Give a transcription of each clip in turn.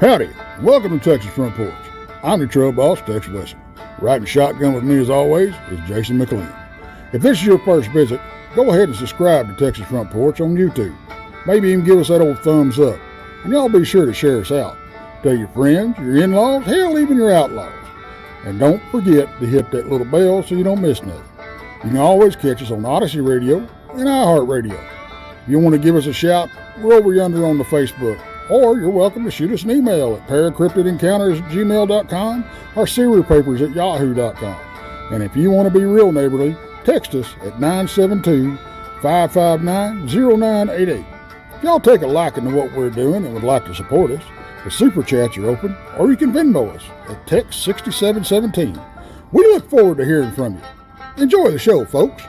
Howdy, welcome to Texas Front Porch. I'm your trail boss, Tex Wesson. Riding shotgun with me as always is Jason McLean. If this is your first visit, go ahead and subscribe to Texas Front Porch on YouTube. Maybe even give us that old thumbs up. And y'all be sure to share us out. Tell your friends, your in-laws, hell, even your outlaws. And don't forget to hit that little bell so you don't miss nothing. You can always catch us on Odyssey Radio and iHeartRadio. If you want to give us a shout, we're over yonder on the Facebook. Or you're welcome to shoot us an email at paracryptidencounters@gmail.com or serialpapers@yahoo.com. And if you want to be real neighborly, text us at 972-559-0988. If y'all take a liking to what we're doing and would like to support us, the super chats are open, or you can Venmo us at text6717. We look forward to hearing from you. Enjoy the show, folks.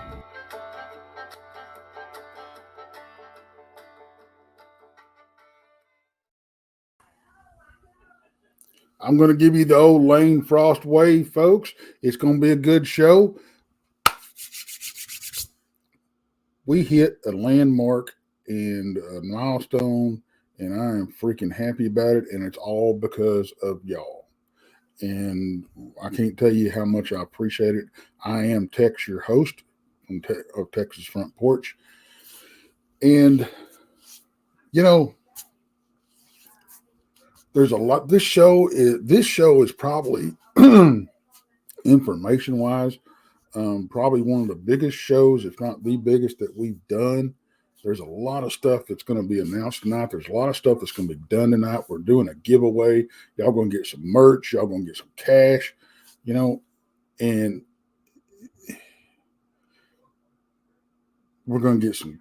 I'm going to give you the old Lane Frost way, folks. It's going to be a good show. We hit a landmark and a milestone, and I am freaking happy about it, and it's all because of y'all. And I can't tell you how much I appreciate it. I am Tex, your host of Texas Front Porch. And, you know, there's a lot. This show is probably information wise, probably one of the biggest shows, if not the biggest that we've done. There's a lot of stuff that's going to be announced tonight. There's a lot of stuff that's going to be done tonight. We're doing a giveaway. Y'all going to get some merch. Y'all going to get some cash, you know, and we're going to get some.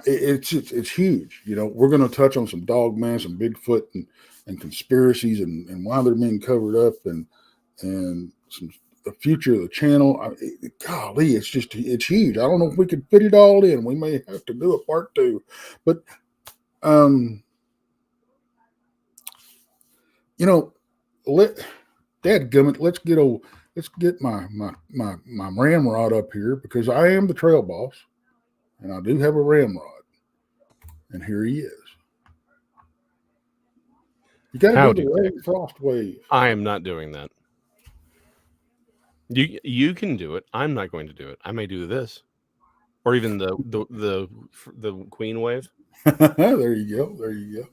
It's huge. You know, we're going to touch on some Dogman, some Bigfoot and conspiracies and why they're being covered up and some the future of the channel. Golly, it's huge. I don't know if we could fit it all in. We may have to do a part 2, but you know, dadgummit, let's get my ramrod up here because I am the trail boss. And I do have a ramrod. And here he is. You got to do the Lane Frost wave. I am not doing that. You can do it. I'm not going to do it. I may do this. Or even the Queen wave. There you go. There you go.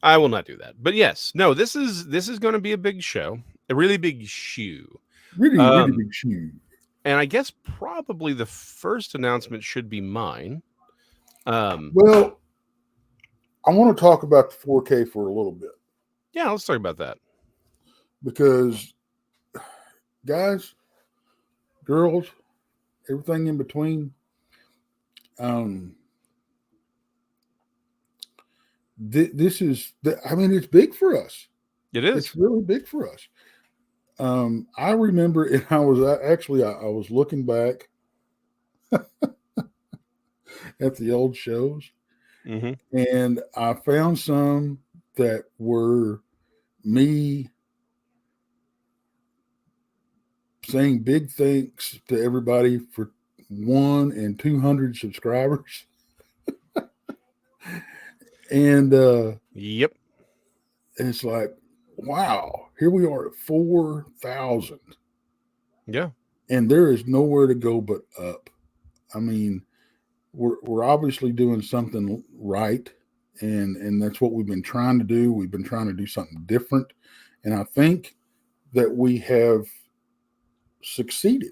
I will not do that. But yes, no, this is going to be a big show. A really big shoe. Really big shoe. And I guess probably the first announcement should be mine. Well, I want to talk about the 4K for a little bit. Yeah, let's talk about that. Because, guys, girls, everything in between, this is, it's big for us. It is. It's really big for us. I remember, and I was looking back at the old shows, and I found some that were me saying big thanks to everybody for 1 and 200 subscribers. And yep, it's like, wow, here we are at 4,000. Yeah. And there is nowhere to go but up. I mean, we're obviously doing something right. And that's what we've been trying to do. We've been trying to do something different. And I think that we have succeeded.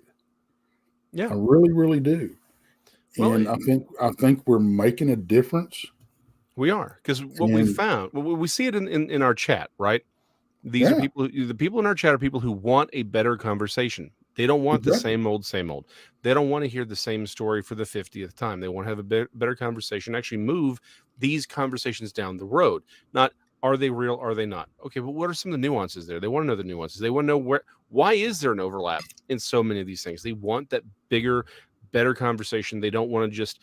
Yeah. I really, really do. Well, and I think we're making a difference. We are. Because what we found, we see it in our chat, right? These are the people in our chat are people who want a better conversation. They don't want the same old. They don't want to hear the same story for the 50th time. They want to have a better conversation, actually move these conversations down the road. Not, are they real? Are they not? Okay, but what are some of the nuances there? They want to know the nuances. They want to know why is there an overlap in so many of these things? They want that bigger, better conversation. They don't want to just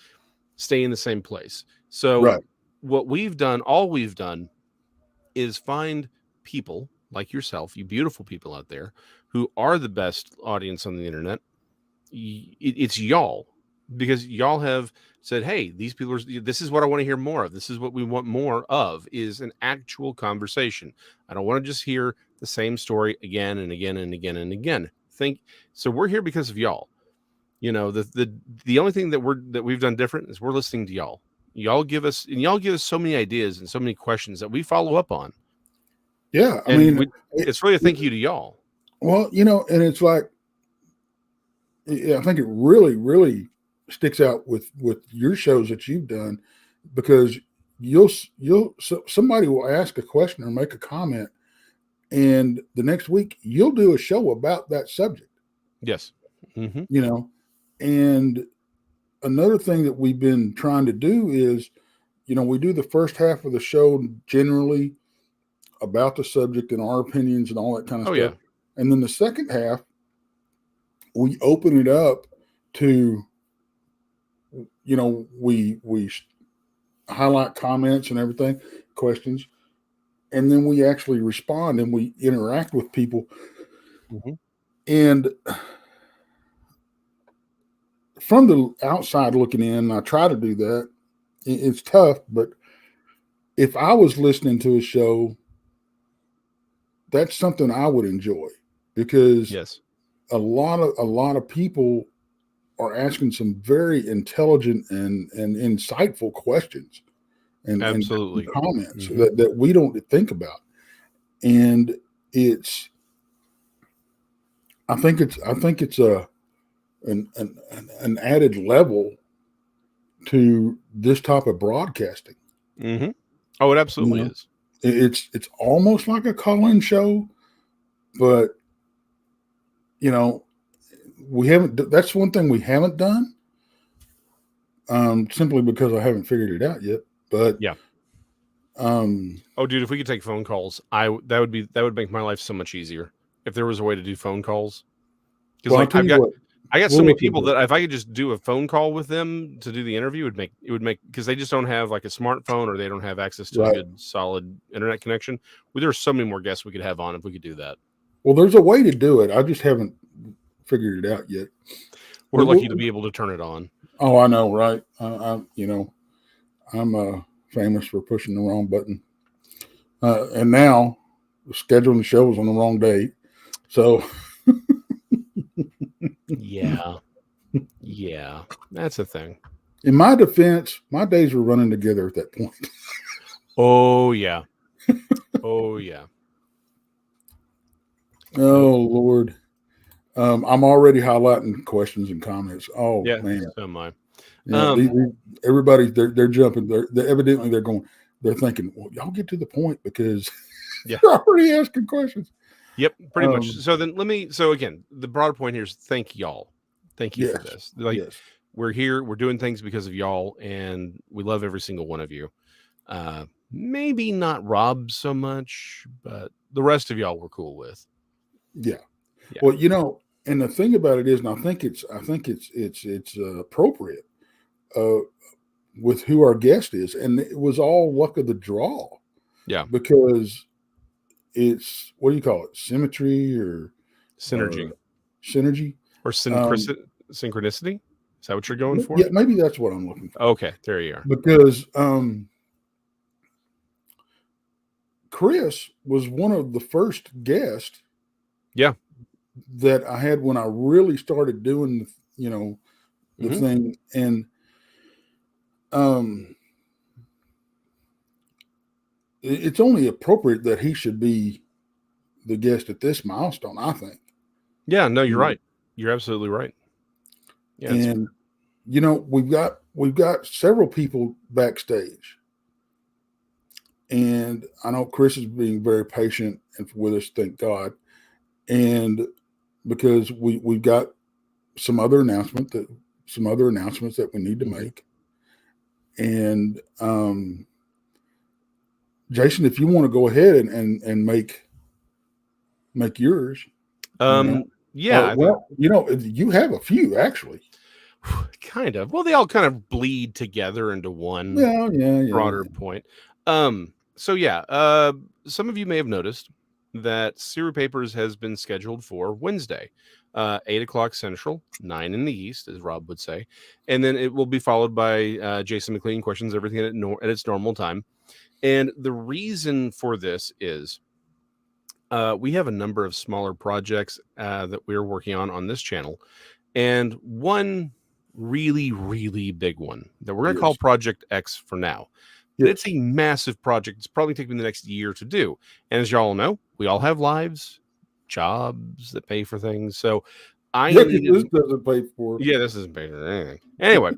stay in the same place. So what we've done, all we've done is find people like yourself, you beautiful people out there who are the best audience on the internet. It's y'all because y'all have said, hey, these people this is what I want to hear more of. This is what we want more of, is an actual conversation. I don't want to just hear the same story again and again and again and again. So we're here because of y'all. The only thing that we've done different is we're listening to y'all. Y'all give us so many ideas and so many questions that we follow up on. Yeah, I mean, it's really a thank you to y'all. Well, and it's like, I think it really, really sticks out with your shows that you've done, because somebody will ask a question or make a comment, and the next week you'll do a show about that subject. Yes. Mm-hmm. And another thing that we've been trying to do is, we do the first half of the show generally about the subject and our opinions and all that kind of stuff. Yeah. And then the second half, we open it up to, we highlight comments and everything, questions, and then we actually respond and we interact with people. Mm-hmm. And from the outside looking in, I try to do that. It's tough, but if I was listening to a show, that's something I would enjoy, because yes, a lot of people are asking some very intelligent and insightful questions and absolutely comments that we don't think about. And I think it's an added level to this type of broadcasting. Mm-hmm. Oh, it absolutely is. It's almost like a call-in show, but we haven't. That's one thing we haven't done, simply because I haven't figured it out yet. But yeah. Oh, dude, if we could take phone calls, that would make my life so much easier if there was a way to do phone calls. Because I got so many people that if I could just do a phone call with them to do the interview, it would make because they just don't have like a smartphone or they don't have access to a good solid internet connection. There are so many more guests we could have on if we could do that. Well, there's a way to do it. I just haven't figured it out yet. We're lucky to be able to turn it on. Oh, I know, right? I'm famous for pushing the wrong button, and now scheduling the shows on the wrong day. So. Yeah, that's a thing. In my defense, my days were running together at that point. Oh yeah. Oh yeah. Oh Lord. I'm already highlighting questions and comments. Oh yeah, man. So am I. Everybody, they're jumping. They're evidently they're thinking, well, y'all get to the point, because you're already asking questions. Yep, pretty much. So again, the broader point here is thank y'all. Thank you for this. We're here, we're doing things because of y'all, and we love every single one of you. Maybe not Rob so much, but the rest of y'all we're cool with. Yeah. Well, and the thing about it is, and I think it's appropriate with who our guest is, and it was all luck of the draw. Yeah. Because it's, what do you call it? Symmetry or synergy? Synergy or synchronicity? Is that what you're going for? Yeah, maybe that's what I'm looking for. Okay, there you are. Because Chris was one of the first guests. Yeah. That I had when I really started doing, the thing, and it's only appropriate that he should be the guest at this milestone, I think. Yeah, no, you're right. You're absolutely right. Yeah, and we've got several people backstage, and I know Chris is being very patient and with us, thank God, and because we've got some other announcements that we need to make, and Jason, if you want to go ahead and make yours. Yeah. Well, you have a few actually. Kind of. Well, they all kind of bleed together into one broader point. So some of you may have noticed that Serial Papers has been scheduled for Wednesday. 8 o'clock Central, 9 in the East, as Rob would say. And then it will be followed by Jason McLean Questions Everything at its normal time. And the reason for this is we have a number of smaller projects that we're working on this channel. And one really, really big one that we're going to call Project X for now. Yes. It's a massive project. It's probably taking the next year to do. And as y'all know, we all have lives, jobs that pay for things. So this doesn't pay for it. Yeah, this doesn't pay for anything. Anyway,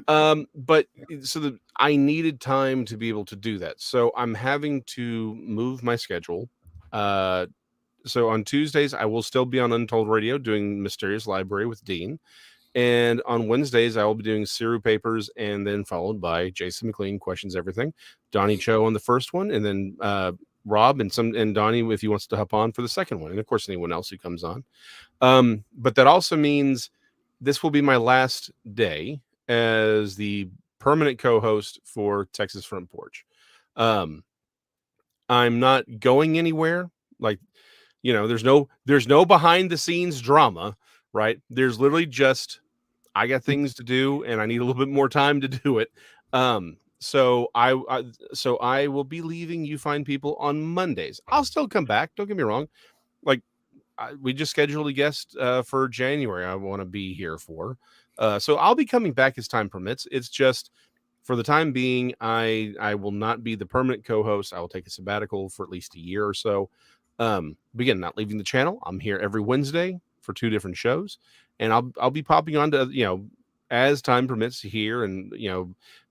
but so I needed time to be able to do that. So I'm having to move my schedule. So on Tuesdays, I will still be on Untold Radio doing Mysterious Library with Dean. And on Wednesdays, I will be doing Siru Papers, and then followed by Jason McLean Questions Everything, Donnie Cho on the first one, and then Rob and Donnie if he wants to hop on for the second one, and of course anyone else who comes on. But that also means this will be my last day as the permanent co-host for Texas Front Porch. I'm not going anywhere. Like, there's no behind the scenes drama, right? There's literally just, I got things to do and I need a little bit more time to do it. So I will be leaving You Find People on Mondays. I'll still come back. Don't get me wrong. Like, we just scheduled a guest for January. I want to be here for. So I'll be coming back as time permits. It's just for the time being, I will not be the permanent co-host. I will take a sabbatical for at least a year or so. Again, not leaving the channel. I'm here every Wednesday for 2 different shows, and I'll be popping on to as time permits here, and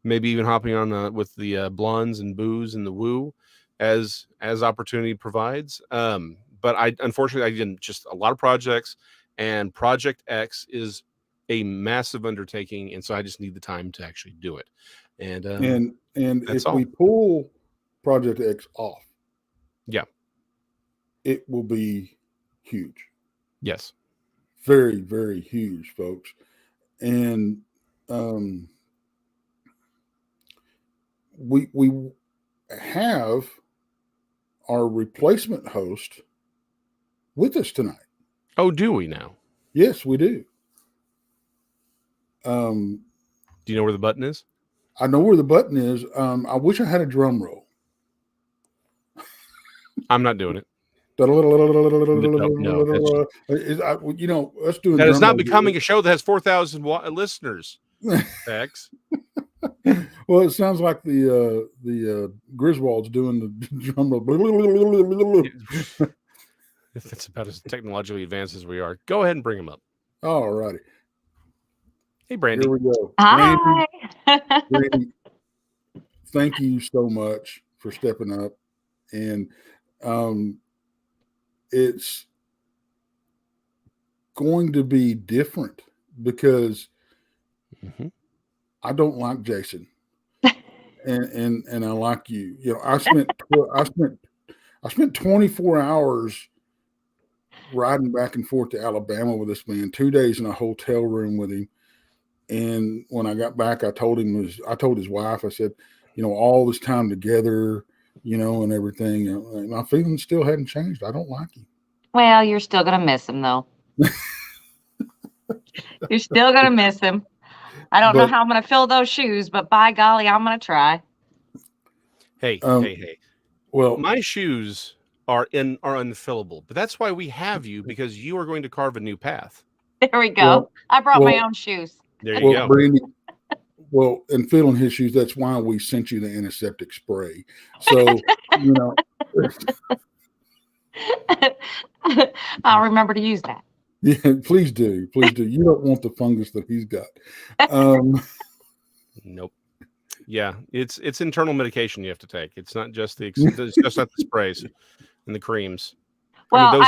maybe even hopping on with the Blondes and Booze and the Woo as opportunity provides. But unfortunately I didn't. Just a lot of projects, and Project X is a massive undertaking, and so I just need the time to actually do it. And if we pull Project X off, it will be huge. Yes. Very, very huge, folks. And we have our replacement host with us tonight. Oh, do we now? Yes, we do. Do you know where the button is? I know where the button is. I wish I had a drum roll. I'm not doing it. No, us doing that is not becoming a show that has 4,000 listeners. X. Well, it sounds like the Griswolds doing the drum roll. That's about as technologically advanced as we are. Go ahead and bring them up. All righty. Hey, Brandy. Here we go. Hi. Brandy, thank you so much for stepping up. And it's going to be different because I don't like Jason, and I like you. I spent 24 hours riding back and forth to Alabama with this man, 2 days in a hotel room with him. And when I got back, I told his wife, I said, all this time together, and everything, my feelings still hadn't changed. I don't like him. Well, you're still going to miss him, though. You're still going to miss him. I don't know how I'm going to fill those shoes, but by golly, I'm going to try. Hey. Well, my shoes are unfillable, but that's why we have you, because you are going to carve a new path. There we go. I brought my own shoes. There you go. Brandy, and filling his shoes, that's why we sent you the antiseptic spray. So, I'll remember to use that. Yeah, please do. Please do. You don't want the fungus that he's got. Nope. Yeah, it's internal medication you have to take. It's not just it's just not the sprays and the creams. Well,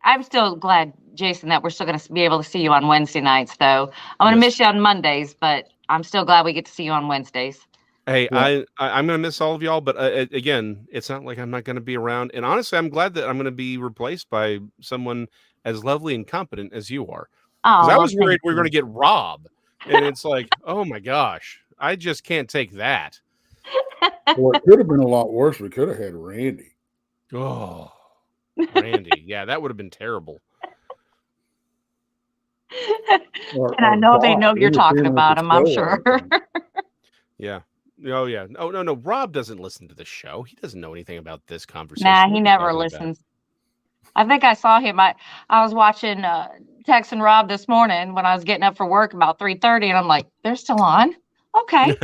I'm still glad, Jason, that we're still going to be able to see you on Wednesday nights, though. I'm going to miss you on Mondays, but I'm still glad we get to see you on Wednesdays. Hey, I'm going to miss all of y'all, but again, it's not like I'm not going to be around. And honestly, I'm glad that I'm going to be replaced by someone as lovely and competent as you are. Because I was worried we were going to get Rob. And it's like, oh my gosh, I just can't take that. Well, it could have been a lot worse. We could have had Randy. Oh, Randy. Yeah, that would have been terrible. And I know they know you're talking about them, I'm sure. Yeah. Oh, yeah. Oh, no. Rob doesn't listen to the show. He doesn't know anything about this conversation. Nah, he never listens. I think I saw him. I was watching Tex and Rob this morning when I was getting up for work about 3:30, and I'm like, they're still on? Okay.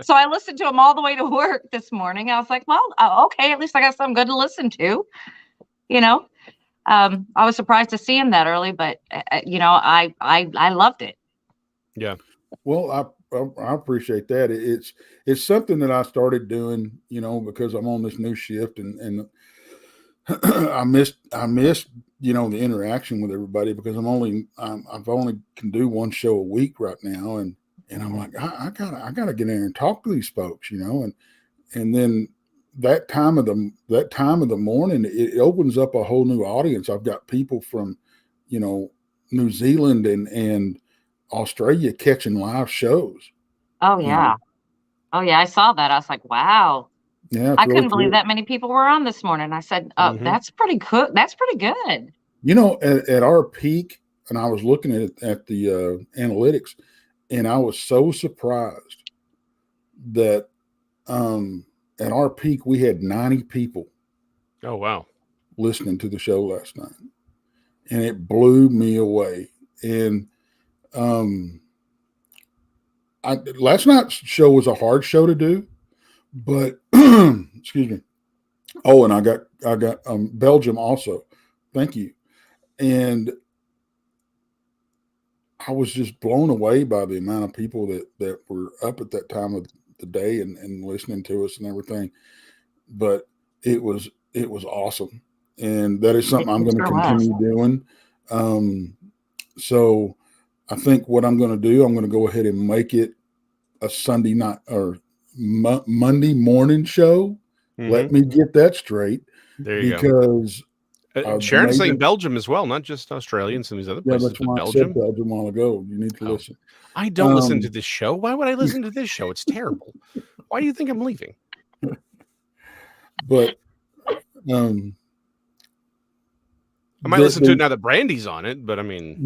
So I listened to them all the way to work this morning. I was like, well, okay, at least I got something good to listen to. You know, I was surprised to see him that early, but I loved it. Yeah. Well, I appreciate that. It's something that I started doing, because I'm on this new shift and I missed the interaction with everybody because I've only can do one show a week right now, and I'm like I gotta get in and talk to these folks, and then that time of the morning it opens up a whole new audience. I've got people from New Zealand and Australia catching live shows. Oh yeah. Oh yeah, I saw that. I was like, wow. Yeah, I couldn't believe that many people were on this morning. I said, that's pretty good. That's pretty good. At our peak, and I was looking at the analytics, and I was so surprised that at our peak we had 90 people. Oh wow! Listening to the show last night, and it blew me away. And last night's show was a hard show to do. But excuse me. Oh, and I got Belgium also. Thank you. And I was just blown away by the amount of people that were up at that time of the day and listening to us and everything. But it was awesome, and that is something I'm going to continue doing. So I think what I'm going to do, I'm going to go ahead and make it a Sunday night or Monday morning show. Let me get that straight. There you go. Sharon's saying Belgium as well, not just Australia and some of these other places. That's why I said Belgium a while ago. You need to listen. I don't listen to this show. Why would I listen to this show? It's terrible. Why do you think I'm leaving? But I might listen to it now that Brandy's on it, but I mean,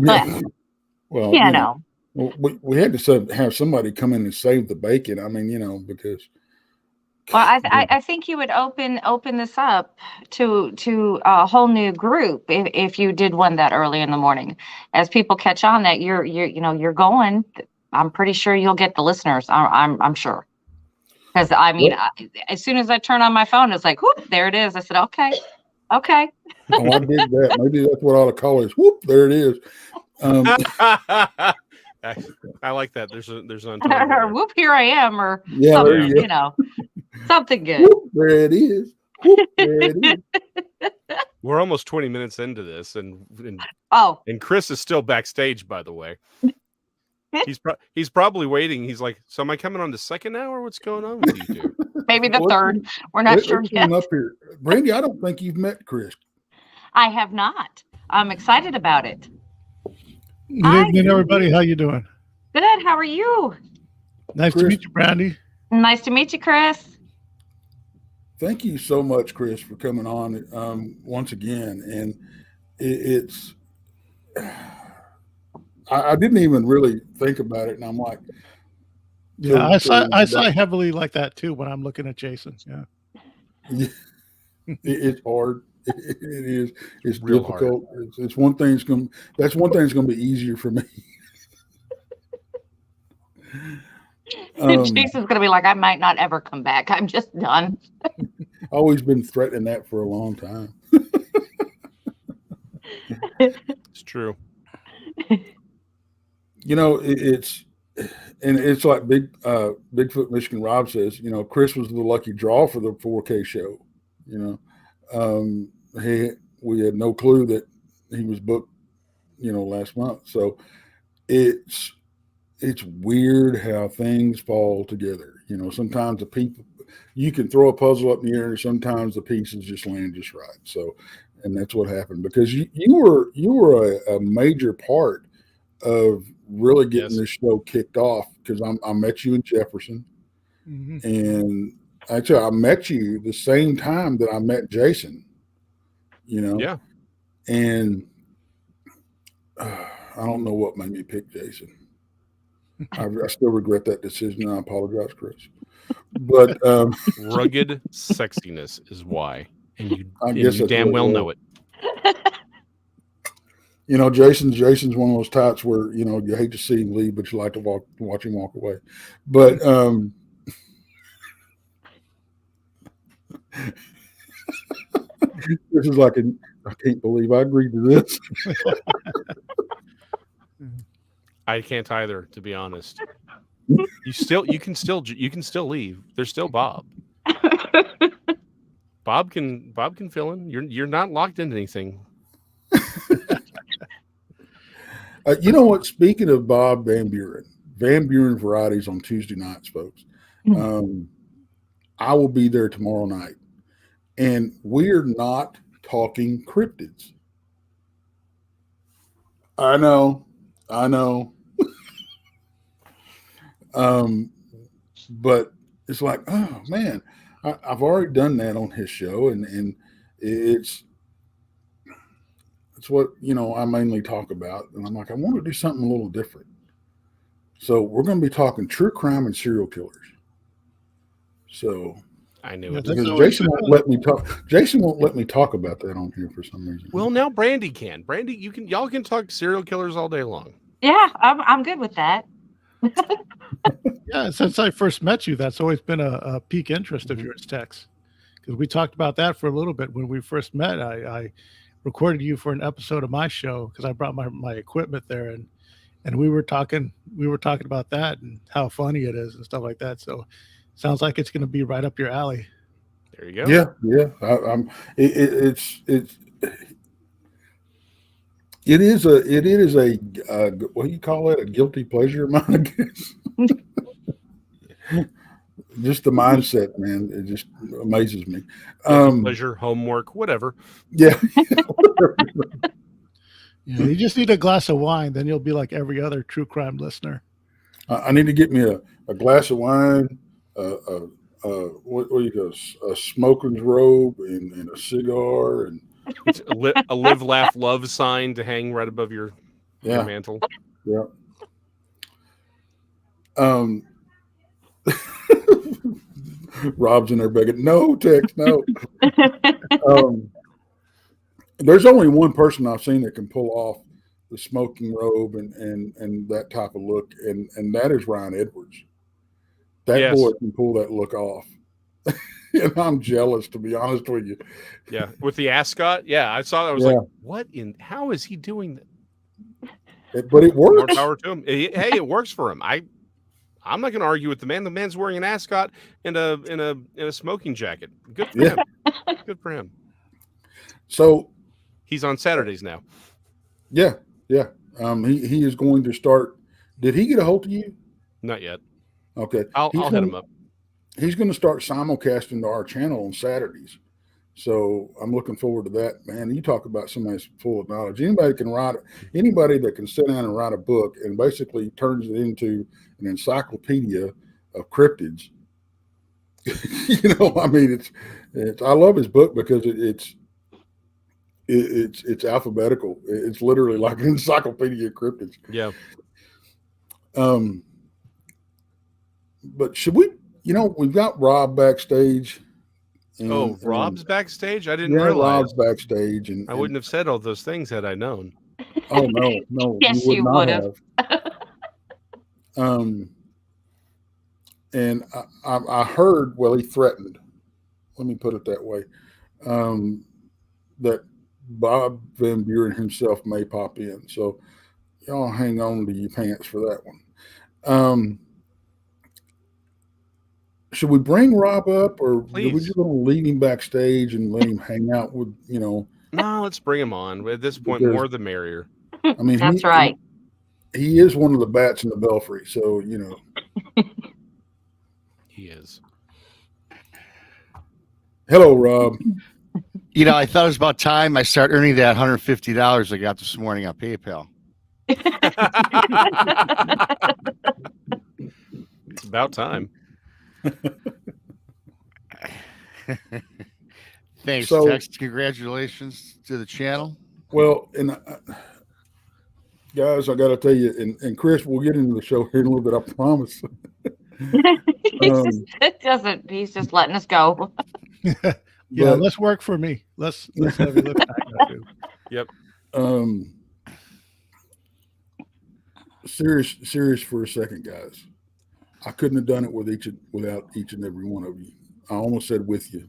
well, no. We had to have somebody come in and save the bacon. I mean, because. Well, I think you would open this up to a whole new group if you did one that early in the morning. As people catch on that you're going, I'm pretty sure you'll get the listeners. I'm sure. Because I mean, as soon as I turn on my phone, it's like, whoop, there it is. I said, okay. Oh, I did that. Maybe that's what I ought to call it. Whoop, there it is. I like that. There's an whoop, here I am, or something, something good. Whoop, there it is. Whoop, there it is. We're almost 20 minutes into this, and Chris is still backstage, by the way. He's probably waiting. He's like, so am I coming on the second hour? What's going on with you two? Maybe the third. We're not sure yet. Up here. Brandy, I don't think you've met Chris. I have not. I'm excited about it. Good evening, everybody. How you doing? Good. How are you? Nice to meet you, Brandy. Nice to meet you, Chris. Thank you so much, Chris, for coming on once again. And it's I didn't even really think about it, and I'm like, yeah, I sigh heavily like that too when I'm looking at Jason. Yeah, it's hard. It is. It's real difficult. It's one thing. That's one thing that's going to be easier for me. Jason's going to be like, I might not ever come back. I'm just done. I've always been threatening that for a long time. It's true. It's like Bigfoot Michigan Rob says, Chris was the lucky draw for the 4K show. We had no clue that he was booked, last month. So it's weird how things fall together. Sometimes you can throw a puzzle up in the air, and sometimes the pieces just land just right. So, and that's what happened because you were a major part of really getting this show kicked off because I met you in Jefferson, and actually I met you the same time that I met Jason. Yeah, and I don't know what made me pick Jason. I still regret that decision. And I apologize, Chris. But rugged sexiness is why, and I guess you damn well know it. You know, Jason's one of those types where, you know, you hate to see him leave, but you like to watch him walk away. But this is like I can't believe I agreed to this. I can't either, to be honest. You can still leave. There's still Bob. Bob can fill in. You're not locked into anything. You know what? Speaking of Bob Van Buren Varieties on Tuesday nights, folks. I will be there tomorrow night, and we're not talking cryptids. I know. But it's like, oh man, I've already done that on his show, and it's what, you know, I mainly talk about, and I'm like, I want to do something a little different. So we're going to be talking true crime and serial killers. So I knew it. Because Jason won't let me talk. Jason won't let me talk about that on here for some reason. Well, now Brandy can. Brandy, y'all can talk serial killers all day long. Yeah, I'm good with that. Yeah, since I first met you, that's always been a peak interest of yours, Tex. Because we talked about that for a little bit when we first met. I recorded you for an episode of my show because I brought my equipment there, and we were talking about that and how funny it is and stuff like that. So sounds like it's going to be right up your alley. There you go. Yeah. It is a what do you call it? A guilty pleasure of mine, I guess. Just the mindset, man. It just amazes me. Pleasure, homework, whatever. Yeah. Yeah, you just need a glass of wine, then you'll be like every other true crime listener. I need to get me a glass of wine, what do you go? A smoker's robe and a cigar and a live, laugh, love sign to hang right above your mantle. Yeah. Rob's in there begging, no, Tex, no. There's only one person I've seen that can pull off the smoking robe and that type of look, and that is Ryan Edwards. That boy can pull that look off. And I'm jealous, to be honest with you. Yeah, with the ascot. Yeah, I saw that. I was like, how is he doing that? But it works. More power to him. Hey, it works for him. I'm not going to argue with the man. The man's wearing an ascot and a smoking jacket. Good for him. Good for him. So he's on Saturdays now. Yeah. He is going to start. Did he get a hold of you? Not yet. Okay. I'll hit him up. He's going to start simulcasting to our channel on Saturdays. So I'm looking forward to that, man. You talk about somebody that's full of knowledge. Anybody that can sit down and write a book and basically turns it into an encyclopedia of cryptids. You know, I mean, it's I love his book because it's alphabetical. It's literally like an encyclopedia of cryptids. Yeah. But should we? You know, we've got Rob backstage. Rob's backstage? I didn't realize. Rob's backstage, and I wouldn't have said all those things had I known. Oh no, yes, you would have. And I heard. Well, he threatened. Let me put it that way. That Bob Van Buren himself may pop in. So y'all hang on to your pants for that one. Should we bring Rob up, or are we just going to leave him backstage and let him hang out with, you know? No, let's bring him on. At this point, more the merrier. I mean, that's right. He is one of the bats in the belfry, so, you know. He is. Hello, Rob. You know, I thought it was about time I start earning that $150 I got this morning on PayPal. It's about time. Thanks, Tex. Congratulations to the channel. Well, and Guys, I got to tell you, and Chris, we'll get into the show here in a little bit, I promise. He's just letting us go. Yeah, But, less work for me. Less heavy lift I gotta do. Yep. Serious for a second, guys. I couldn't have done it without each and every one of you. I almost said with you.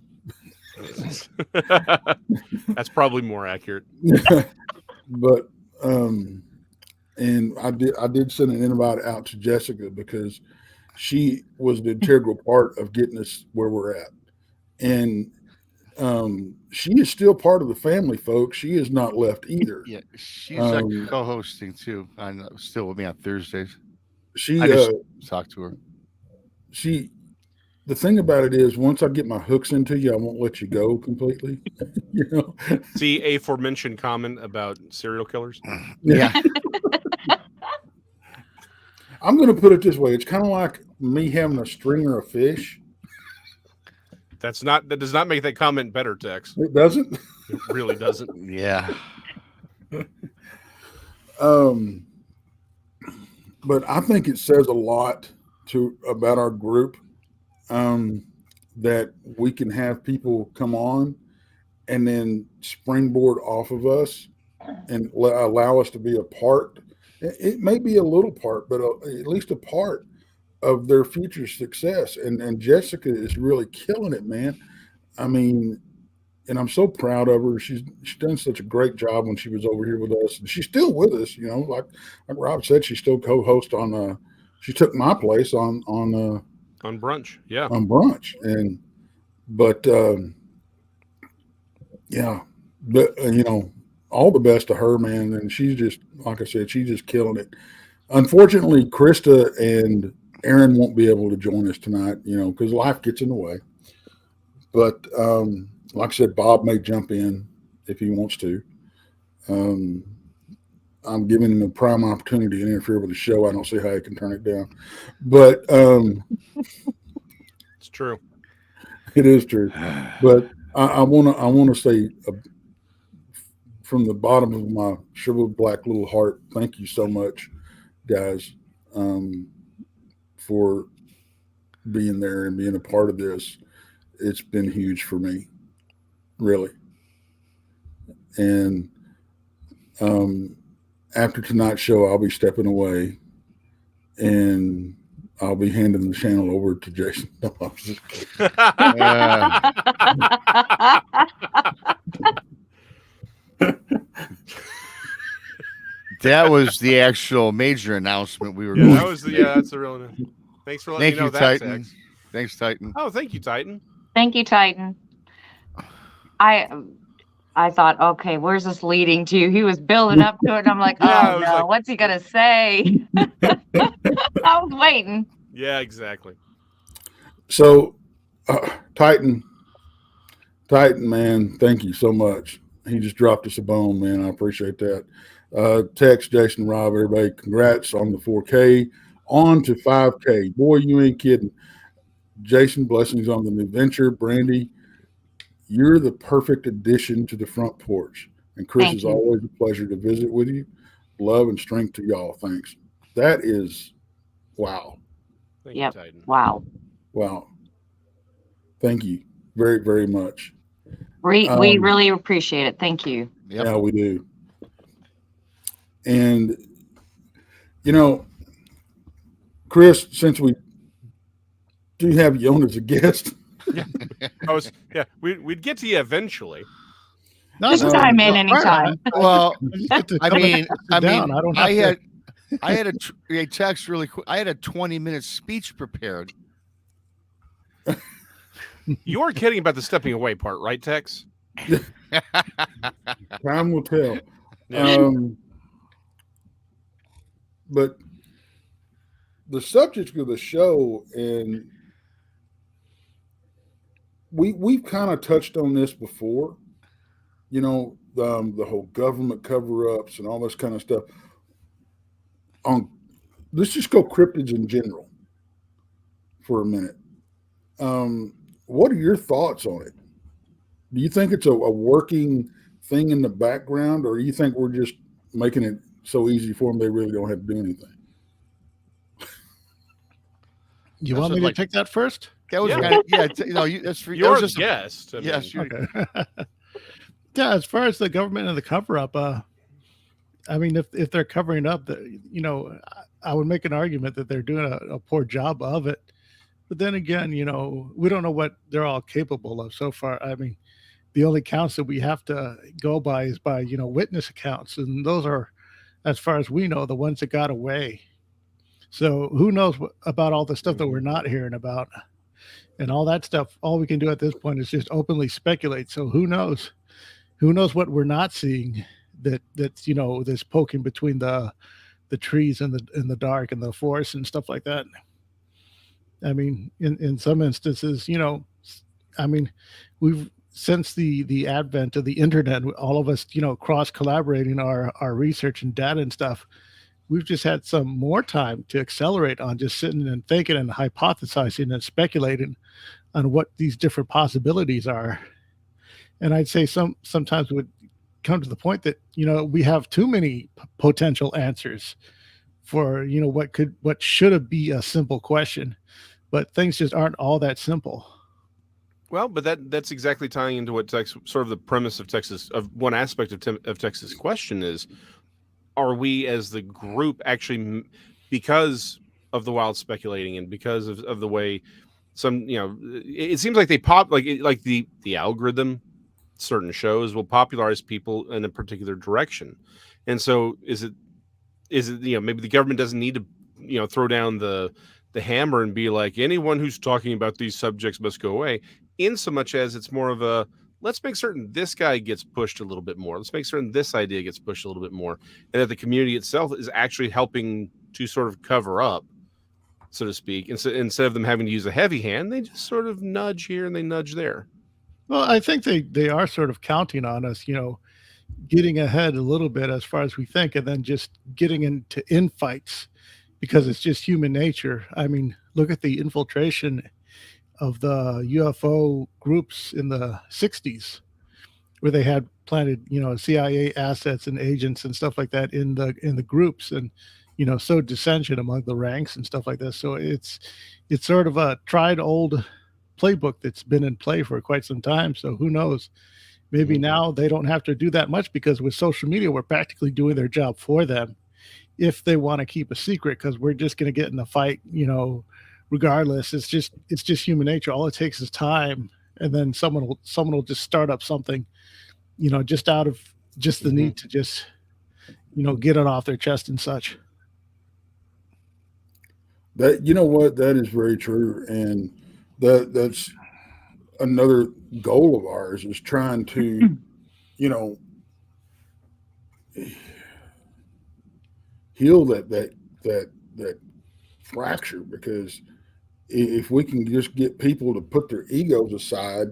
That's probably more accurate. But and I did send an invite out to Jessica because she was the integral part of getting us where we're at. And she is still part of the family, folks. She is not left either. Yeah, she's co-hosting too. I'm still with me on Thursdays. She I just talked to her. The thing about it is, once I get my hooks into you, I won't let you go completely. You know. See aforementioned comment about serial killers. Yeah. I'm going to put it this way: it's kind of like me having a stringer of fish. That does not make that comment better, Tex. It doesn't. It really doesn't. Yeah. But I think it says a lot about our group that we can have people come on and then springboard off of us and allow us to be a part. It may be a little part, but at least a part of their future success. And Jessica is really killing it, man. I mean, and I'm so proud of her. She's done such a great job when she was over here with us, and she's still with us. You know, like Rob said, she still co-hosts on. She took my place on brunch, yeah, on brunch, but you know, all the best to her, man. And she's just, like I said, she's just killing it. Unfortunately, Krista and Aaron won't be able to join us tonight, you know, because life gets in the way. But like I said, Bob may jump in if he wants to. I'm giving him a prime opportunity to interfere with the show. I don't see how he can turn it down. But it's true. It is true. But I want to say from the bottom of my shriveled black little heart, thank you so much, guys, for being there and being a part of this. It's been huge for me, really. And after tonight's show, I'll be stepping away and I'll be handing the channel over to Jason. No, I'm just kidding. That was the actual major announcement we were Yeah, going that was that's the real. Thanks for letting me know that, Titan. Tex. Thanks, Titan. Oh, thank you, Titan. Thank you, Titan. I thought, okay, where's this leading to? He was building up to it, and I'm like, Yeah, oh no, like, what's he gonna say? I was waiting. Yeah, exactly. So, Titan, man, thank you so much. He just dropped us a bone, man. I appreciate that. Tex, Jason, Rob, everybody, congrats on the 4K. On to 5K. Boy, you ain't kidding. Jason, blessings on the new venture. Brandy, you're the perfect addition to the front porch. And Chris, Thank it's you. always a pleasure to visit with you. Love and strength to y'all. Thanks. That is, wow. Thank Yep. you, Titan. Wow. Wow. Thank you very, very much. We really appreciate it. Thank you. Yep. Yeah, we do. And, you know, Chris, since we do have you on as a guest. We'd get to you eventually. Just chime in anytime. Well, I mean, I had a text really quick. I had a 20-minute speech prepared. You are kidding about the stepping away part, right, Tex? Time will tell. Yeah. But the subject of the show, and we've kind of touched on this before, you know, the whole government cover-ups and all this kind of stuff. Let's just go cryptids in general for a minute. What are your thoughts on it? Do you think it's a working thing in the background, or do you think we're just making it so easy for them they really don't have to do anything. You want me to take that first? That was that's for you're just a guest. Yes. Okay. Yeah, as far as the government and the cover up, I mean, if they're covering up, I would make an argument that they're doing a poor job of it. But then again, we don't know what they're all capable of so far. I mean, the only counts that we have to go by is by, witness accounts. And those are, as far as we know, the ones that got away. So who knows about all the stuff that we're not hearing about and all that stuff. All we can do at this point is just openly speculate. So who knows what we're not seeing that's, this poking between the trees and the dark and the forest and stuff like that. I mean, in some instances, we've, since the advent of the internet, all of us, cross collaborating our research and data and stuff, we've just had some more time to accelerate on just sitting and thinking and hypothesizing and speculating on what these different possibilities are. And I'd say sometimes it would come to the point that, we have too many potential answers for, what should be a simple question, but things just aren't all that simple. Well, but that's exactly tying into what sort of the premise of one aspect of Texas question is, are we as the group actually, because of the wild speculating and because of the way some, it seems like they pop, like the algorithm, certain shows will popularize people in a particular direction. And so is it, maybe the government doesn't need to, throw down the hammer and be like, anyone who's talking about these subjects must go away, in so much as it's more of a, let's make certain this guy gets pushed a little bit more. Let's make certain this idea gets pushed a little bit more. And that the community itself is actually helping to sort of cover up, so to speak. And so instead of them having to use a heavy hand, they just sort of nudge here and they nudge there. Well, I think they are sort of counting on us, getting ahead a little bit as far as we think, and then just getting into infights because it's just human nature. I mean, look at the infiltration of the UFO groups in the 60s, where they had planted, CIA assets and agents and stuff like that in the groups, and sowed dissension among the ranks and stuff like this. So it's sort of a tried old playbook that's been in play for quite some time. So who knows? Maybe now they don't have to do that much, because with social media, we're practically doing their job for them if they want to keep a secret, because we're just going to get in a fight, regardless. It's just human nature. All it takes is time, and then someone will just start up something, just out of just the need to just, get it off their chest and such. That, what, that is very true. And that's another goal of ours, is trying to, heal that fracture, because if we can just get people to put their egos aside,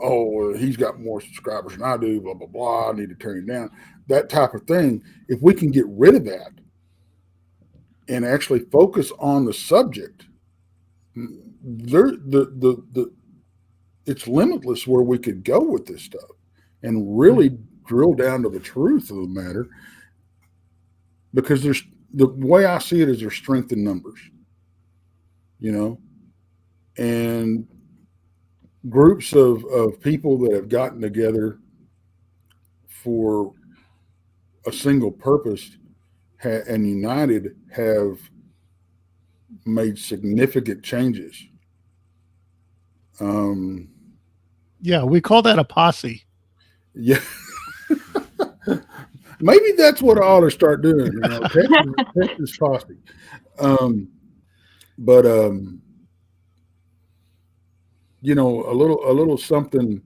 oh, he's got more subscribers than I do, blah, blah, blah, I need to turn him down, that type of thing. If we can get rid of that and actually focus on the subject, it's limitless where we could go with this stuff and really drill down to the truth of the matter, because the way I see it is there's strength in numbers, and groups of people that have gotten together for a single purpose and united have made significant changes. Yeah, we call that a posse. Yeah. Maybe that's what I ought to start doing. Texas posse. But a little something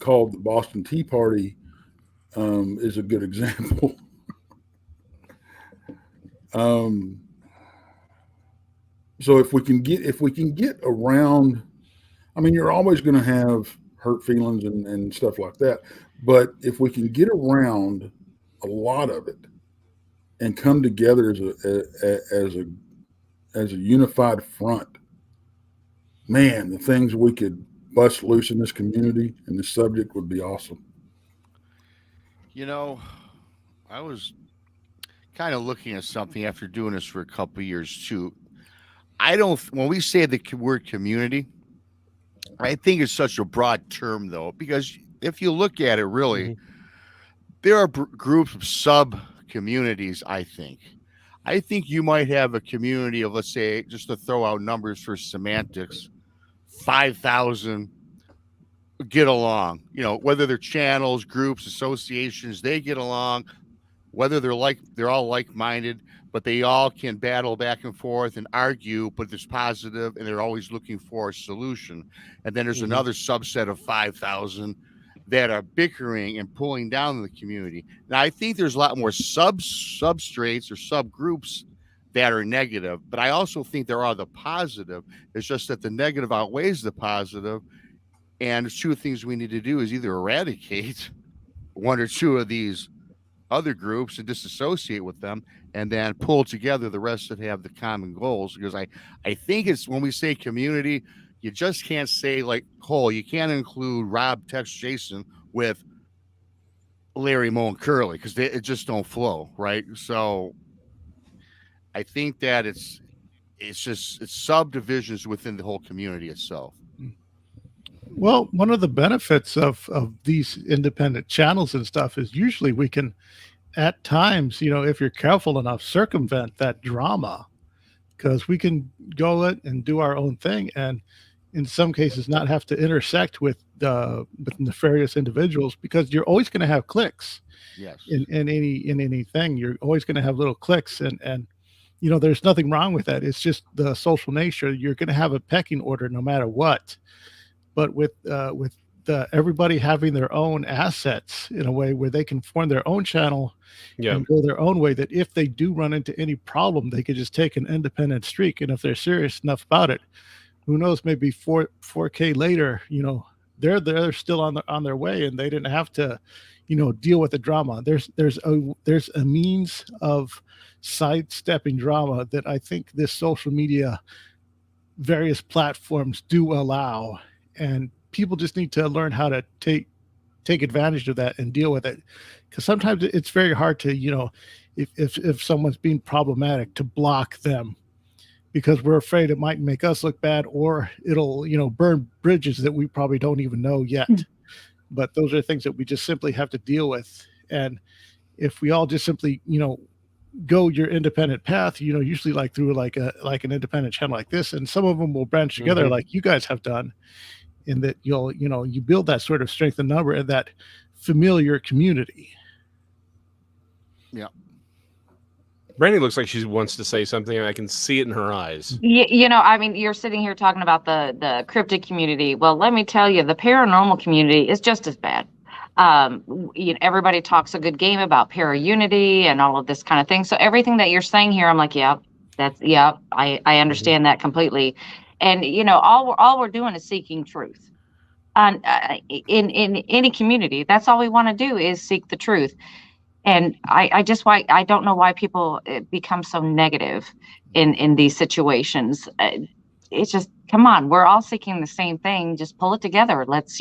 called the Boston Tea Party is a good example. So if we can get around, I mean, you're always going to have hurt feelings and stuff like that, but if we can get around a lot of it and come together as a unified front, man, the things we could bust loose in this community and this subject would be awesome. You know, I was kind of looking at something after doing this for a couple of years too. When we say the word community, I think it's such a broad term though, because if you look at it really, there are groups of sub communities. I think you might have a community of, let's say, just to throw out numbers for semantics, 5,000 get along, whether they're channels, groups, associations, they get along, whether they're all like-minded, but they all can battle back and forth and argue, but there's positive and they're always looking for a solution. And then there's another subset of 5,000 that are bickering and pulling down the community. Now, I think there's a lot more substrates or subgroups that are negative, but I also think there are the positive. It's just that the negative outweighs the positive. And there's two things we need to do is either eradicate one or two of these other groups and disassociate with them, and then pull together the rest that have the common goals. Because I think it's when we say community, you just can't say like whole. You can't include Rob, Tex, Jason with Larry, Moe, and Curly because it just don't flow, right? So I think that it's subdivisions within the whole community itself. Well, one of the benefits of these independent channels and stuff is usually we can, at times, if you're careful enough, circumvent that drama, because we can go it and do our own thing, and in some cases not have to intersect with nefarious individuals, because you're always going to have cliques. Yes. In anything, you're always going to have little cliques, and there's nothing wrong with that. It's just the social nature. You're going to have a pecking order no matter what. But with everybody having their own assets in a way where they can form their own channel and go their own way, that if they do run into any problem, they could just take an independent streak. And if they're serious enough about it, who knows, maybe 4K later, they're still on their way, and they didn't have to, deal with the drama. There's a means of sidestepping drama that I think this social media, various platforms do allow. And people just need to learn how to take advantage of that and deal with it, because sometimes it's very hard to, if someone's being problematic, to block them, because we're afraid it might make us look bad, or it'll burn bridges that we probably don't even know yet. But those are things that we just simply have to deal with. And if we all just simply go your independent path, usually like through like an independent channel like this, and some of them will branch together like you guys have done, in that you build that sort of strength in number and that familiar community. Yeah. Brandy looks like she wants to say something. I can see it in her eyes. I mean, you're sitting here talking about the cryptid community. Well, let me tell you, the paranormal community is just as bad. Everybody talks a good game about para-unity and all of this kind of thing. So everything that you're saying here, I'm like, I understand that completely. And all we're doing is seeking truth. In any community, that's all we want to do is seek the truth. And I don't know why people become so negative in these situations. It's just, come on, we're all seeking the same thing. Just pull it together. Let's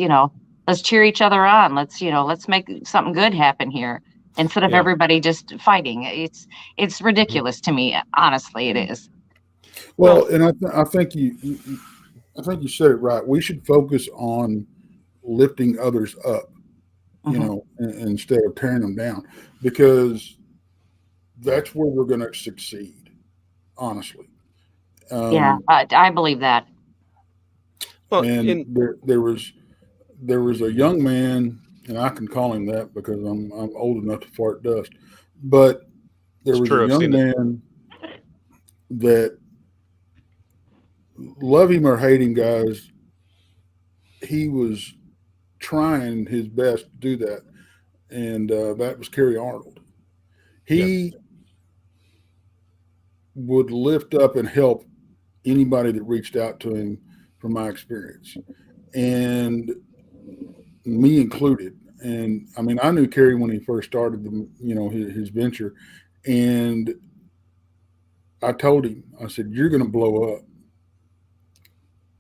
cheer each other on. Let's make something good happen here, instead of everybody just fighting. It's ridiculous to me. Honestly, it is. Well, and I think you said it right. We should focus on lifting others up, instead of tearing them down, because that's where we're going to succeed. Honestly. I believe that. Well, and there was a young man, and I can call him that because I'm old enough to fart dust. But there was a young man that, love him or hate him, guys, he was trying his best to do that. And that was Kerry Arnold. He would lift up and help anybody that reached out to him, from my experience, and me included. And I mean, I knew Kerry when he first started his venture, and I told him, I said, "You're going to blow up."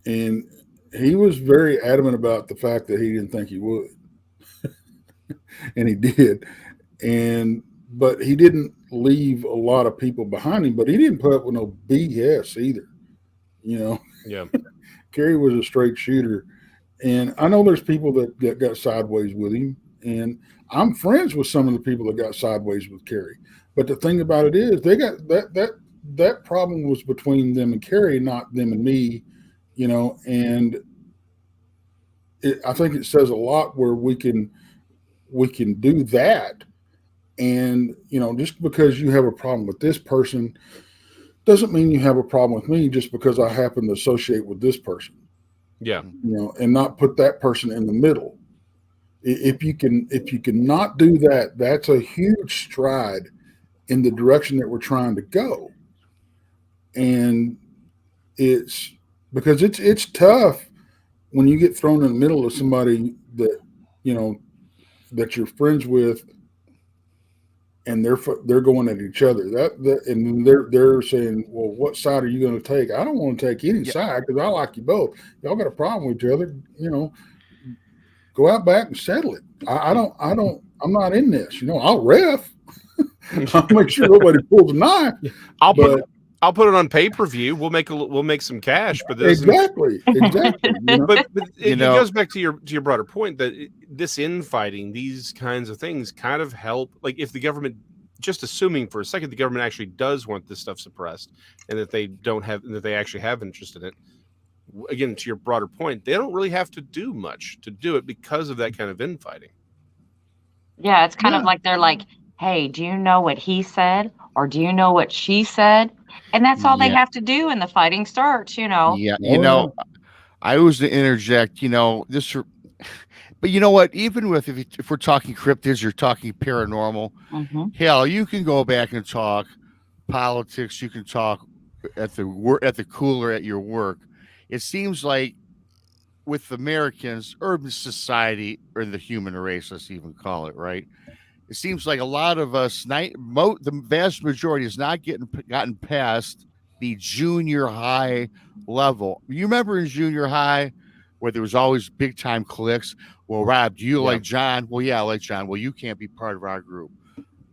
And he was very adamant about the fact that he didn't think he would. and he did. But he didn't leave a lot of people behind him, but he didn't put up with no BS either. Yeah. Kerry was a straight shooter. And I know there's people that got sideways with him. And I'm friends with some of the people that got sideways with Kerry. But the thing about it is they got that problem was between them and Kerry, not them and me, and I think it says a lot where we can do that. And, just because you have a problem with this person doesn't mean you have a problem with me just because I happen to associate with this person. Yeah. And not put that person in the middle. If you can not do that, that's a huge stride in the direction that we're trying to go. And it's because it's tough when you get thrown in the middle of somebody that, that you're friends with, and they're going at each other. And they're saying, well, what side are you going to take? I don't want to take any side because I like you both. Y'all got a problem with each other, go out back and settle it. I'm not in this. I'll ref. I'll make sure nobody pulls a knife. I'll put it on pay-per-view. We'll make some cash, but this exactly. But it goes back to your broader point that this infighting, these kinds of things, kind of help. Like if the government, just assuming for a second, the government actually does want this stuff suppressed, and that they actually have interest in it. Again, to your broader point, they don't really have to do much to do it because of that kind of infighting. Yeah, it's kind of like they're like, hey, do you know what he said? Or do you know what she said? And that's all they have to do and the fighting starts, Yeah, I was to interject, but you know what? Even if we're talking cryptids, you're talking paranormal, hell, you can go back and talk politics. You can talk at the cooler at your work. It seems like with Americans, urban society, or the human race, let's even call it, right? It seems like a lot of us, the vast majority, has not gotten past the junior high level. You remember in junior high where there was always big time cliques? Well, Rob, do you like John? Well, yeah, I like John. Well, you can't be part of our group.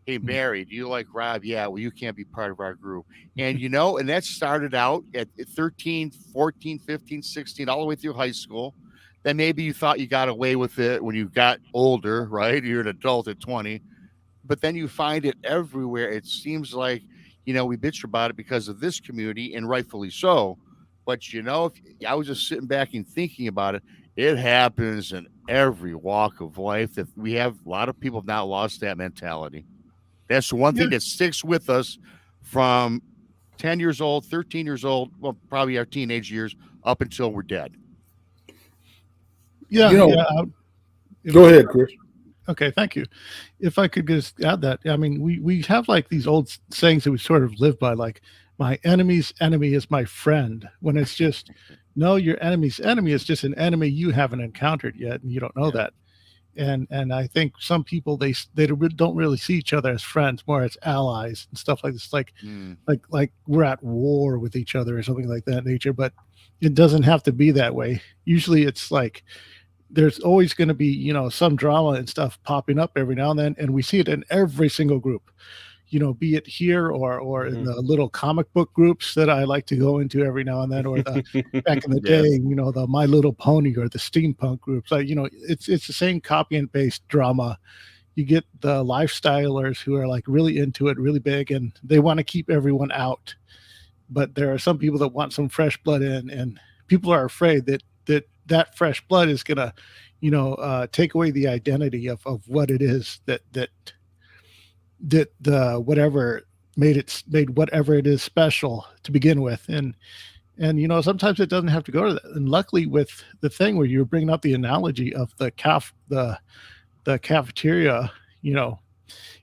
Hey, Mary, do you like Rob? Yeah, well, you can't be part of our group. And, and that started out at 13, 14, 15, 16, all the way through high school. Then maybe you thought you got away with it when you got older, right? You're an adult at 20. But then you find it everywhere. It seems like, we bitch about it because of this community, and rightfully so. But, if I was just sitting back and thinking about it, it happens in every walk of life that we have. A lot of people have now lost that mentality. That's the one thing that sticks with us from 10 years old, 13 years old, well, probably our teenage years, up until we're dead. Yeah. Go ahead, Chris. Okay, thank you. If I could just add that, I mean, we have like these old sayings that we sort of live by, like, my enemy's enemy is my friend, when it's just, no, your enemy's enemy is just an enemy you haven't encountered yet, and you don't know that. And I think some people, they don't really see each other as friends, more as allies and stuff like this, like we're at war with each other or something like that nature. But it doesn't have to be that way. Usually it's like there's always going to be, some drama and stuff popping up every now and then, and we see it in every single group, be it here or in the little comic book groups that I like to go into every now and then, or the back in the day, the My Little Pony or the steampunk groups. Like, it's the same copy and paste drama. You get the lifestylers who are like really into it, really big, and they want to keep everyone out. But there are some people that want some fresh blood in, and people are afraid that fresh blood is gonna, take away the identity of what it is that the whatever made whatever it is special to begin with. And sometimes it doesn't have to go to that. And luckily, with the thing where you're bringing up the analogy of the cafeteria,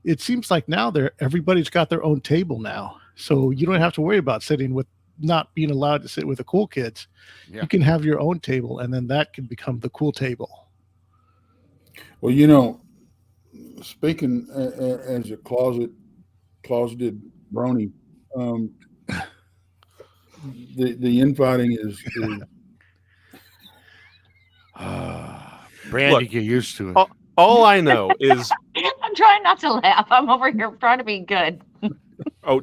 it seems like now everybody's got their own table now, so you don't have to worry about sitting with, not being allowed to sit with the cool kids. You can have your own table, and then that can become the cool table. Well, speaking as a closeted brony, the infighting is Brandy, get used to it. All I know is I'm trying not to laugh. I'm over here trying to be good.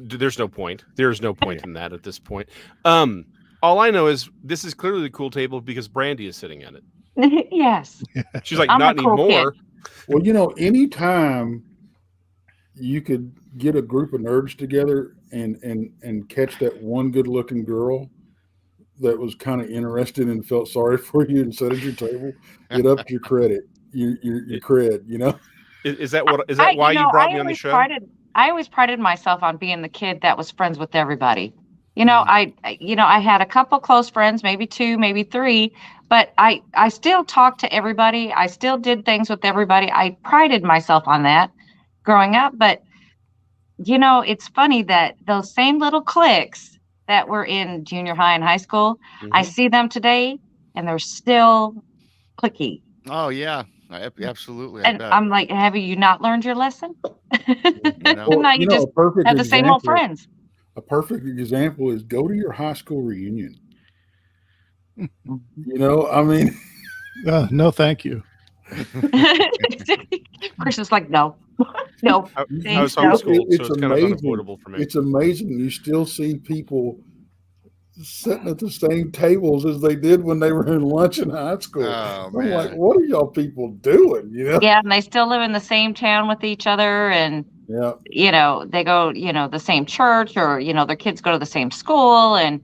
there's no point. There's no point in that at this point. All I know is this is clearly the cool table because Brandy is sitting at it. Yes. She's like, I'm not a cool anymore. kid. Well, anytime you could get a group of nerds together and catch that one good-looking girl that was kind of interested and felt sorry for you and sat at your table, it upped your credit, your cred, Is that why you brought me on the show? I always prided myself on being the kid that was friends with everybody. I had a couple close friends, maybe 2, maybe 3, but I still talked to everybody. I still did things with everybody. I prided myself on that growing up. But, it's funny that those same little cliques that were in junior high and high school, I see them today and they're still cliquey. Oh, yeah. Absolutely. And I'm like, have you not learned your lesson? Well, Now you just a perfect have the same old friends. A perfect example is go to your high school reunion. I mean, No, thank you. Chris is like, no. I was homeschooled, so it's kind of unavoidable for me. It's amazing. You still see people sitting at the same tables as they did when they were in lunch in high school. Oh, I'm like, what are y'all people doing? Yeah, and they still live in the same town with each other, and they go, the same church, or their kids go to the same school, and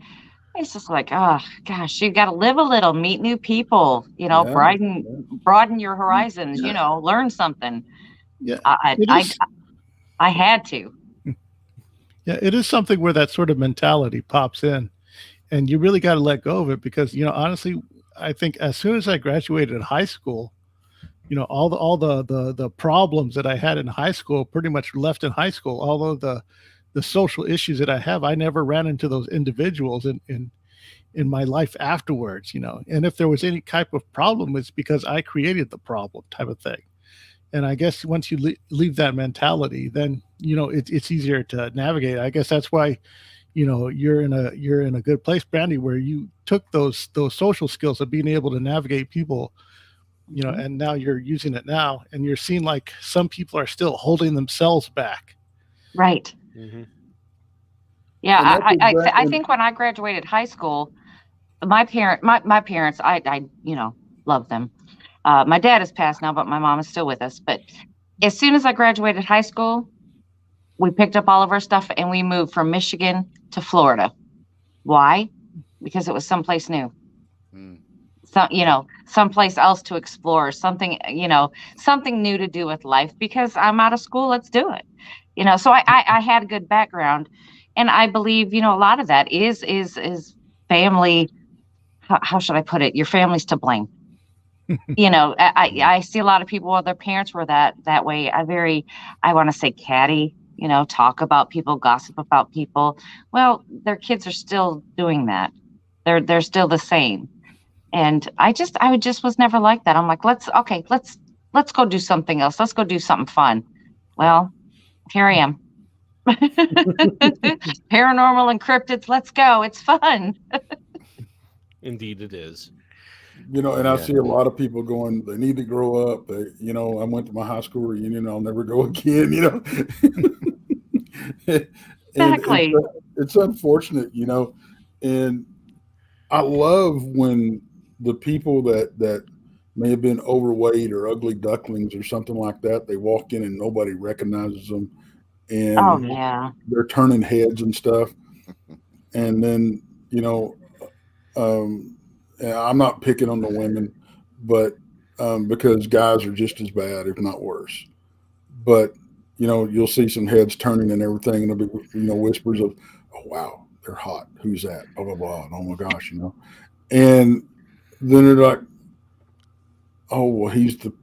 it's just like, oh gosh, you got to live a little, meet new people, broaden your horizons, learn something. Yeah, I had to. Yeah, it is something where that sort of mentality pops in, and you really got to let go of it because, honestly, I think as soon as I graduated high school, all the problems that I had in high school pretty much left in high school. Although the social issues that I have, I never ran into those individuals in my life afterwards, and if there was any type of problem, it's because I created the problem type of thing. And I guess once you leave that mentality, then, it's easier to navigate. I guess that's why, you're in a good place, Brandy, where you took those social skills of being able to navigate people, and now you're using it now, and you're seeing like some people are still holding themselves back. Right. Mm-hmm. Yeah. I think when I graduated high school, my parents, I love them. My dad has passed now, but my mom is still with us. But as soon as I graduated high school, we picked up all of our stuff and we moved from Michigan to Florida. Why? Because it was someplace new. So, someplace else to explore, something new to do with life, because I'm out of school. Let's do it. So I had a good background, and I believe, a lot of that is family. How should I put it? Your family's to blame. I see a lot of people, well, their parents were that way. I want to say catty, talk about people, gossip about people. Well, their kids are still doing that. They're still the same. And I just was never like that. I'm like, let's go do something else. Let's go do something fun. Well, here I am. Paranormal and cryptids. Let's go. It's fun. Indeed it is. And I see a lot of people going, they need to grow up. I went to my high school reunion. I'll never go again, Exactly. It's unfortunate, and I love when the people that may have been overweight or ugly ducklings or something like that, they walk in and nobody recognizes them, and they're turning heads and stuff. And then, I'm not picking on the women, but because guys are just as bad, if not worse. But, you'll see some heads turning and everything, and there'll be, whispers of, oh, wow, they're hot. Who's that? Blah, blah, blah. Oh, my gosh, And then they're like, oh, well, he's the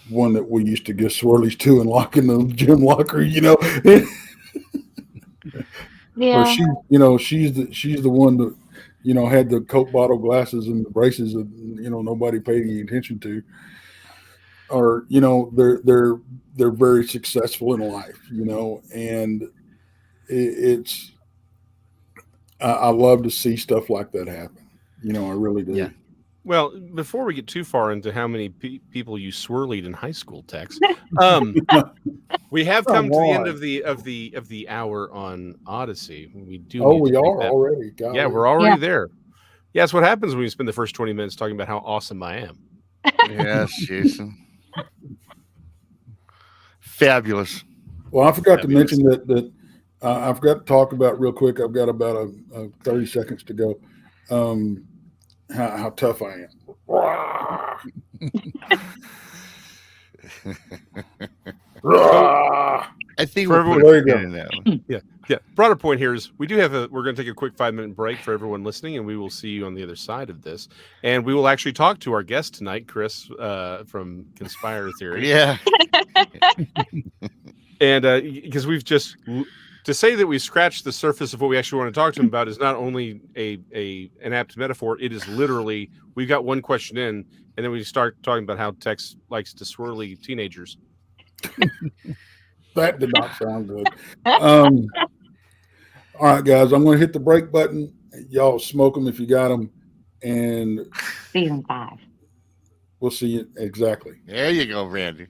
one that we used to give swirlies to and lock in the gym locker, Yeah. Or she's the one that, had the Coke bottle glasses and the braces that, nobody paid any attention to. Or, they're very successful in life, and I love to see stuff like that happen. I really do. Yeah. Well, before we get too far into how many people you swirlied in high school, Tex, we have come to the end of the hour on Odyssey. We do. Oh, we are already. Golly. Yeah, we're already there. Yeah, that's what happens when you spend the first 20 minutes talking about how awesome I am. Yes, Jason. Fabulous. Well, I forgot to mention that I forgot to talk about real quick. I've got about 30 seconds to go. How tough I am. I think for we'll everyone, in that one. Yeah. Broader point here is we do have we're going to take a quick 5-minute break for everyone listening, and we will see you on the other side of this. And we will actually talk to our guest tonight, Chris, from Conspire Theory. Yeah. And because we've just to say that we scratched the surface of what we actually want to talk to him about is not only an apt metaphor. It is literally we've got one question in, and then we start talking about how Tex likes to swirly teenagers. That did not sound good. All right, guys, I'm going to hit the break button. Y'all smoke them if you got them, and Season 5. We'll see you exactly. There you go, Randy.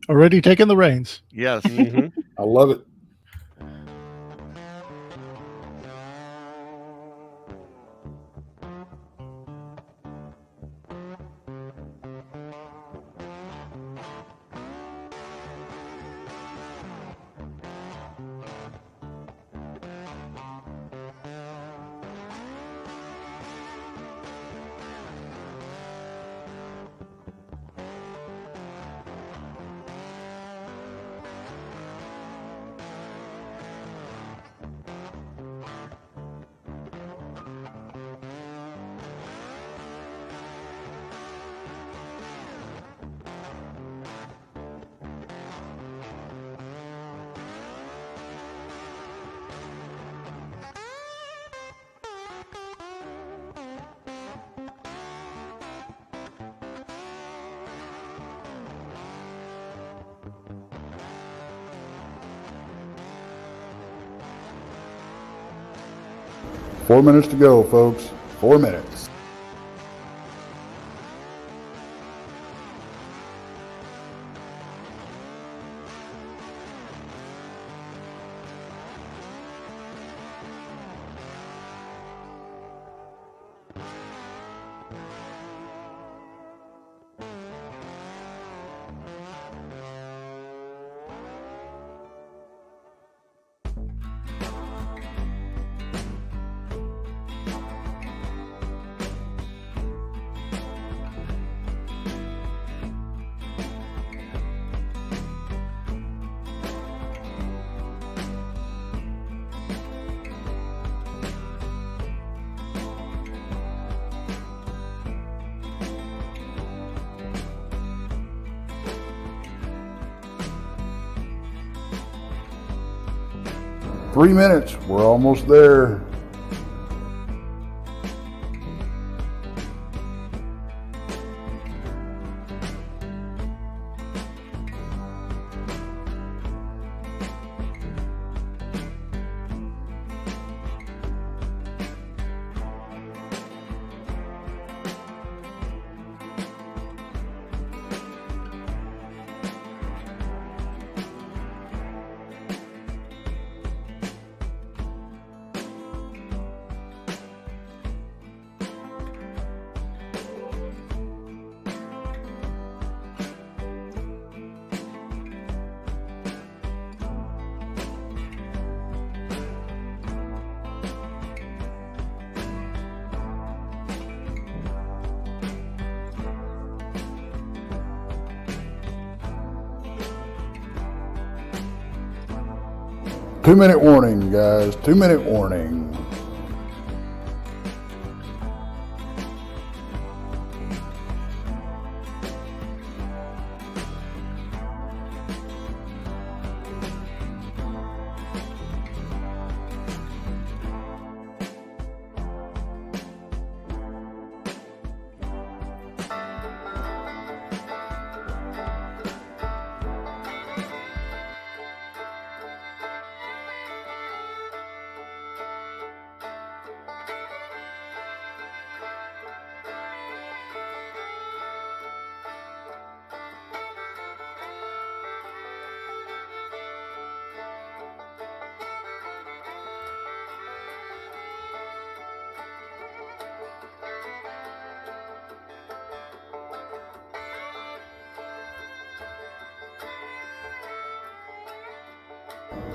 Already taking the reins. Yes. Mm-hmm. I love it. Four minutes to go, folks. 4 minutes. Three minutes. We're almost there. Two-minute warning, guys. 2-minute warning.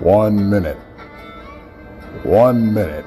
1 minute. 1 minute.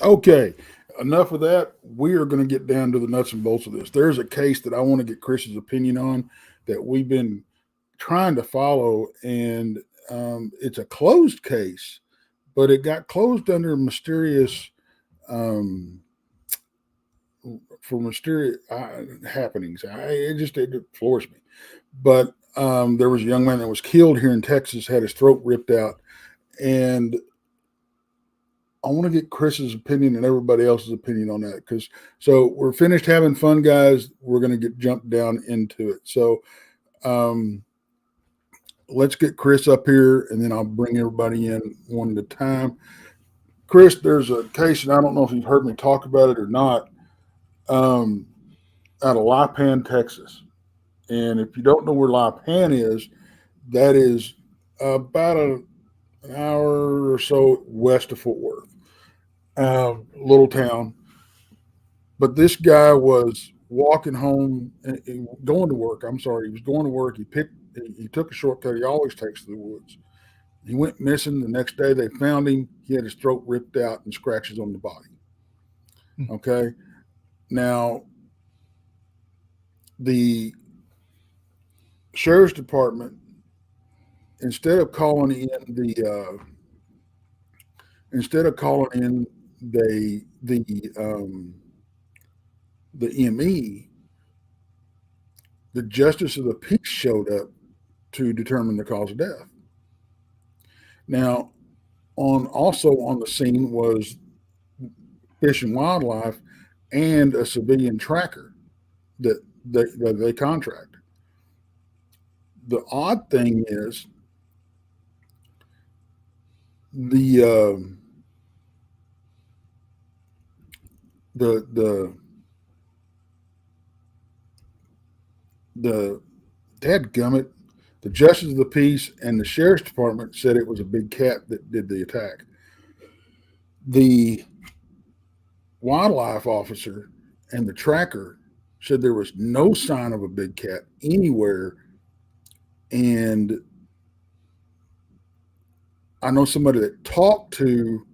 Okay, enough of that. We are going to get down to the nuts and bolts of this. There's a case that I want to get Chris's opinion on that we've been trying to follow, and it's a closed case, but it got closed under mysterious for mysterious happenings. It floors me. But there was a young man that was killed here in Texas, had his throat ripped out, and I want to get Chris's opinion and everybody else's opinion on that. So we're finished having fun, guys. We're going to jump down into it. So let's get Chris up here, and then I'll bring everybody in one at a time. Chris, there's a case, and I don't know if you've heard me talk about it or not, out of Lipan, Texas. And if you don't know where Lipan is, that is about an hour or so west of Fort Worth. Little town. But this guy was walking home, going to work. I'm sorry, he was going to work. He took a shortcut he always takes to the woods. He went missing. The next day they found him. He had his throat ripped out and scratches on the body. Okay. Now, the sheriff's department, instead of calling in the ME, the justice of the peace showed up to determine the cause of death. Now, also on the scene was Fish and Wildlife and a civilian tracker that they contract. The odd thing is the dadgummit, the justice of the peace and the sheriff's department said it was a big cat that did the attack. The wildlife officer and the tracker said there was no sign of a big cat anywhere. And I know somebody that talked to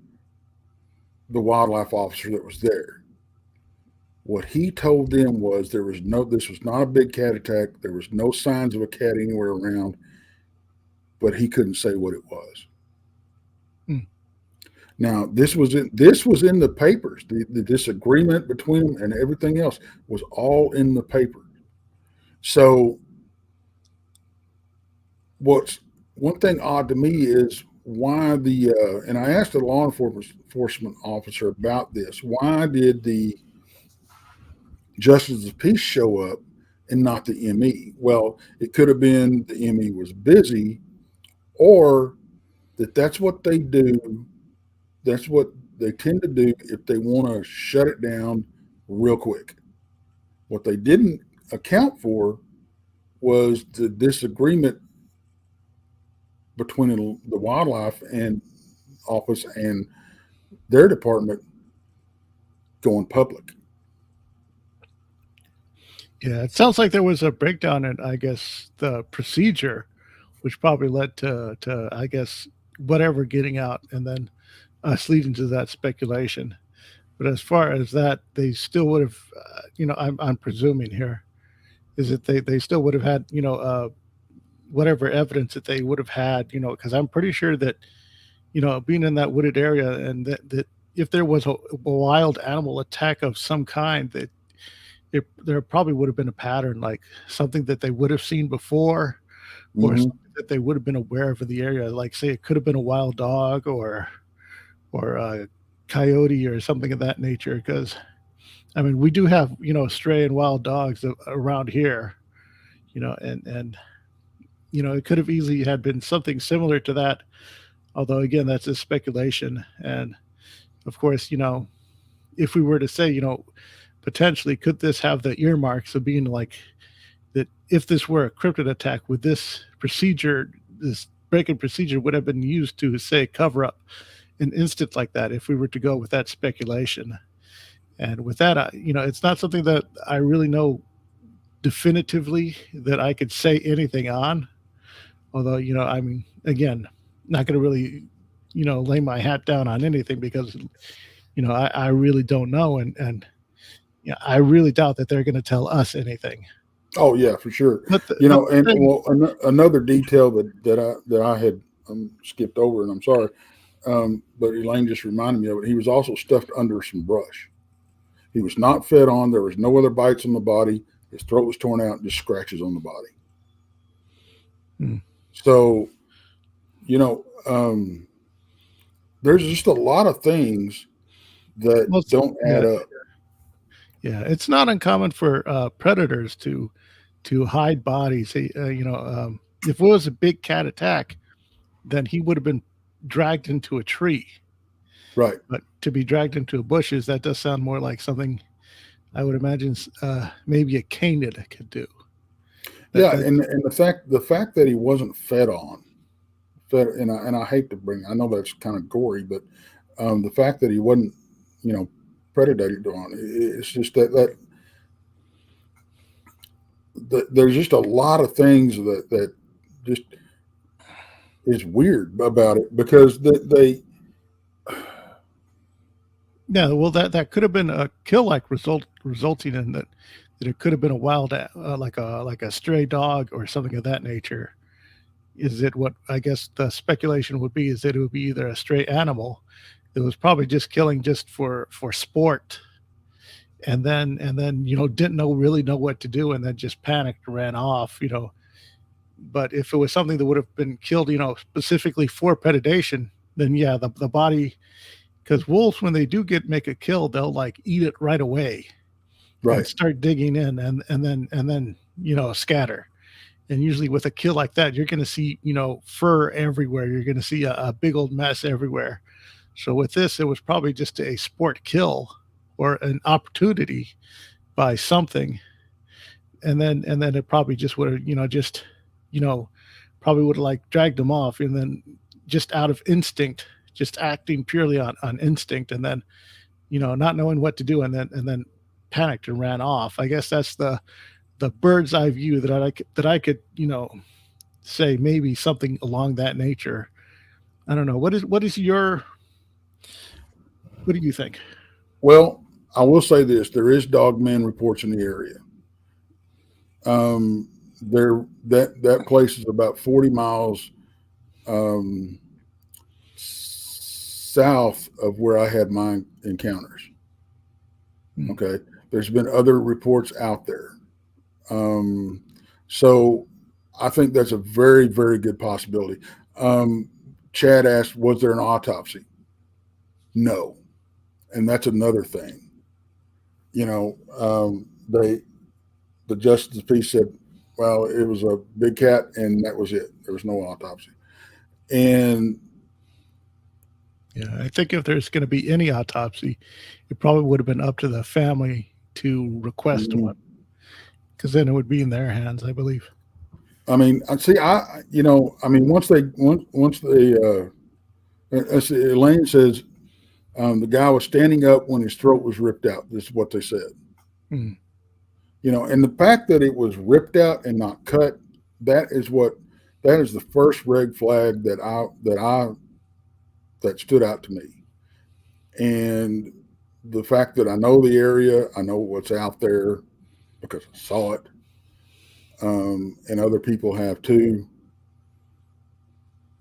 the wildlife officer that was there. What he told them was this was not a big cat attack. There was no signs of a cat anywhere around, but he couldn't say what it was. Now, this was in the papers. The disagreement between them and everything else was all in the paper. So what's one thing odd to me is why and I asked the law enforcement officer about this. Why did the justice of the peace show up and not the ME? Well, it could have been the ME was busy, or that's what they do. That's what they tend to do if they want to shut it down real quick. What they didn't account for was the disagreement between the wildlife and office and their department going public. Yeah, it sounds like there was a breakdown in, I guess, the procedure, which probably led to I guess, whatever getting out, and then us leading to that speculation. But as far as that, they still would have, I'm presuming here, is that they still would have had, whatever evidence that they would have had, because I'm pretty sure that, being in that wooded area, and that if there was a wild animal attack of some kind, that there probably would have been a pattern, like something that they would have seen before, or something that they would have been aware of in the area. Like, say, it could have been a wild dog or a coyote or something of that nature. Because, I mean, we do have, stray and wild dogs around here, and it could have easily had been something similar to that. Although, again, that's a speculation. And of course, if we were to say, potentially, could this have the earmarks of being like that? If this were a cryptid attack, would this break-in procedure would have been used to, say, cover up an instance like that, if we were to go with that speculation? And with that, it's not something that I really know definitively that I could say anything on. Although, I mean, again, not going to really, lay my hat down on anything, because, I really don't know. And I really doubt that they're going to tell us anything. Oh yeah, for sure. Another detail that I had skipped over, and I'm sorry, but Elaine just reminded me of it. He was also stuffed under some brush. He was not fed on. There was no other bites on the body. His throat was torn out, and just scratches on the body. So, there's just a lot of things that don't add up. Yeah, it's not uncommon for predators to hide bodies. If it was a big cat attack, then he would have been dragged into a tree. Right. But to be dragged into bushes, that does sound more like something I would imagine maybe a canid could do. And the fact that he wasn't fed on, and I hate to bring, I know that's kind of gory, but the fact that he wasn't, predated on, it's just that there's just a lot of things that just is weird about it, because they. Yeah, well, that could have been a kill-like resulting in that it could have been a wild, like a stray dog or something of that nature. Is it what I guess the speculation would be? Is that it would be either a stray animal that was probably just killing just for sport, and then didn't really know what to do, and then just panicked and ran off. But if it was something that would have been killed, specifically for predation, then yeah, the body. Because wolves, when they do make a kill, they'll like eat it right away, right, and start digging in, and then scatter. And usually with a kill like that, you're going to see fur everywhere. You're going to see a big old mess everywhere. So with this, it was probably just a sport kill or an opportunity by something, and then it probably just would have probably would have like dragged them off, and then just out of instinct. Just acting purely on instinct, and then, not knowing what to do, and then panicked and ran off. I guess that's the bird's eye view that I could say maybe something along that nature. I don't know. What do you think? Well, I will say this: there is Dogman reports in the area. That place is about 40 miles. South of where I had my encounters. Okay. There's been other reports out there. So I think that's a very, very good possibility. Chad asked, was there an autopsy? No. And that's another thing. The justice of the peace said, well, it was a big cat and that was it. There was no autopsy. And yeah, I think if there's going to be any autopsy, it probably would have been up to the family to request one, because then it would be in their hands, I believe. I mean, once they, Elaine says the guy was standing up when his throat was ripped out. This is what they said. And the fact that it was ripped out and not cut, that is the first red flag that stood out to me. And the fact that I know the area, I know what's out there because I saw it, and other people have too.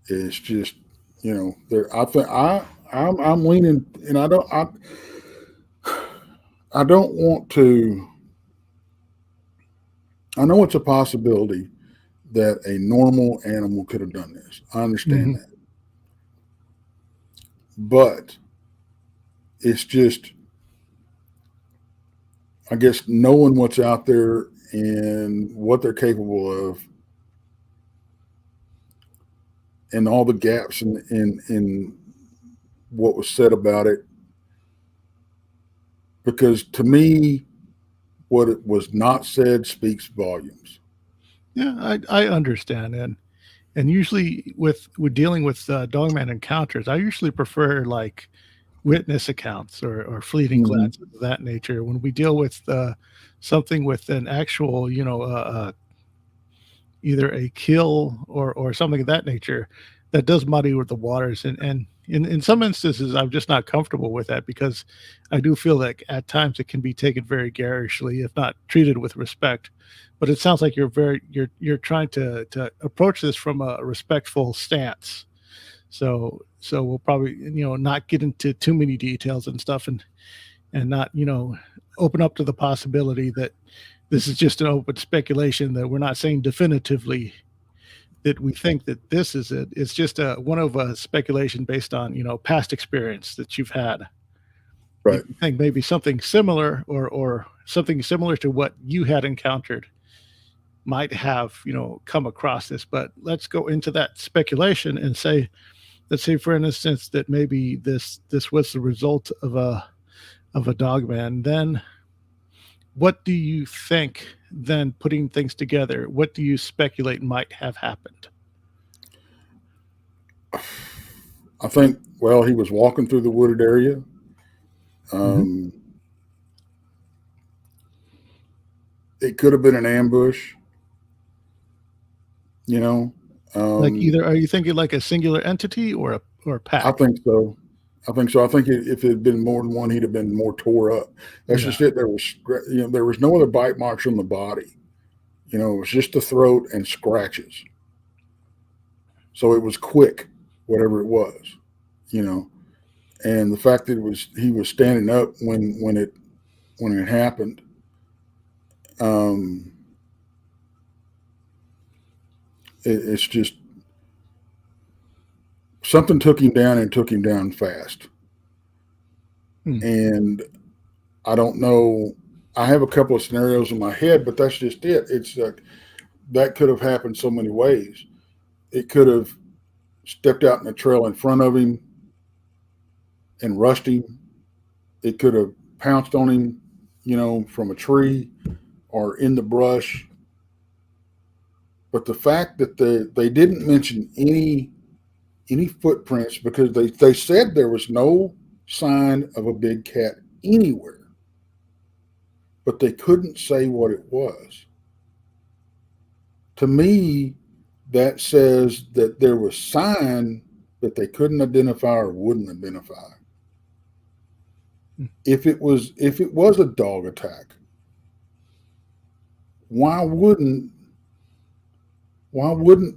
It's just, You know, there. I think I'm leaning, and I don't want to. I know it's a possibility that a normal animal could have done this. I understand that, but it's just, I guess, knowing what's out there and what they're capable of, and all the gaps in what was said about it. Because to me, what it was not said speaks volumes. Yeah, I understand, and usually with dealing with Dogman encounters, I usually prefer like witness accounts or fleeting glances of that nature. When we deal with something with an actual, either a kill or something of that nature, that does muddy with the waters. And in some instances, I'm just not comfortable with that, because I do feel like at times it can be taken very garishly, if not treated with respect. But it sounds like you're trying to approach this from a respectful stance. So we'll probably, not get into too many details and stuff, and not, open up to the possibility that this is just an open speculation, that we're not saying definitively that we think that this is it. It's just one of a speculation based on, past experience that you've had. Right. You think maybe something similar or something similar to what you had encountered might have, come across this. But let's go into that speculation and say, let's say, for instance, that maybe this was the result of a Dogman. Then what do you think, then putting things together, what do you speculate might have happened? I think, well, he was walking through the wooded area. It could have been an ambush, like either, are you thinking like a singular entity or a pack? I think so. I think if it had been more than one, he'd have been more tore up. That's just it. There was no other bite marks on the body. It was just the throat and scratches. So it was quick, whatever it was, and the fact that he was standing up when it happened. It's just something took him down, and took him down fast. And I don't know. I have a couple of scenarios in my head, but that's just it. It's that could have happened so many ways. It could have stepped out in the trail in front of him and rushed him. It could have pounced on him, from a tree or in the brush. But the fact that they didn't mention any footprints, because they said there was no sign of a big cat anywhere, but they couldn't say what it was. To me, that says that there was sign that they couldn't identify or wouldn't identify. If it was a dog attack, why wouldn't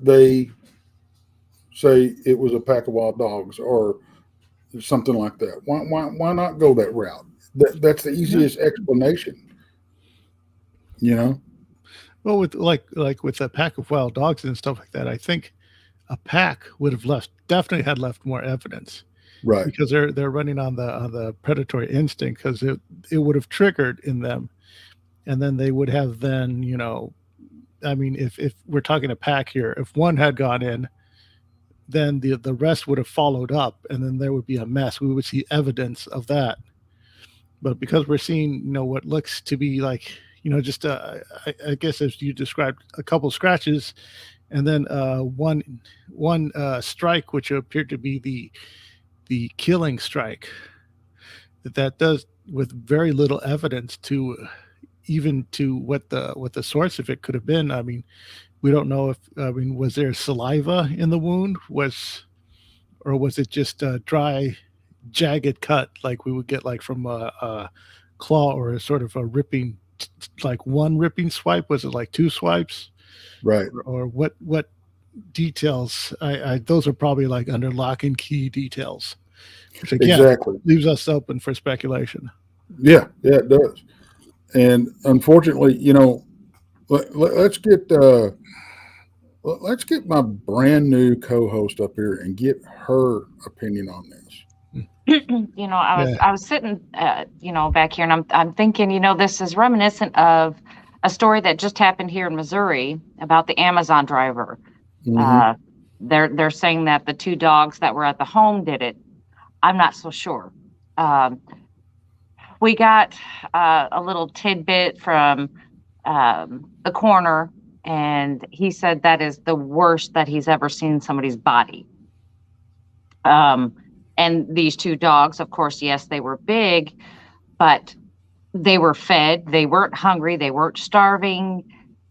they say it was a pack of wild dogs or something like that? Why not go that route? That's the easiest explanation. Well, with like with a pack of wild dogs and stuff like that, I think a pack would have definitely had left more evidence, right? Because they're running on the predatory instinct, because it would have triggered in them, and then they would have then, I mean, if we're talking a pack here, if one had gone in, then the rest would have followed up, and then there would be a mess. We would see evidence of that. But because we're seeing, what looks to be like, just I guess, as you described, a couple scratches, and then one strike, which appeared to be the killing strike, that does, with very little evidence to what the source of it could have been. I mean, we don't know was there saliva in the wound, or was it just a dry, jagged cut like we would get like from a claw, or a sort of a ripping, like one ripping swipe? Was it like two swipes? Right. Or what details, those are probably like under lock and key details, which again Exactly. leaves us open for speculation. Yeah, it does. And unfortunately, let's get my brand new co-host up here and get her opinion on this. I was sitting, back here, and I'm thinking, this is reminiscent of a story that just happened here in Missouri about the Amazon driver. Mm-hmm. They're saying that the 2 dogs that were at the home did it. I'm not so sure. We got a little tidbit from the coroner, and he said that is the worst that he's ever seen somebody's body. And these 2 dogs, of course, yes, they were big, but they were fed. They weren't hungry. They weren't starving.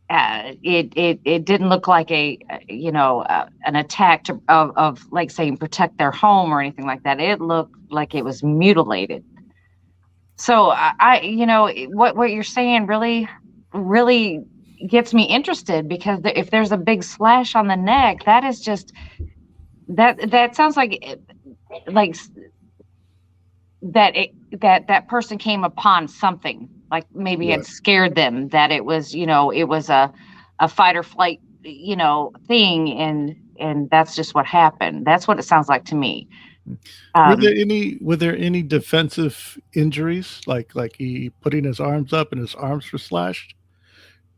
It didn't look like an attack of like saying protect their home or anything like that. It looked like it was mutilated. So what you're saying really gets me interested, because if there's a big slash on the neck, that is just that sounds like that person came upon something, like maybe Right. had scared them, that it was a fight or flight thing, and that's just what happened. That's what it sounds like to me. Were there any defensive injuries, like he putting his arms up and his arms were slashed,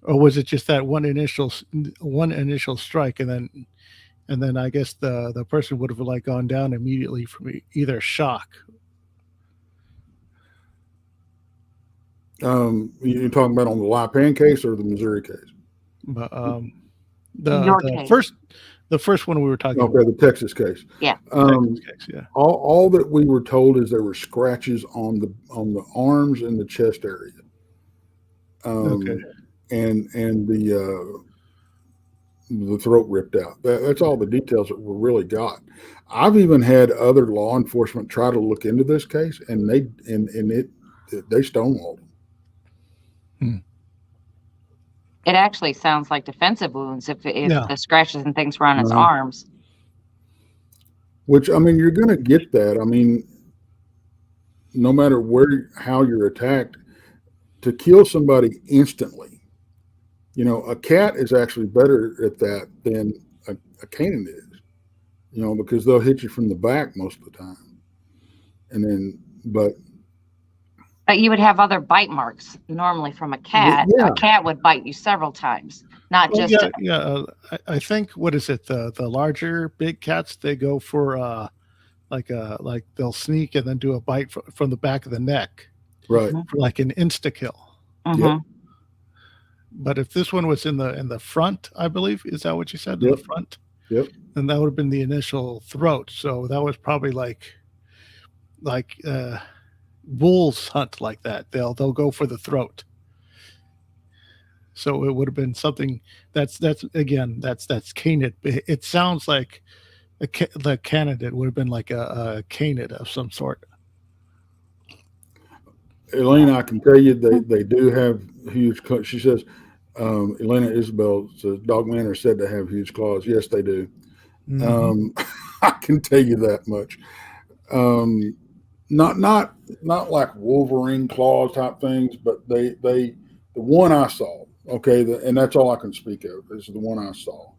or was it just that one initial strike, and then I guess the person would have like gone down immediately from either shock? You're talking about on the Lipan case or the Missouri case? But the first one we were talking about. Okay, the Texas case. Yeah. Texas case, yeah. All that we were told is there were scratches on the arms and the chest area. Okay. And the throat ripped out. That's all the details that we really got. I've even had other law enforcement try to look into this case, and they stonewalled them. It actually sounds like defensive wounds if the scratches and things were on his arms. Which, I mean, you're going to get that. I mean, no matter how you're attacked, to kill somebody instantly, a cat is actually better at that than a canine is, because they'll hit you from the back most of the time. And then, but you would have other bite marks normally from a cat. Yeah. A cat would bite you several times, not just. I think, what is it? The larger big cats, they go for like they'll sneak and then do a bite from the back of the neck, right, for like an insta kill. Mm-hmm. Yep. But if this one was in the front, I believe, is that what you said? Yep. In the front. Yep. Then that would have been the initial throat. So that was probably like wolves hunt like that. They'll go for the throat. So it would have been something that's canid. It sounds like the candidate would have been like a canid of some sort. Elena, I can tell you they do have huge claws. She says, Elena Isabel says, Dogman are said to have huge claws. Yes, they do. Mm-hmm. I can tell you that much. Not like Wolverine claws type things, but the one I saw, okay, and that's all I can speak of. This is the one I saw.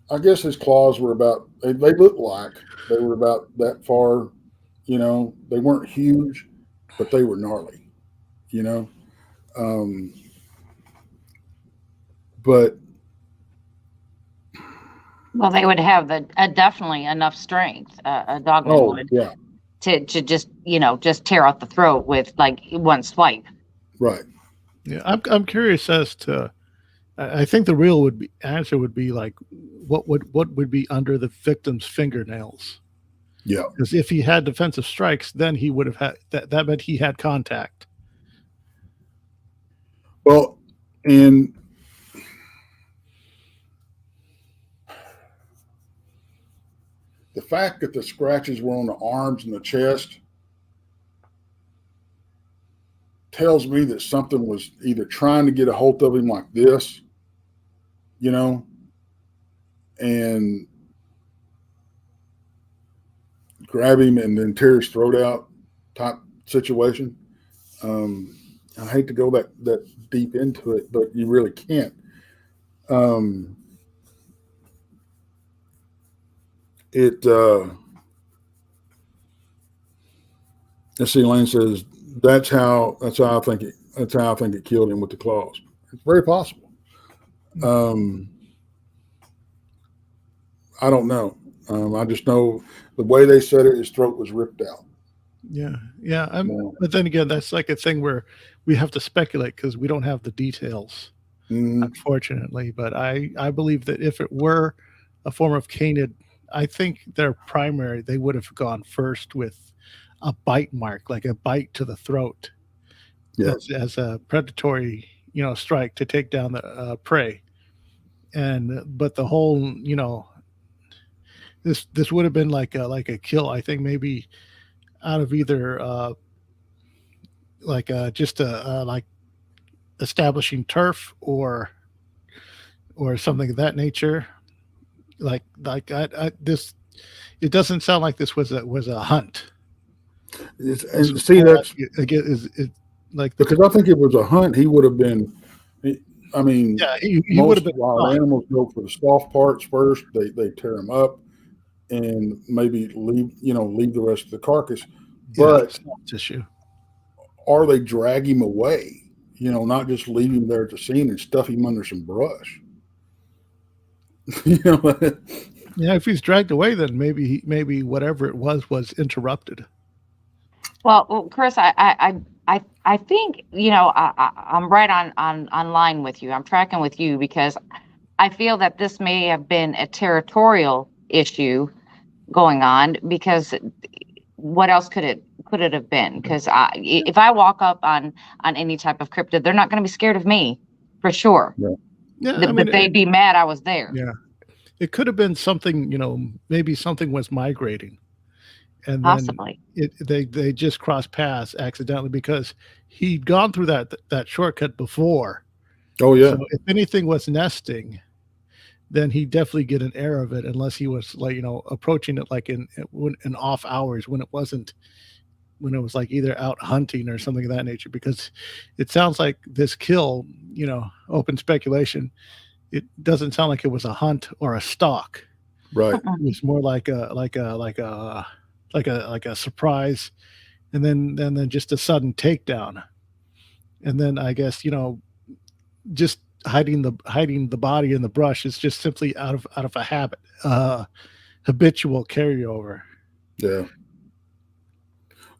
I guess his claws were they looked like they were about that far, they weren't huge, but they were gnarly, but well, they would have definitely enough strength, a Dogman would, yeah, to just just tear out the throat with like one swipe. Right. Yeah, I'm curious as to. I think the real answer would be like, what would be under the victim's fingernails? Yeah. Because if he had defensive strikes, then he would have had that meant he had contact. Well, and the fact that the scratches were on the arms and the chest tells me that something was either trying to get a hold of him like this, and grab him and then tear his throat out type situation. I hate to go that deep into it, but you really can't. Let's see, Lane says that's how I think it killed him with the claws. It's very possible. I don't know. I just know the way they said it, his throat was ripped out. Yeah. But then again, that's like a thing where we have to speculate because we don't have the details, unfortunately. But I believe that if it were a form of canid, I think their primary, they would have gone first with a bite mark, like a bite to the throat, as a predatory, strike to take down the prey. But the whole, this would have been like a kill. I think maybe out of either like establishing turf or something of that nature. Like this, it doesn't sound like this was a hunt. And see, that's again is like because I think it was a hunt. He would have been. I mean, yeah, he most would have been. wild animals go for the soft parts first. They tear them up and maybe leave the rest of the carcass. But tissue. Or they drag him away. Not just leave him there at the scene and stuff him under some brush. Yeah, if he's dragged away, then maybe whatever it was interrupted. Well, Chris, I think I'm right on line with you. I'm tracking with you because I feel that this may have been a territorial issue going on. Because what else could it have been? Because if I walk up on any type of cryptid, they're not going to be scared of me for sure. Yeah, but they'd be mad I was there. Yeah, it could have been something. Maybe something was migrating. And possibly they just crossed paths accidentally because he'd gone through that shortcut before. Oh yeah. So if anything was nesting, then he'd definitely get an air of it, unless he was approaching it like in off hours when it was like either out hunting or something of that nature. Because it sounds like this kill, open speculation, it doesn't sound like it was a hunt or a stalk. Right. It was more like a surprise, and then just a sudden takedown, and then I guess just hiding the body in the brush is just simply out of a habit, habitual carryover. Yeah.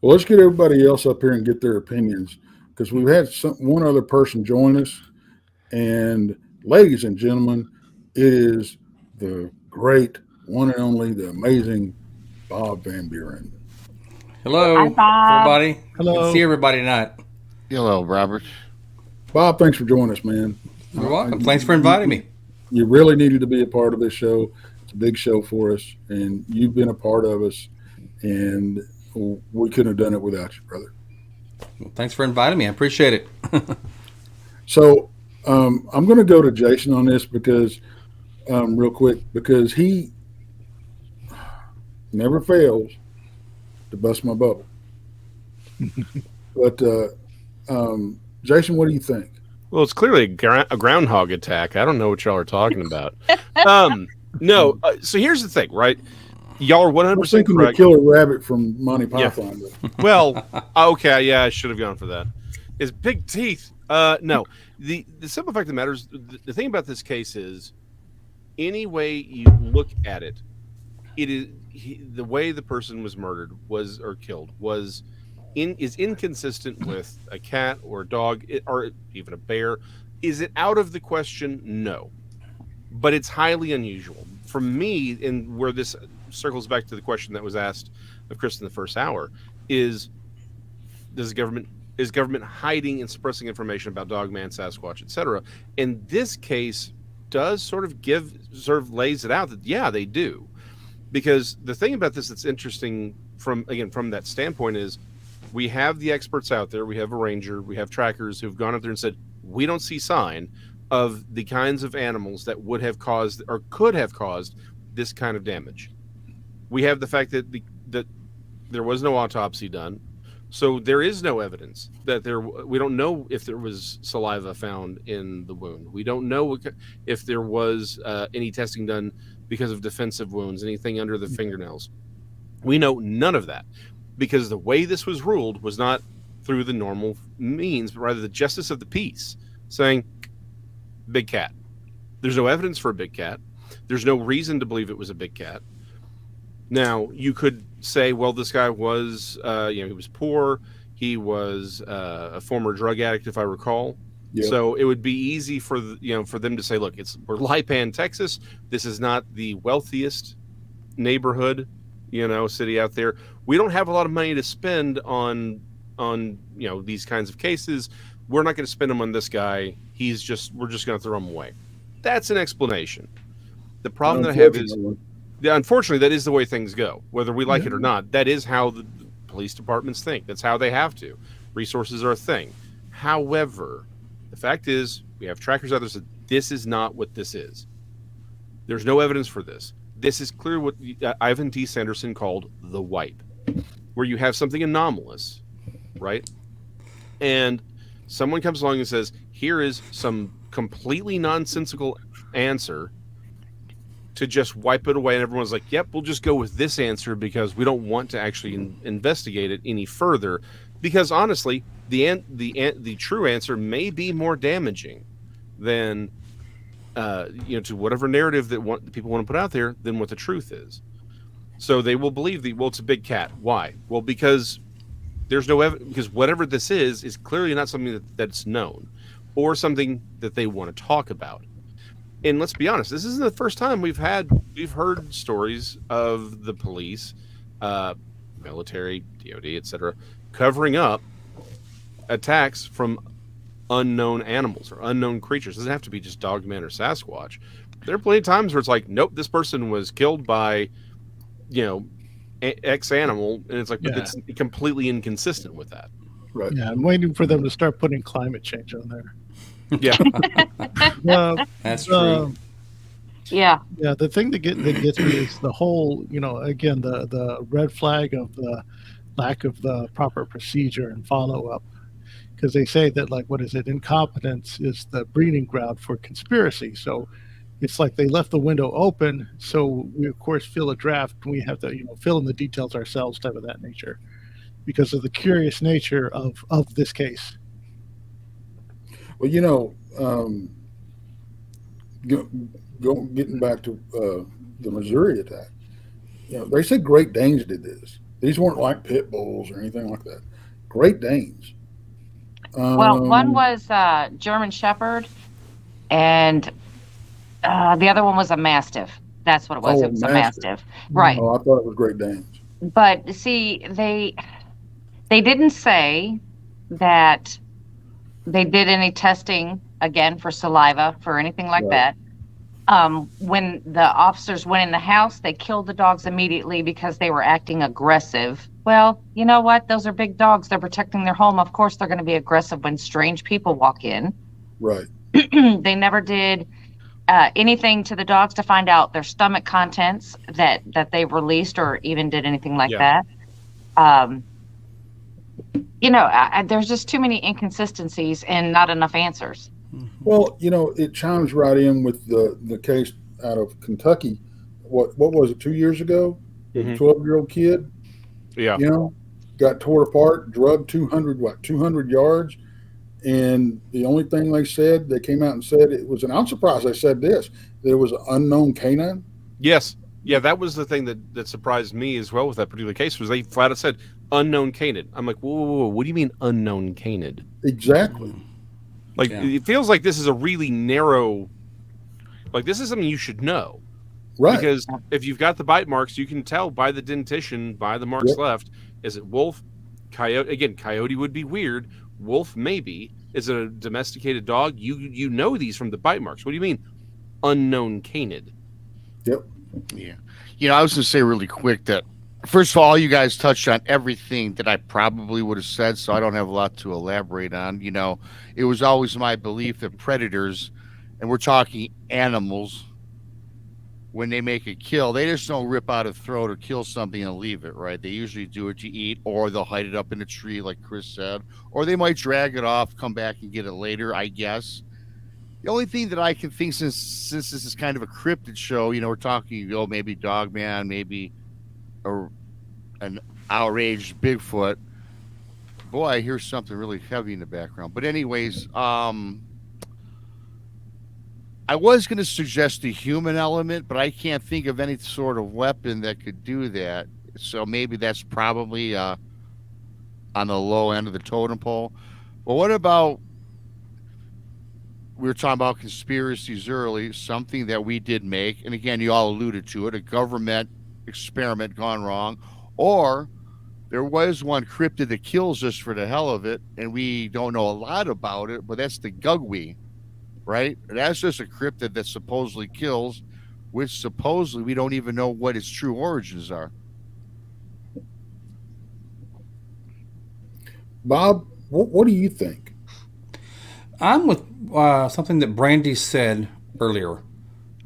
Well, let's get everybody else up here and get their opinions, because we've had one other person join us, and ladies and gentlemen, it is the great one and only, the amazing Bob Van Buren. Hello, hi, Bob. everybody. Hello. Good to see everybody tonight. Hello, Robert. Bob, thanks for joining us, man. You're welcome. Thanks for inviting me. You really needed to be a part of this show. It's a big show for us, and you've been a part of us, and we couldn't have done it without you, brother. Well, thanks for inviting me. I appreciate it. So I'm going to go to Jason on this because real quick, because he never fails to bust my bubble. But Jason, what do you think? Well, it's clearly a groundhog attack. I don't know what y'all are talking about. No. So here's the thing, right? Y'all are 100% correct. Kill a rabbit from Monty Python. Yeah. Well, okay, yeah, I should have gone for that. His big teeth. No, the simple fact of the matter is, the thing about this case is, any way you look at it, it is the way the person was murdered or killed is inconsistent with a cat or a dog or even a bear. Is it out of the question? No, but it's highly unusual for me. And where this circles back to the question that was asked of Chris in the first hour is government hiding and suppressing information about Dogman, Sasquatch, etc.? And this case does sort of lays it out that yeah, they do. Because the thing about this that's interesting from that standpoint is We have the experts out there. We have a ranger. We have trackers who've gone out there and said, we don't see sign of the kinds of animals that would have caused or could have caused this kind of damage. We have the fact that that there was no autopsy done. So there is no evidence that we don't know if there was saliva found in the wound. We don't know if there was any testing done because of defensive wounds, anything under the fingernails. We know none of that because the way this was ruled was not through the normal means, but rather the justice of the peace saying, big cat. There's no evidence for a big cat. There's no reason to believe it was a big cat. Now, you could say, well, this guy was, he was poor. He was a former drug addict, if I recall. Yep. So it would be easy for for them to say, look, we're Lipan, Texas. This is not the wealthiest neighborhood, city out there. We don't have a lot of money to spend on these kinds of cases. We're not going to spend them on this guy. We're just going to throw him away. That's an explanation. The problem that I have is, unfortunately, that is the way things go. Whether we like it or not, that is how the police departments think. That's how they have to. Resources are a thing. However, the fact is, we have trackers out there that say, this is not what this is. There's no evidence for this. This is clear what Ivan T. Sanderson called the wipe, where you have something anomalous, right? And someone comes along and says, here is some completely nonsensical answer to just wipe it away, and everyone's like, yep, we'll just go with this answer because we don't want to actually investigate it any further, because honestly, the true answer may be more damaging than to whatever narrative that people want to put out there than what the truth is. So they will believe it's a big cat. Why? Well, because there's no evidence, because whatever this is clearly not something that's known or something that they want to talk about. And let's be honest, this isn't the first time we've heard stories of the police, military, DOD, etc., covering up attacks from unknown animals or unknown creatures. It doesn't have to be just Dogman or Sasquatch. There are plenty of times where it's like, nope, this person was killed by, X animal, and it's like, but it's completely inconsistent with that. Right. Yeah, I'm waiting for them to start putting climate change on there. Yeah. That's true. Yeah. Yeah, the thing that gets me is the whole, again, the red flag of the lack of the proper procedure and follow-up. Because they say that, incompetence is the breeding ground for conspiracy. So it's like they left the window open. So we, of course, fill a draft. And we have to, fill in the details ourselves, type of that nature, because of the curious nature of this case. Well, getting back to the Missouri attack, they said Great Danes did this. These weren't like pit bulls or anything like that. Great Danes. Well, one was German Shepherd, and the other one was a Mastiff. That's what it was. It was a Mastiff. Right. Oh, I thought it was Great Danes. But see, they didn't say that they did any testing again for saliva, for anything like that. When the officers went in the house, they killed the dogs immediately because they were acting aggressive. Well, you know what? Those are big dogs. They're protecting their home. Of course, they're going to be aggressive when strange people walk in. Right. They never did anything to the dogs to find out their stomach contents that they released, or even did anything like that. There's just too many inconsistencies and not enough answers. Well, it chimes right in with the case out of Kentucky. What was it, 2 years ago? Mm-hmm. A 12-year-old kid. Yeah. Got tore apart, drugged 200 yards. And the only thing they came out and said it was, and I'm surprised they said this, there was an unknown canine. Yes. Yeah, that was the thing that surprised me as well with that particular case, was they flat out said unknown canid. I'm like, whoa, what do you mean unknown canid? Exactly. It feels like this is a really narrow, this is something you should know. Right. Because if you've got the bite marks, you can tell by the dentition, by the marks left. Is it wolf? Coyote? Again, coyote would be weird. Wolf, maybe. Is it a domesticated dog? You know these from the bite marks. What do you mean unknown canid? Yep. Yeah. I was going to say really quick that First of all, you guys touched on everything that I probably would have said, so I don't have a lot to elaborate on. You know, it was always my belief that predators, and we're talking animals, when they make a kill, they just don't rip out a throat or kill something and leave it, right? They usually do it to eat, or they'll hide it up in a tree, like Chris said, or they might drag it off, come back and get it later, I guess. The only thing that I can think, since this is kind of a cryptid show, you know, we're talking, maybe Dogman, maybe an outraged Bigfoot. Boy, I hear something really heavy in the background. But anyways, I was going to suggest the human element, but I can't think of any sort of weapon that could do that. So maybe that's probably on the low end of the totem pole. But what about, we were talking about conspiracies early, something that we did make, and again, you all alluded to it, a government experiment gone wrong, or there was one cryptid that kills us for the hell of it, and we don't know a lot about it, but that's the Gugwe, right? That's just a cryptid that supposedly kills, which supposedly we don't even know what its true origins are. Bob, what do you think? I'm with something that Brandy said earlier.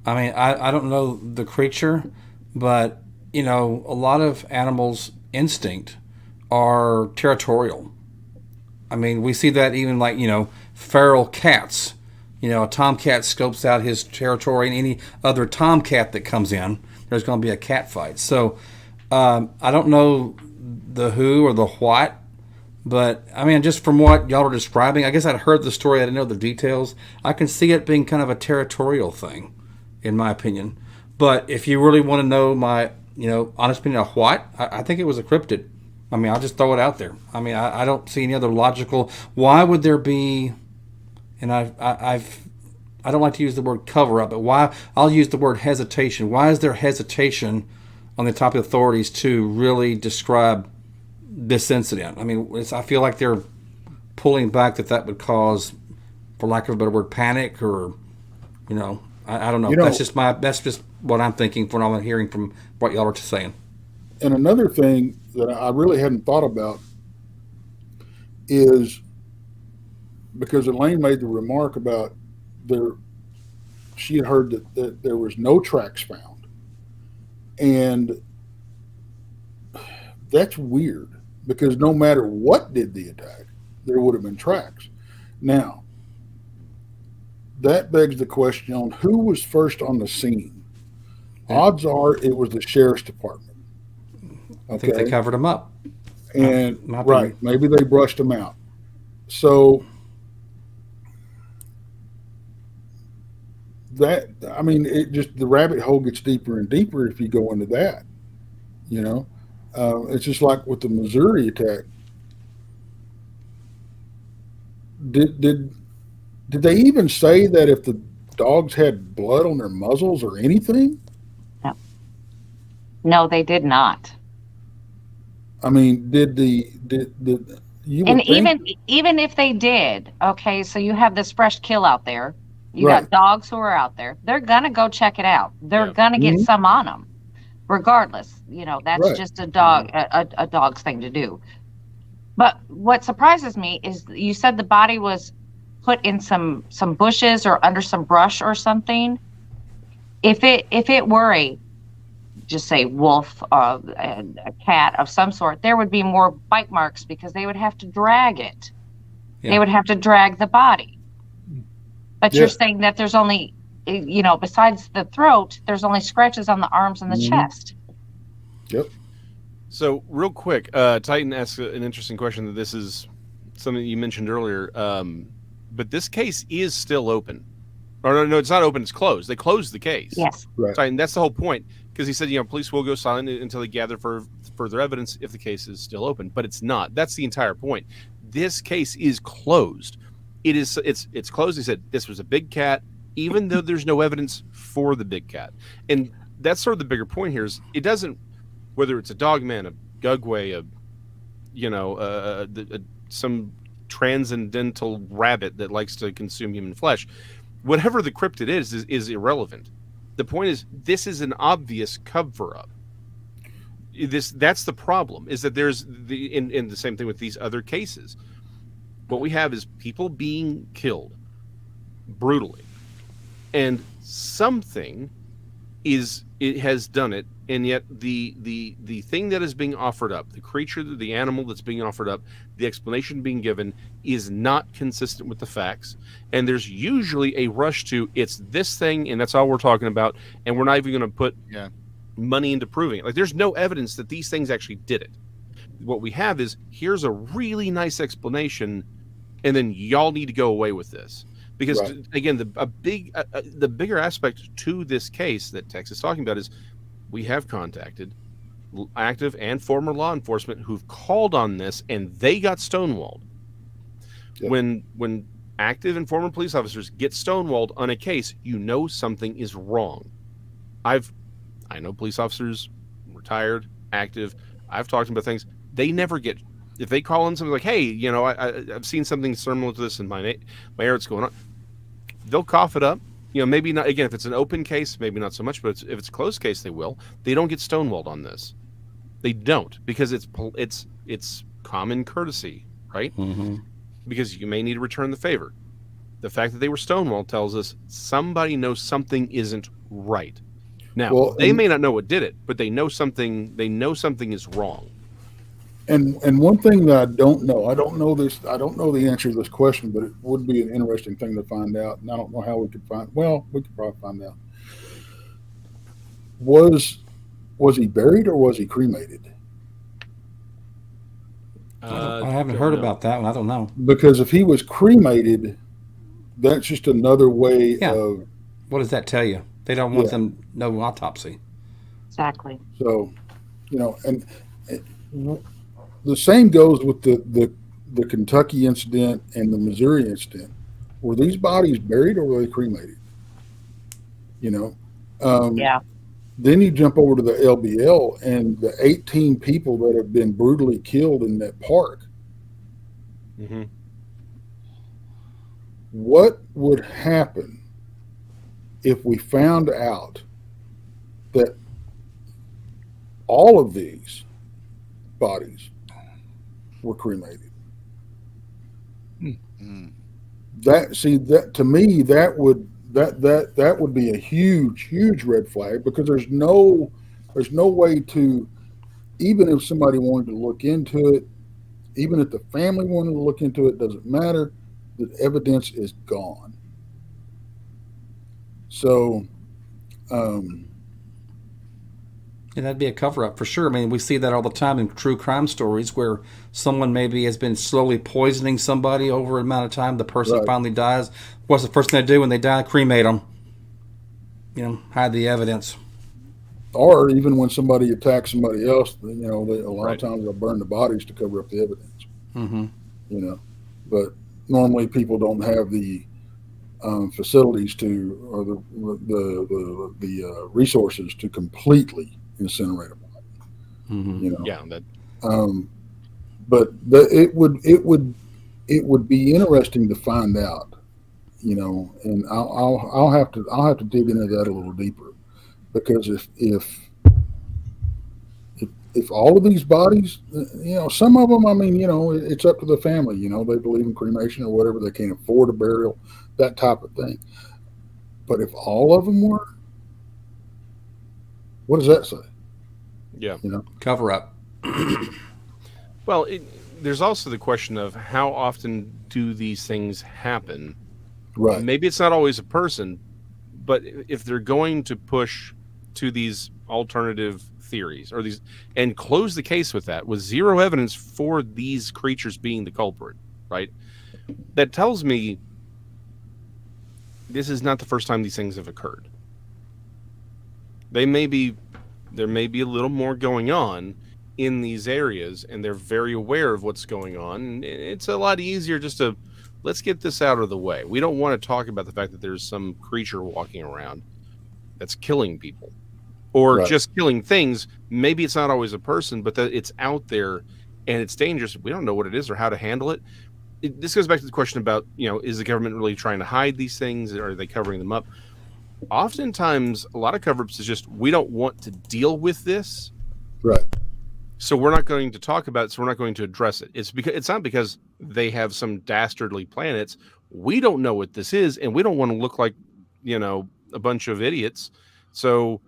I mean, I don't know the creature, but, you know, a lot of animals' instinct are territorial. I mean, we see that even like, you know, feral cats. You know, a tomcat scopes out his territory, and any other tomcat that comes in, there's going to be a cat fight. So I don't know the who or the what, but I mean, just from what y'all are describing, I guess I'd heard the story, I didn't know the details. I can see it being kind of a territorial thing, in my opinion. But if you really want to know my, you know, honest opinion of what, I think it was a cryptid. I mean, I'll just throw it out there. I mean, I don't see any other logical. Why would there be? And I don't like to use the word cover up, but why? I'll use the word hesitation. Why is there hesitation on the top of the authorities to really describe this incident? I mean, I feel like they're pulling back that would cause, for lack of a better word, panic, or, you know, I don't know. That's just what I'm thinking from what I'm hearing from what y'all are saying. And another thing that I really hadn't thought about is, because Elaine made the remark about she had heard that there was no tracks found. And that's weird, because no matter what did the attack, there would have been tracks. Now, that begs the question on who was first on the scene. Odds are it was the sheriff's department. Okay? I think they covered them up. And right, maybe they brushed them out. So that, I mean, it just, the rabbit hole gets deeper and deeper if you go into that. You know, it's just like with the Missouri attack. Did they even say that if the dogs had blood on their muzzles or anything? No, they did not. I mean, did you and even if they did, okay, so you have this fresh kill out there. You got dogs who are out there. They're gonna go check it out. They're gonna get some on them, regardless. You know, that's just a dog's thing to do. But what surprises me is you said the body was put in some bushes or under some brush or something. If it were a, just say, wolf, a cat of some sort, there would be more bite marks because they would have to drag it. Yeah. They would have to drag the body. But you're saying that there's only, you know, besides the throat, there's only scratches on the arms and the chest. Yep. So real quick, Titan asks an interesting question. That this is something you mentioned earlier, but this case is still open. Or no, it's not open. It's closed. They closed the case. Yes. Right. Titan, that's the whole point. Because he said, you know, police will go silent until they gather for further evidence if the case is still open. But it's not. That's the entire point. This case is closed. It's closed. He said this was a big cat, even though there's no evidence for the big cat. And that's sort of the bigger point here is it doesn't, whether it's a Dogman, a Gugwe, some transcendental rabbit that likes to consume human flesh, whatever the cryptid is irrelevant. The point is, this is an obvious cover-up. that's the problem, is that there's in the same thing with these other cases. What we have is people being killed brutally, and something it has done it, and yet the thing that is being offered up, the creature, the animal that's being offered up, the explanation being given is not consistent with the facts, and there's usually a rush to, it's this thing and that's all we're talking about, and we're not even going to put money into proving it. Like, there's no evidence that these things actually did it. What we have is, here's a really nice explanation, and then y'all need to go away with this. Because again, the bigger aspect to this case that Tex is talking about is, we have contacted active and former law enforcement who've called on this, and they got stonewalled. Yep. When active and former police officers get stonewalled on a case, you know something is wrong. I know police officers, retired, active. I've talked about things. They never get, if they call in something like, hey, you know, I've seen something similar to this in my area, what's going on, they'll cough it up. You know, maybe not, again, if it's an open case, maybe not so much, but if it's a closed case, they will. They don't get stonewalled on this. They don't, because it's common courtesy, right? Mm-hmm. Because you may need to return the favor. The fact that they were stonewalled tells us somebody knows something isn't right. Now, they may not know what did it, but they know something is wrong. And one thing that I don't know the answer to this question, but it would be an interesting thing to find out. And I don't know how we could we could probably find out. Was he buried or was he cremated? I haven't heard about that one. I don't know. Because if he was cremated, that's just another way of. What does that tell you? They don't want them no autopsy. Exactly. So, you know, and the same goes with the Kentucky incident and the Missouri incident. Were these bodies buried or were they cremated? You know? Then you jump over to the LBL and the 18 people that have been brutally killed in that park. Mm-hmm. What would happen if we found out that all of these bodies were cremated? That to me, that would be a huge red flag, because there's no way to, even if somebody wanted to look into it, even if the family wanted to look into it, doesn't matter. The evidence is gone. So, and that'd be a cover-up for sure. I mean, we see that all the time in true crime stories where someone maybe has been slowly poisoning somebody over an amount of time. The person finally dies. What's the first thing they do when they die? Cremate them. You know, hide the evidence. Or even when somebody attacks somebody else, you know, a lot of times they'll burn the bodies to cover up the evidence. Mm-hmm. You know, but normally people don't have the facilities to, or the resources to completely incinerate a body. Mm-hmm. You know, that. But it would be interesting to find out. You know, and I'll have to dig into that a little deeper, because if all of these bodies, you know, some of them, I mean, you know, it's up to the family. You know, they believe in cremation or whatever, they can't afford a burial, that type of thing. But if all of them were, what does that say? Yeah, you know, cover up. Well, there's also the question of how often do these things happen? Right. Maybe it's not always a person, but if they're going to push to these alternative theories or these and close the case with that, with zero evidence for these creatures being the culprit, right? That tells me this is not the first time these things have occurred. There may be a little more going on in these areas, and they're very aware of what's going on. It's a lot easier just to, let's get this out of the way. We don't want to talk about the fact that there's some creature walking around that's killing people or just killing things. Maybe it's not always a person, but that it's out there and it's dangerous. We don't know what it is or how to handle it. This goes back to the question about, you know, is the government really trying to hide these things, or are they covering them up? Oftentimes, a lot of cover-ups is just, we don't want to deal with this. Right. So we're not going to talk about it. So we're not going to address it. It's not because they have some dastardly planets. We don't know what this is, and we don't want to look like, a bunch of idiots. So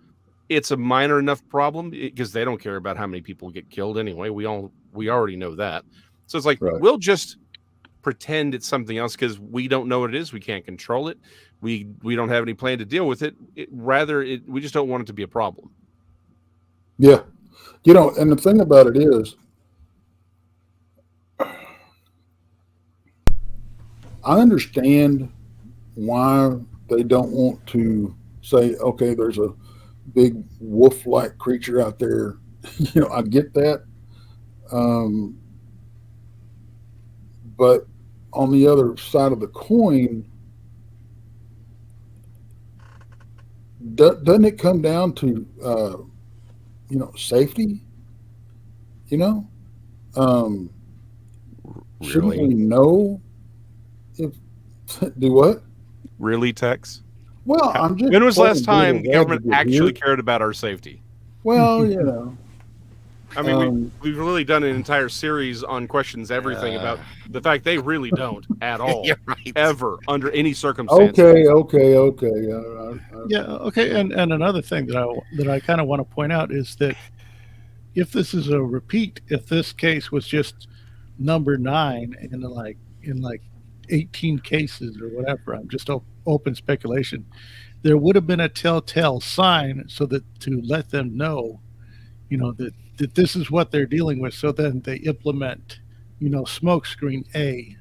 it's a minor enough problem because they don't care about how many people get killed anyway. We already know that. So it's like, we'll just pretend it's something else because we don't know what it is. We can't control it. We don't have any plan to deal with it. We just don't want it to be a problem. Yeah. And the thing about it is, I understand why they don't want to say, okay, there's a big wolf-like creature out there. I get that. But on the other side of the coin, doesn't it come down to, safety? Shouldn't we know if do what? Really, Tex? Well, I'm just. When was the last time government actually cared about our safety? Well, I mean, we've really done an entire series on questions everything about the fact they really don't at all, ever, under any circumstances. Okay. Yeah, okay. And another thing that I kind of want to point out is that if this is a repeat, if this case was just number 9 in like 18 cases or whatever, I'm just open speculation, there would have been a telltale sign so that to let them know, that this is what they're dealing with. So then they implement, smoke screen A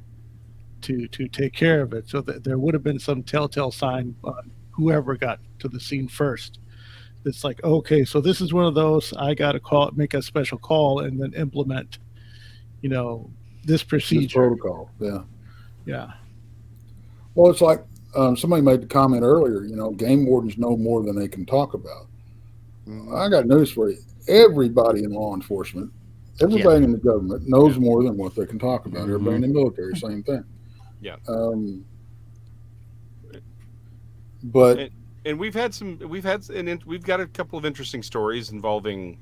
to take care of it. So that there would have been some telltale sign on whoever got to the scene first. It's like, okay, so this is one of those, I got to make a special call and then implement, this procedure. This protocol, yeah. Yeah. Well, it's like somebody made the comment earlier, game wardens know more than they can talk about. I got news for you. Everybody in law enforcement, everybody in the government knows more than what they can talk about. Everybody in the military, same thing. Yeah. But and we've got a couple of interesting stories involving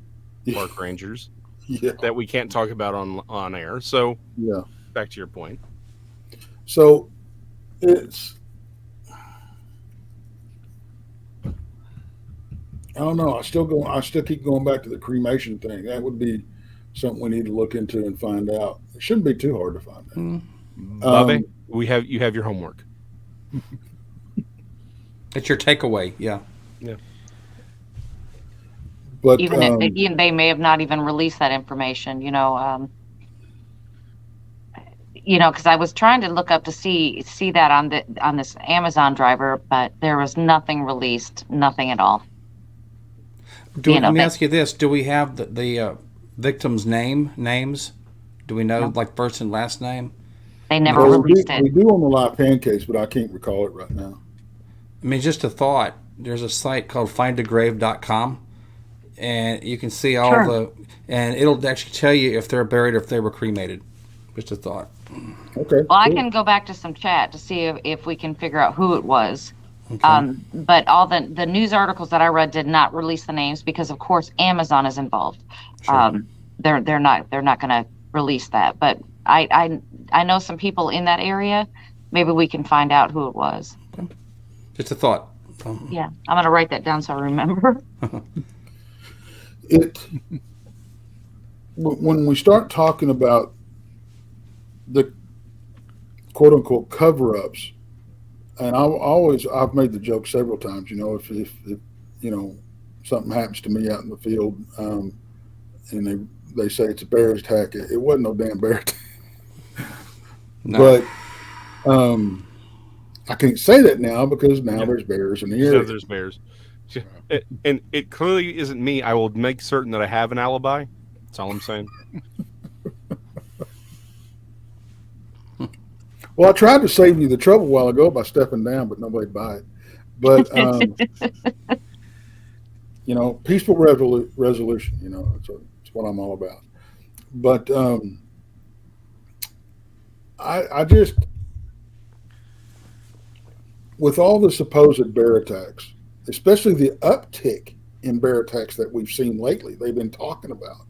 park rangers that we can't talk about on air. So back to your point. So it's, I don't know. I still keep going back to the cremation thing. That would be something we need to look into and find out. It shouldn't be too hard to find out. Bobby, you have your homework. It's your takeaway, yeah. But even they may have not even released that information, because I was trying to look up to see that on this Amazon driver, but there was nothing released, nothing at all. Let me ask you this: do we have the victims' names? Do we know like first and last name? They never released it. We do on the live pan case, but I can't recall it right now. I mean, just a thought. There's a site called findagrave.com, and you can see all and it'll actually tell you if they're buried or if they were cremated. Just a thought. Okay. Well, I can go back to some chat to see if we can figure out who it was. Okay. But all the news articles that I read did not release the names because, of course, Amazon is involved. Sure. They're not going to release that. But I know some people in that area. Maybe we can find out who it was. Okay. Just a thought. Yeah, I'm going to write that down so I remember. When we start talking about the quote unquote cover-ups, and I've made the joke several times, if something happens to me out in the field, and they say it's a bear attack, it wasn't no damn bear attack. No. But I can't say that now because now there's bears in the area. There's bears. And it clearly isn't me. I will make certain that I have an alibi. That's all I'm saying. Well, I tried to save you the trouble a while ago by stepping down, but nobody bought it. But, peaceful resolution, it's what I'm all about. But I just, with all the supposed bear attacks, especially the uptick in bear attacks that we've seen lately, they've been talking about.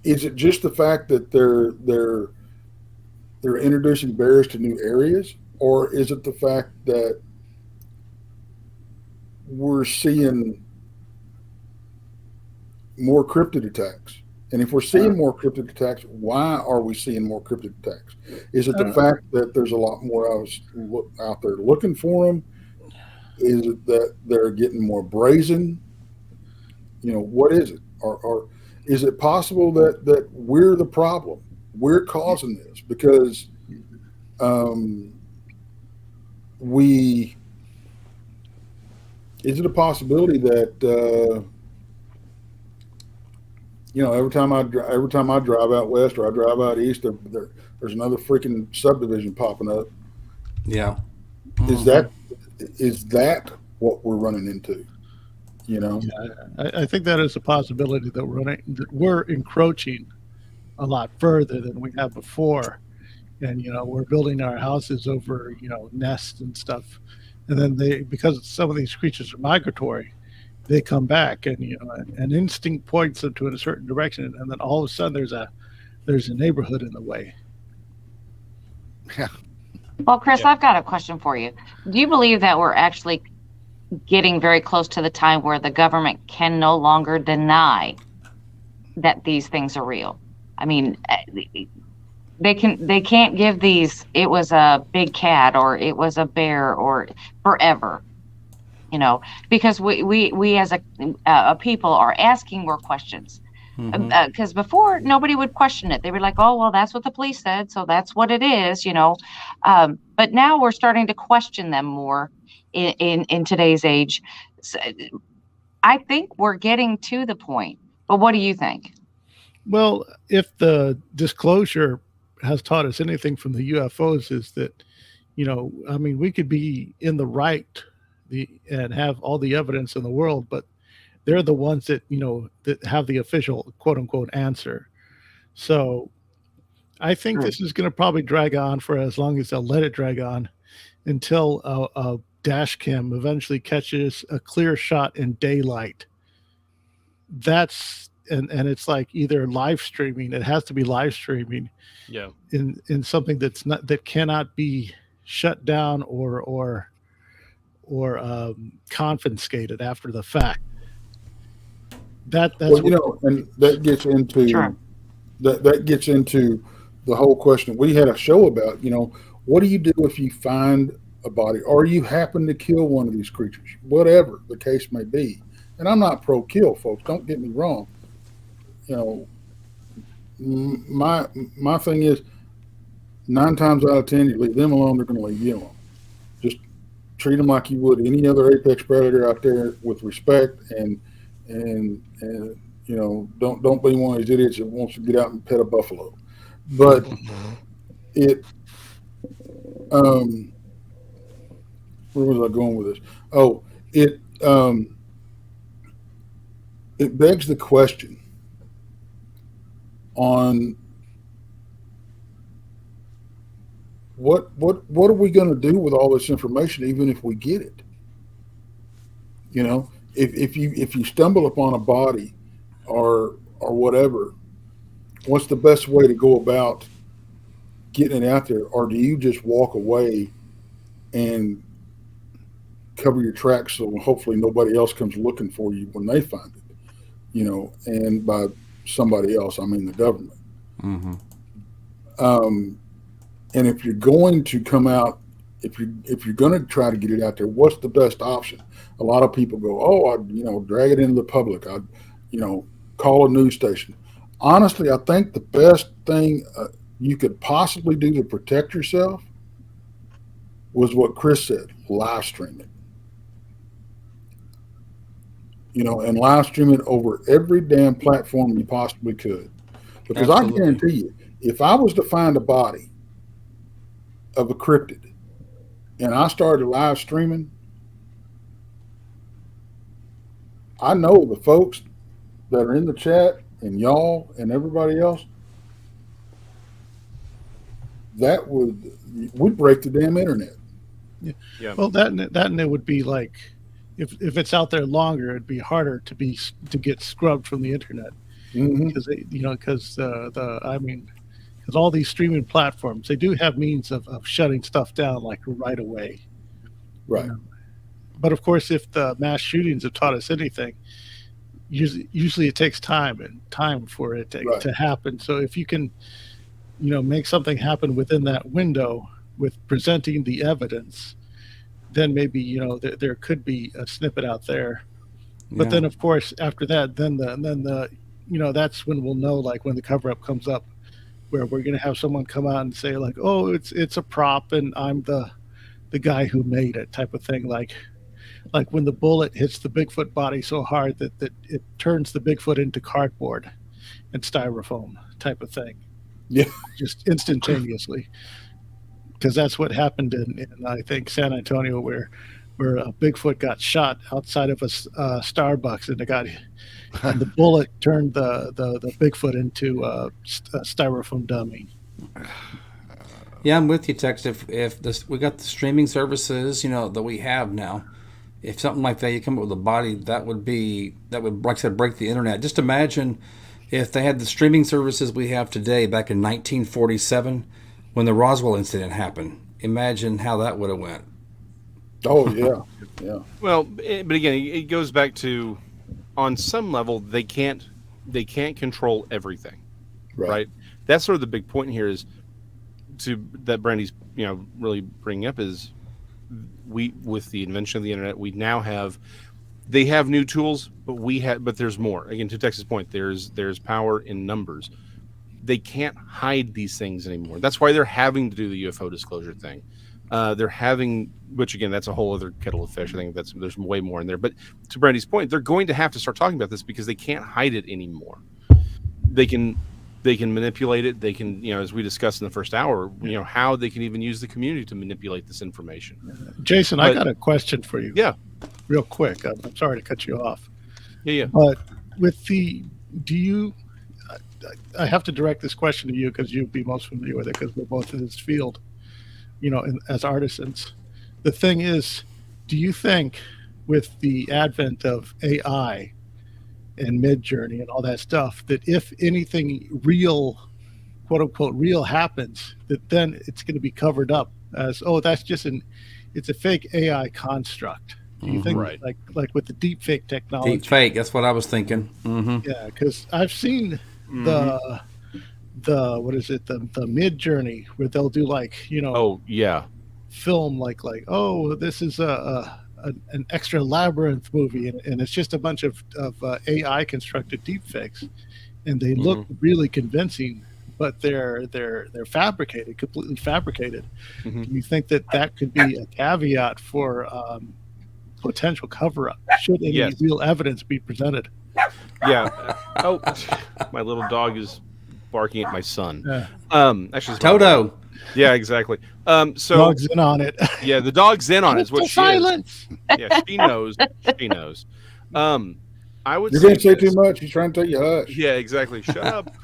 is it just the fact that they're introducing bears to new areas, or is it the fact that we're seeing more cryptid attacks? And if we're seeing more cryptid attacks, why are we seeing more cryptid attacks? Is it the fact that there's a lot more out there looking for them? Is it that they're getting more brazen? What is it? Or is it possible that we're the problem? We're causing this because is it a possibility that every time I drive out west or I drive out east, there's another freaking subdivision popping up? Yeah. Is that what we're running into? Yeah, I think that is a possibility that we're encroaching a lot further than we have before, and we're building our houses over nests and stuff, and then because some of these creatures are migratory, they come back, and an instinct points them to a certain direction, and then all of a sudden there's a neighborhood in the way. Yeah. Well, Chris, I've got a question for you. Do you believe that we're actually getting very close to the time where the government can no longer deny that these things are real? I mean, they can't give these, it was a big cat or it was a bear or forever, because we as a people are asking more questions. Because before, nobody would question it. They were like, oh, well, that's what the police said, so that's what it is, but now we're starting to question them more in today's age. So I think we're getting to the point, but what do you think? Well, if the disclosure has taught us anything from the UFOs, is that, we could be in the right and have all the evidence in the world, but they're the ones that, that have the official quote unquote answer. So I think this is going to probably drag on for as long as they'll let it drag on until a dash cam eventually catches a clear shot in daylight. And it's like either live streaming, it has to be live streaming, in something that cannot be shut down or confiscated after the fact. That's and that gets into that gets into the whole question. We had a show about, what do you do if you find a body or you happen to kill one of these creatures, whatever the case may be. And I'm not pro kill, folks, don't get me wrong. My thing is 9 times out of 10, you leave them alone, they're going to leave you alone. Just treat them like you would any other apex predator out there, with respect, and don't be one of these idiots that wants to get out and pet a buffalo. But where was I going with this? Oh, it begs the question on what are we going to do with all this information, even if we get it? If you stumble upon a body or whatever, what's the best way to go about getting it out there? Or do you just walk away and cover your tracks so hopefully nobody else comes looking for you when they find it? And by somebody else, I mean the government. And if you're going to come out, if you're going to try to get it out there, what's the best option? A lot of people go, oh, I'd drag it into the public. I'd call a news station. Honestly, I think the best thing you could possibly do to protect yourself was what Chris said: live stream it. And live stream it over every damn platform you possibly could. Because I guarantee you, if I was to find a body of a cryptid and I started live streaming, I know the folks that are in the chat and y'all and everybody else, would break the damn internet. Yeah. Well, that and it would be like, if it's out there longer, it'd be harder to get scrubbed from the internet. because because all these streaming platforms, they do have means of shutting stuff down like right away. Right. But of course, if the mass shootings have taught us anything, usually it takes time for it to happen. So if you can, make something happen within that window with presenting the evidence, then maybe there could be a snippet out there. But then, of course, after that, then the that's when we'll know, like when the cover-up comes up, where we're going to have someone come out and say like, oh, it's a prop and I'm the guy who made it, type of thing. Like when the bullet hits the Bigfoot body so hard that it turns the Bigfoot into cardboard and styrofoam, type of thing. Yeah. Just instantaneously. Because that's what happened in I think San Antonio, where a Bigfoot got shot outside of a Starbucks, and the bullet turned the Bigfoot into a styrofoam dummy. Yeah, I'm with you, Tex. If we got the streaming services, that we have now, if something like that, you come up with a body, that would, like I said, break the internet. Just imagine if they had the streaming services we have today back in 1947 when the Roswell incident happened. Imagine how that would have went. Oh yeah, yeah. Well, but again, it goes back to, on some level, they can't control everything, right? That's sort of the big point here is that Brandy's really bringing up is with the invention of the internet, they have new tools, but there's more. Again, to Tex's point, there's power in numbers. They can't hide these things anymore. That's why they're having to do the UFO disclosure thing. Which again, that's a whole other kettle of fish. I think there's way more in there. But to Brandy's point, they're going to have to start talking about this because they can't hide it anymore. They can manipulate it. They can, as we discussed in the first hour, how they can even use the community to manipulate this information. Jason, I got a question for you. Yeah. Real quick. I'm sorry to cut you off. Yeah. But I have to direct this question to you because you'd be most familiar with it because we're both in this field, as artisans. The thing is, do you think with the advent of AI and Midjourney and all that stuff, that if anything real, quote unquote, real happens, that then it's going to be covered up as, oh, that's just it's a fake AI construct? Do you think like with the deep fake technology? Deep fake, that's what I was thinking. Mm-hmm. Yeah, because I've seen the what is it, the Midjourney, where they'll do like, film like oh, this is an extra labyrinth movie, and it's just a bunch of AI constructed deep fakes, and they look really convincing, but they're fabricated, completely fabricated. Do you think that could be a caveat for potential cover-up should any real evidence be presented? Yeah. Oh, my little dog is barking at my son. Actually, Toto. Yeah, exactly. So dog's in on it. Yeah, the dog's in on it. Is what she silence. Is. Yeah, she knows. She knows. I would. You're going to say too much. He's trying to tell you hush. Yeah, exactly. Shut up.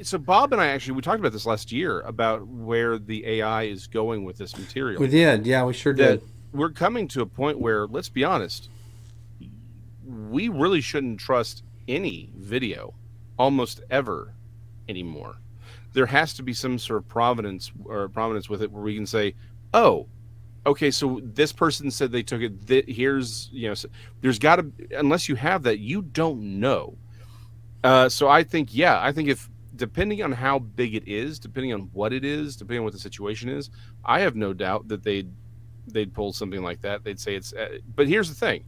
So Bob and I we talked about this last year about where the AI is going with this material. We did. Yeah, we sure did. We're coming to a point where, let's be honest, we really shouldn't trust any video almost ever anymore. There has to be some sort of provenance with it where we can say, oh, okay, so this person said they took it. Here's, there's got to, unless you have that, you don't know. So I think if, depending on how big it is, depending on what it is, depending on what the situation is, I have no doubt that they'd pull something like that. They'd say it's, but here's the thing.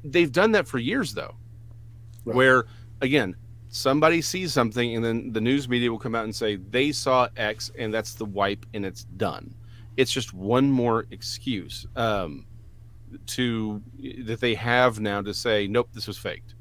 They've done that for years though, where again, somebody sees something and then the news media will come out and say they saw X and that's the wipe and it's done. It's just one more excuse that they have now to say, nope, this was faked.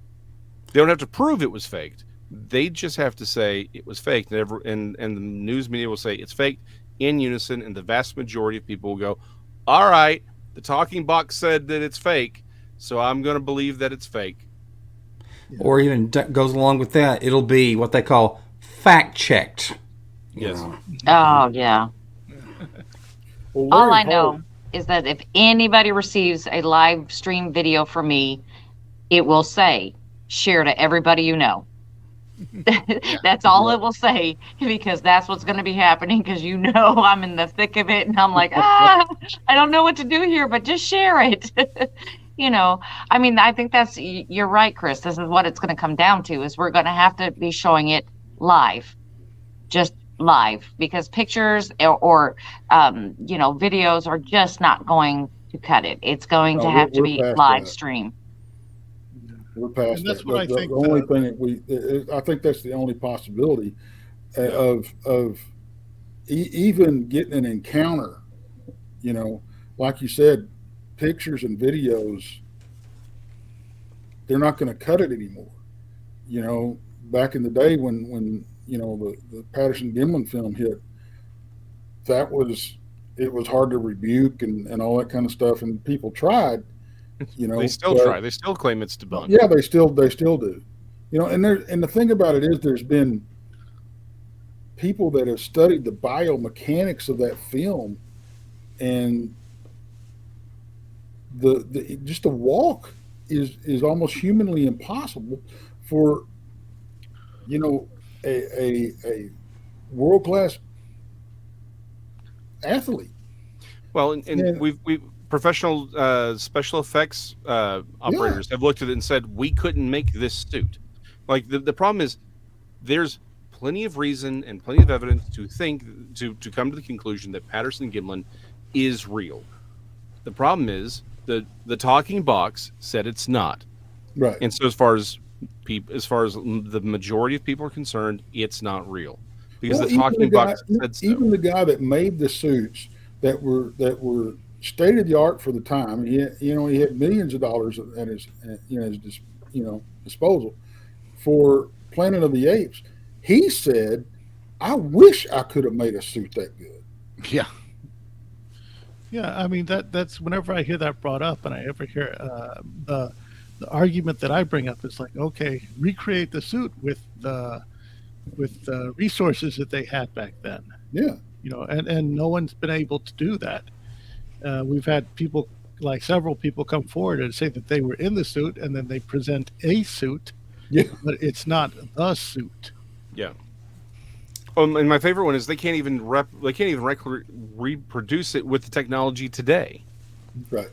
They don't have to prove it was faked. They just have to say it was faked, and the news media will say it's faked in unison, and the vast majority of people will go, all right, the talking box said that it's fake, so I'm going to believe that it's fake. Or even goes along with that, it'll be what they call fact-checked. Yes. Oh, yeah. Well, all I know is that if anybody receives a live stream video from me, it will say share to everybody you know. That's all it will say, because that's what's going to be happening, because I'm in the thick of it and I'm like, I don't know what to do here, but just share it. I mean, I think you're right, Chris. This is what it's going to come down to, is we're going to have to be showing it live, just live, because pictures or videos are just not going to cut it. It's going to have to be live stream. We're past that's that. what I think. The only thing that I think that's the only possibility of even getting an encounter. Like you said, pictures and videos, they're not going to cut it anymore. Back in the day when the Patterson-Gimlin film hit, it was hard to rebuke and all that kind of stuff, and people tried. They still try. They still claim it's debunked. Yeah, they still do. And the thing about it is, there's been people that have studied the biomechanics of that film, and the walk is almost humanly impossible for a world-class athlete. Well, and we've professional special effects operators have looked at it and said, we couldn't make this suit. Like, the problem is, there's plenty of reason and plenty of evidence to think to come to the conclusion that Patterson-Gimlin is real. The problem is the talking box said it's not. Right. And so as far as the majority of people are concerned, it's not real, because the talking box said so. Even the guy that made the suits that were state of the art for the time, he had millions of dollars at his disposal for Planet of the Apes. He said, "I wish I could have made a suit that good." Yeah. Yeah, I mean that's whenever I hear that brought up, and I ever hear the argument that I bring up is like, okay, recreate the suit with the resources that they had back then. Yeah. And no one's been able to do that. We've had several people come forward and say that they were in the suit, and then they present a suit, but it's not the suit. Yeah. And my favorite one is they can't even reproduce it with the technology today. Right.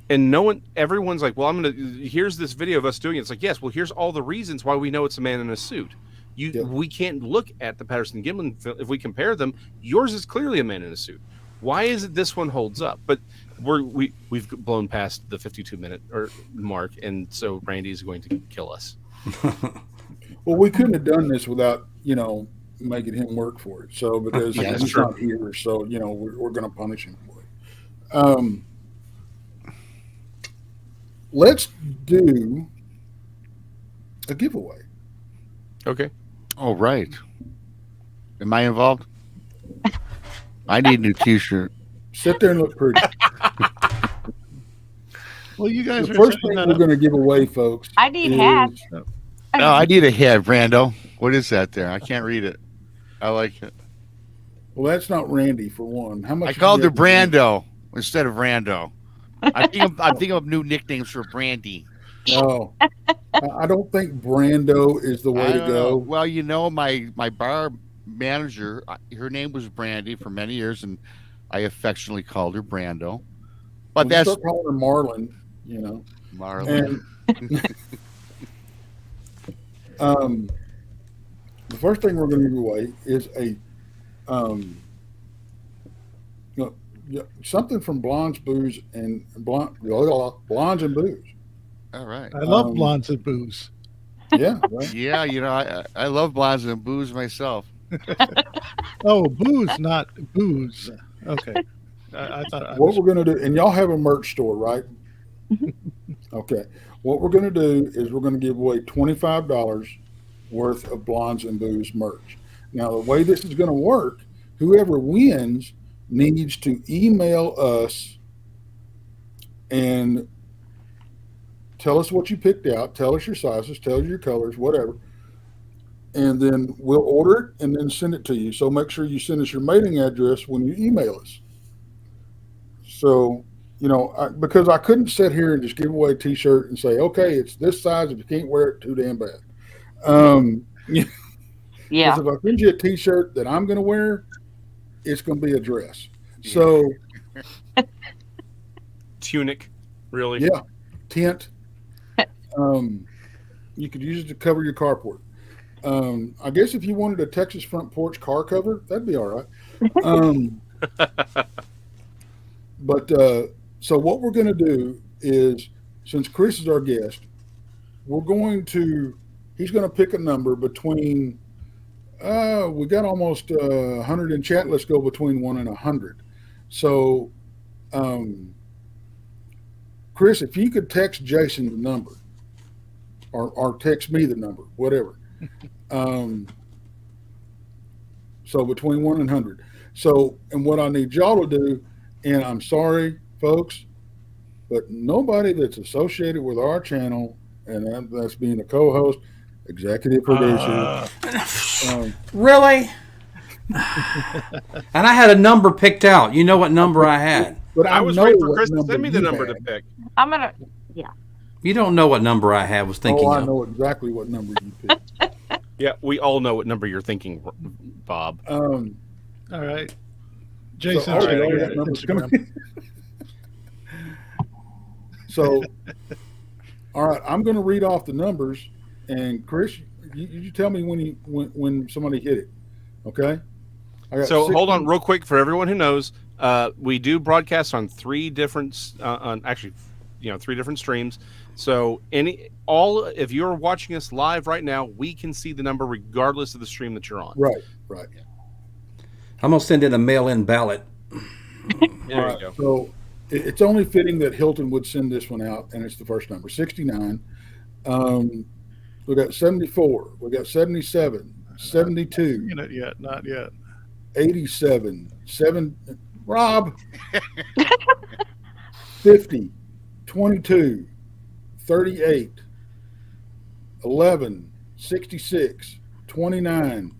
And everyone's like, well, here's this video of us doing it. It's like, yes, well, here's all the reasons why we know it's a man in a suit. We can't look at the Patterson-Gimlin film. If we compare them, yours is clearly a man in a suit. Why is it this one holds up? But we've blown past the 52-minute mark, and so Randy's going to kill us. Well, we couldn't have done this without making him work for it. So because he's not here, so we're going to punish him for it. Let's do a giveaway. Okay. All right. Am I involved? I need a new T-shirt. Sit there and look pretty. Well, you guys the first thing we're going to give away, folks. I need hats. No, I need a hat, Brando. What is that there? I can't read it. I like it. Well, that's not Randy, for one. How much? I called her Brando instead of Rando. I'm thinking of new nicknames for Brandy. Oh, I don't think Brando is the way to go. Well, my bar manager, her name was Brandy for many years, and I affectionately called her Brando. But that's start calling her Marlin. Marlin. And, the first thing we're going to give away is a something from Blondes, Booze, and Blondes and Booze. All right. I love Blondes and Booze. Yeah. Right. Yeah, I love Blondes and Booze myself. Oh, booze, not booze. Okay. I thought what we're going to do, and y'all have a merch store, right? Okay. What we're going to do is we're going to give away $25 worth of Blondes and Booze merch. Now, the way this is going to work, whoever wins needs to email us and tell us what you picked out, tell us your sizes, tell us your colors, whatever, and then we'll order it and then send it to you. So make sure you send us your mailing address when you email us. So because I couldn't sit here and just give away a T-shirt and say, okay, it's this size. If you can't wear it, too damn bad. Yeah. Because if I send you a T-shirt that I'm going to wear, it's going to be a dress. So tunic, really? Yeah, tent. You could use it to cover your carport. I guess if you wanted a Texas front porch car cover, that'd be all right. So what we're going to do is, since Chris is our guest, he's going to pick a number between, we got almost 100 in chat. Let's go between 1 and 100. So, Chris, if you could text Jason the number, or text me the number, whatever. So between 1 and 100. So, and what I need y'all to do, and I'm sorry, folks, but nobody that's associated with our channel, and that's being a co-host, executive producer. Really? And I had a number picked out. You know what number I had. But I was waiting for Chris to send me the number to pick. You don't know what number I had. Was thinking. I know exactly what number you picked. Yeah, we all know what number you're thinking, Bob. All right. Jason, so, that number's coming. So, all right, I'm going to read off the numbers, and Chris, you tell me when somebody hit it, okay? So hold on real quick for everyone who knows. We do broadcast on three different streams. So if you're watching us live right now, we can see the number regardless of the stream that you're on. Right. I'm gonna send in a mail-in ballot. There you go. So it's only fitting that Hilton would send this one out, and it's the first number, 69. We got 74. We got 77, 72. Not yet. 87, Rob. 50, 22, 38, 11, 66, 29,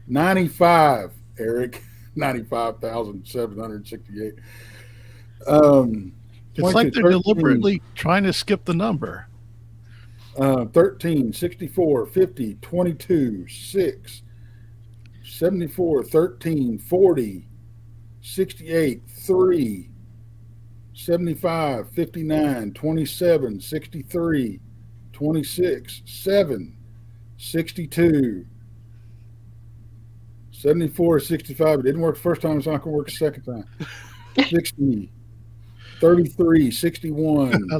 95, Eric, 95,768. It's like they're deliberately trying to skip the number. 13, 64, 50, 22, 6, 74, 13, 40, 68, 3, 75, 59, 27, 63, 26, 7, 62, 74, 65. It didn't work the first time, it's not going to work the second time. 60, 33, 61. A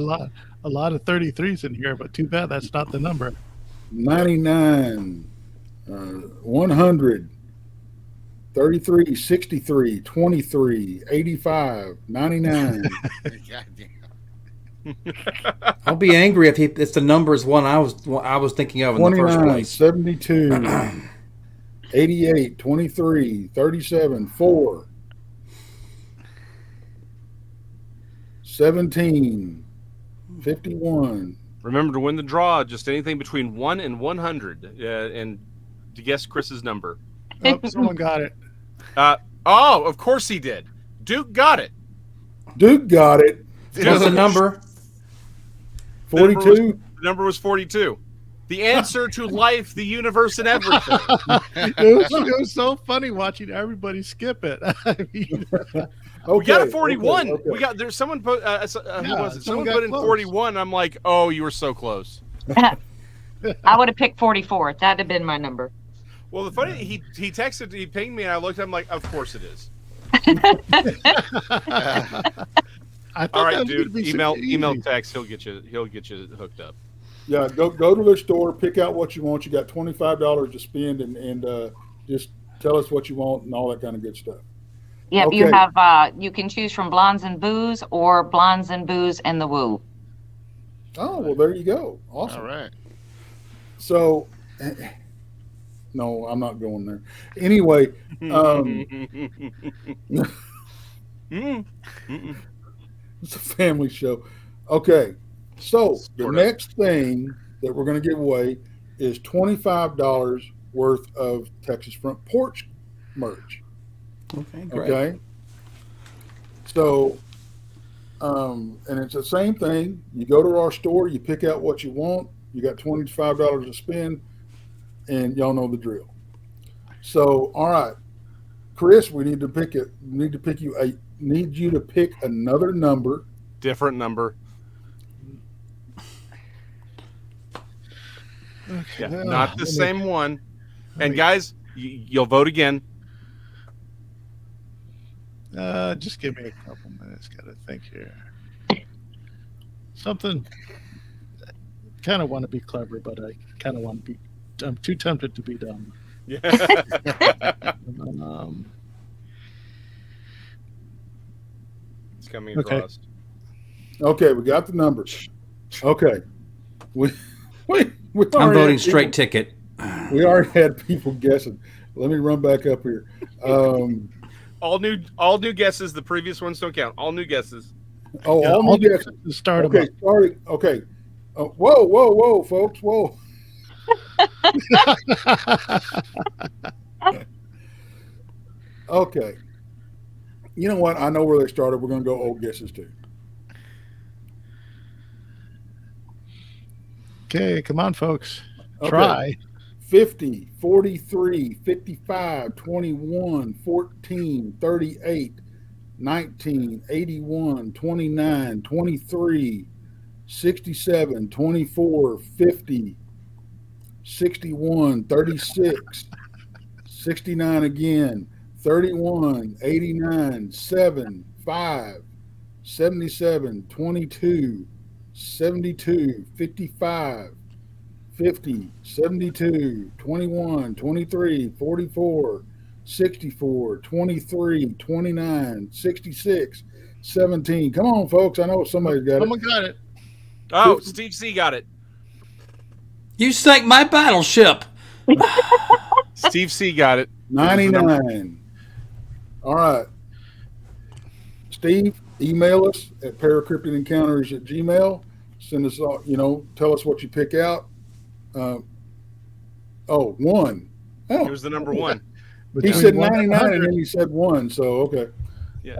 lot of 33s in here, but too bad that's not the number. 99, 100, 33, 63, 23, 85, 99. I'll be angry if it's the number is one I was thinking of in the first place. 72, 88, 23, 37, 4, 17, 51. Remember to win the draw, just anything between 1 and 100, and to guess Chris's number. Oh, someone got it. Of course he did. Duke got it. What's the number? 42. The number was 42. The answer to life, the universe, and everything. It was so funny watching everybody skip it. We got a 41. Okay. We got someone put. Who was it? Someone put in close. 41. I'm like, oh, you were so close. I would have picked 44. That'd have been my number. Well, the funny, he texted, he pinged me, and I looked at him like, of course it is. All right, dude. Email text. He'll get you hooked up. Yeah, go to the store, pick out what you want. You got $25 to spend, and just tell us what you want and all that kind of good stuff. Yep, Okay. you have you can choose from Blondes and Booze or Blondes and Booze and the Woo. Oh, well, there you go. Awesome. All right. So, no, I'm not going there. Anyway, it's a family show. Okay, so the next thing that we're going to give away is $25 worth of Texas Front Porch merch. Okay, great. Okay. So, and it's the same thing. You go to our store, you pick out what you want. You got $25 to spend, and y'all know the drill. So, all right, Chris, we need to pick it. Need you to pick another number. Different number. Okay. Yeah, not the same one. And guys, you'll vote again. Just give me a couple minutes. Got to think here. Something. Kind of want to be clever, but I kind of want to be. I'm too tempted to be dumb. Yeah. It's coming across. Okay, we got the numbers. Okay, we I'm voting straight ticket. We already had people guessing. Let me run back up here. All new guesses. The previous ones don't count. All new guesses. Oh, Yeah, all new guesses. Start Okay, starting. Okay. Whoa, folks. Whoa. Okay. You know what? I know where they started. We're going to go old guesses too. Okay, come on, folks. Okay. Try. 50, 43, 55, 21, 14, 38, 19, 81, 29, 23, 67, 24, 50, 61, 36, 69 again, 31, 89, 7, 5, 77, 22, 72, 55, 50, 72, 21, 23, 44, 64, 23, 29, 66, 17. Come on, folks. I know somebody's got it. Someone got it. Oh, Steve C got it. You sank my battleship. Steve C got it. 99. All right. Steve, email us at paracryptidencounters@gmail.com. Send us all, tell us what you pick out. One. Oh, Here's the number one. he said 99 and then he said 1. So, okay. Yeah.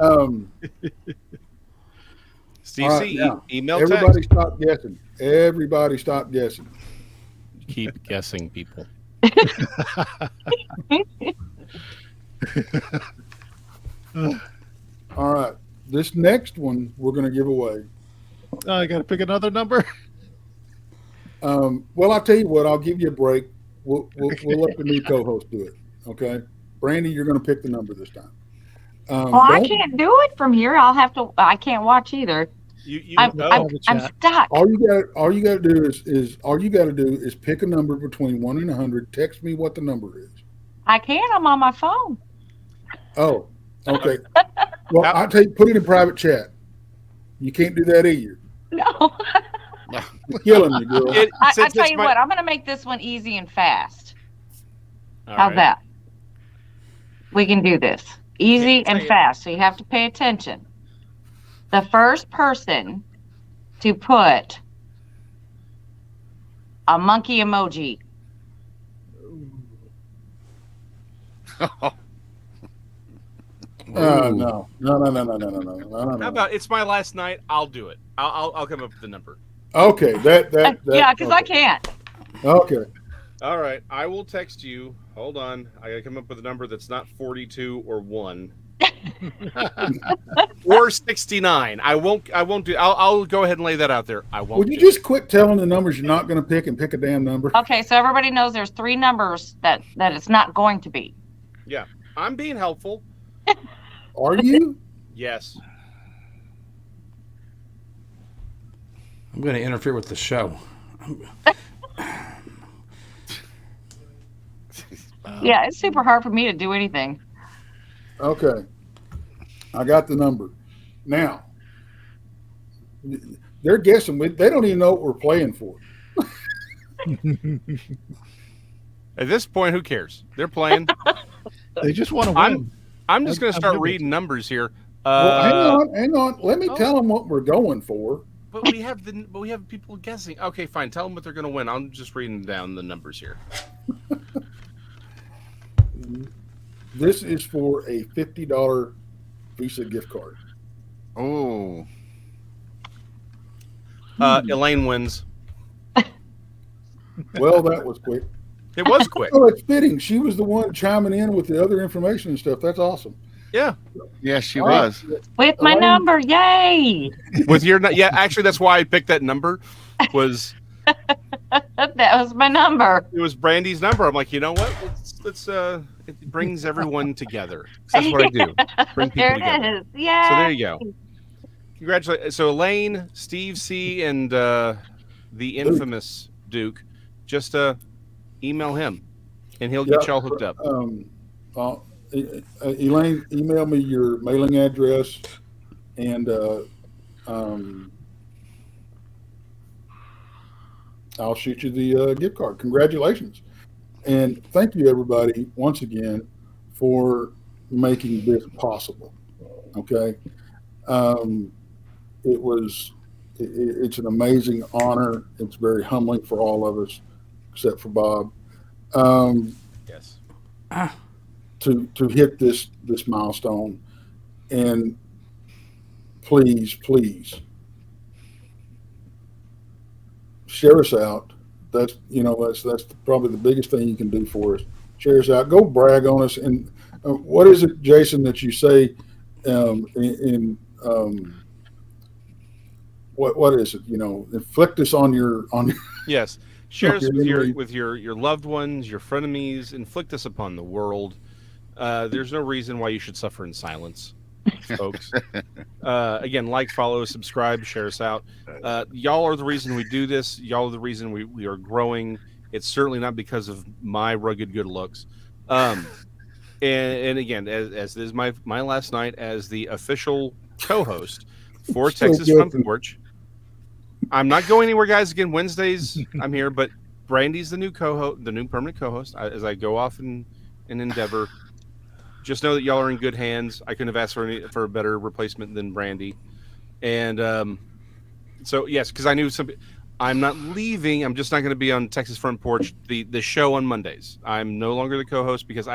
Steve all C, right, now, email everybody text. stop guessing. Everybody stop guessing. Keep guessing, people. All right. This next one we're going to give away. I got to pick another number. Well, I'll tell you what. I'll give you a break. We'll let the new co-host do it. Okay, Brandy, you're going to pick the number this time. Well, I can't do it from here. I can't watch either. I'm stuck. All you got to do is pick a number between 1 and 100. Text me what the number is. I can't. I'm on my phone. Oh, okay. Well, I'll tell you, put it in private chat. You can't do that either. No. You're killing me, girl. I tell you what, I'm going to make this one easy and fast. How's that? We can do this. Easy and fast. So you have to pay attention. The first person to put a monkey emoji. No. How about it's my last night? I'll do it. I'll come up with the number. Okay, that yeah, because okay. I can't. Okay. All right, I will text you. Hold on, I gotta come up with a number that's not 42 or 1 or 69. I won't do. I'll go ahead and lay that out there. I won't. Would you just quit telling the numbers you're not going to pick and pick a damn number? Okay, so everybody knows there's 3 numbers that it's not going to be. Yeah, I'm being helpful. Are you? Yes. I'm going to interfere with the show. Yeah, it's super hard for me to do anything. Okay. I got the number. Now, they're guessing. They don't even know what we're playing for. At this point, who cares? They're playing. They just want to win. I'm just going to start reading numbers here. Well, hang on. Let me tell them what we're going for. But we have people guessing. Okay, fine. Tell them what they're going to win. I'm just reading down the numbers here. This is for a $50 Visa gift card. Oh. Elaine wins. Well, that was quick. It was quick. Oh, it's fitting. She was the one chiming in with the other information and stuff. That's awesome. Yeah. Yeah, she All right. was. With my Elaine? number, yay! With your yeah, actually, that's why I picked that number. Was That was my number. it was Brandy's number? I'm like, you know what? Let's it brings everyone together. That's what I do. Bring people There together. it is. Yeah. So there you go. Congratulations. So Elaine, Steve C, and the infamous Duke, just email him, and he'll get y'all hooked up. Elaine, email me your mailing address, and I'll shoot you the gift card. Congratulations. And thank you, everybody, once again, for making this possible. Okay. It's an amazing honor. It's very humbling for all of us, except for Bob. Yes. To hit this milestone, and please share us out. That's probably the biggest thing you can do for us. Share us out. Go brag on us. And what is it, Jason, that you say what is it? Inflict us on your. Yes. Share us with your loved ones, your frenemies. Inflict us upon the world. There's no reason why you should suffer in silence, folks. Again, like, follow, subscribe, share us out. Y'all are the reason we do this. Y'all are the reason we are growing. It's certainly not because of my rugged good looks. And again, as this is my last night as the official co-host for Texas Front Porch. I'm not going anywhere, guys. Again, Wednesdays I'm here, but Brandy's the new co-host, the new permanent co-host. As I go off and endeavor. Just know that y'all are in good hands. I couldn't have asked for a better replacement than Brandy. And so, yes, because I knew I'm not leaving. I'm just not going to be on Texas Front Porch, the show on Mondays. I'm no longer the co-host because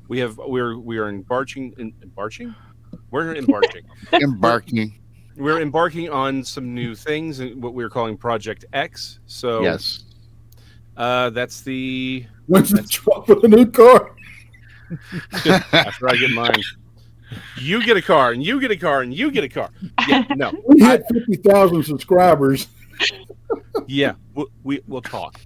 we are embarking. We're embarking on some new things, what we're calling Project X. So yes, that's the when's the drop of the new car? After I get mine, you get a car, and you get a car, and you get a car. Yeah, no, we had 50,000 subscribers. Yeah, we'll talk.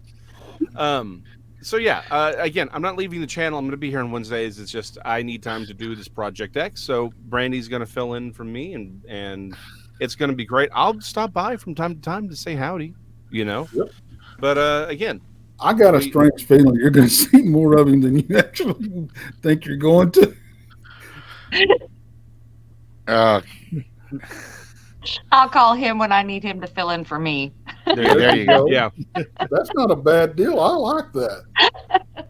So yeah, again, I'm not leaving the channel. I'm going to be here on Wednesdays. It's just I need time to do this Project X. So Brandy's going to fill in for me, and it's going to be great. I'll stop by from time to time to say howdy, Yep. But again, I got a strange feeling you're going to see more of him than you actually think you're going to. I'll call him when I need him to fill in for me. There you go. Yeah, that's not a bad deal. I like that.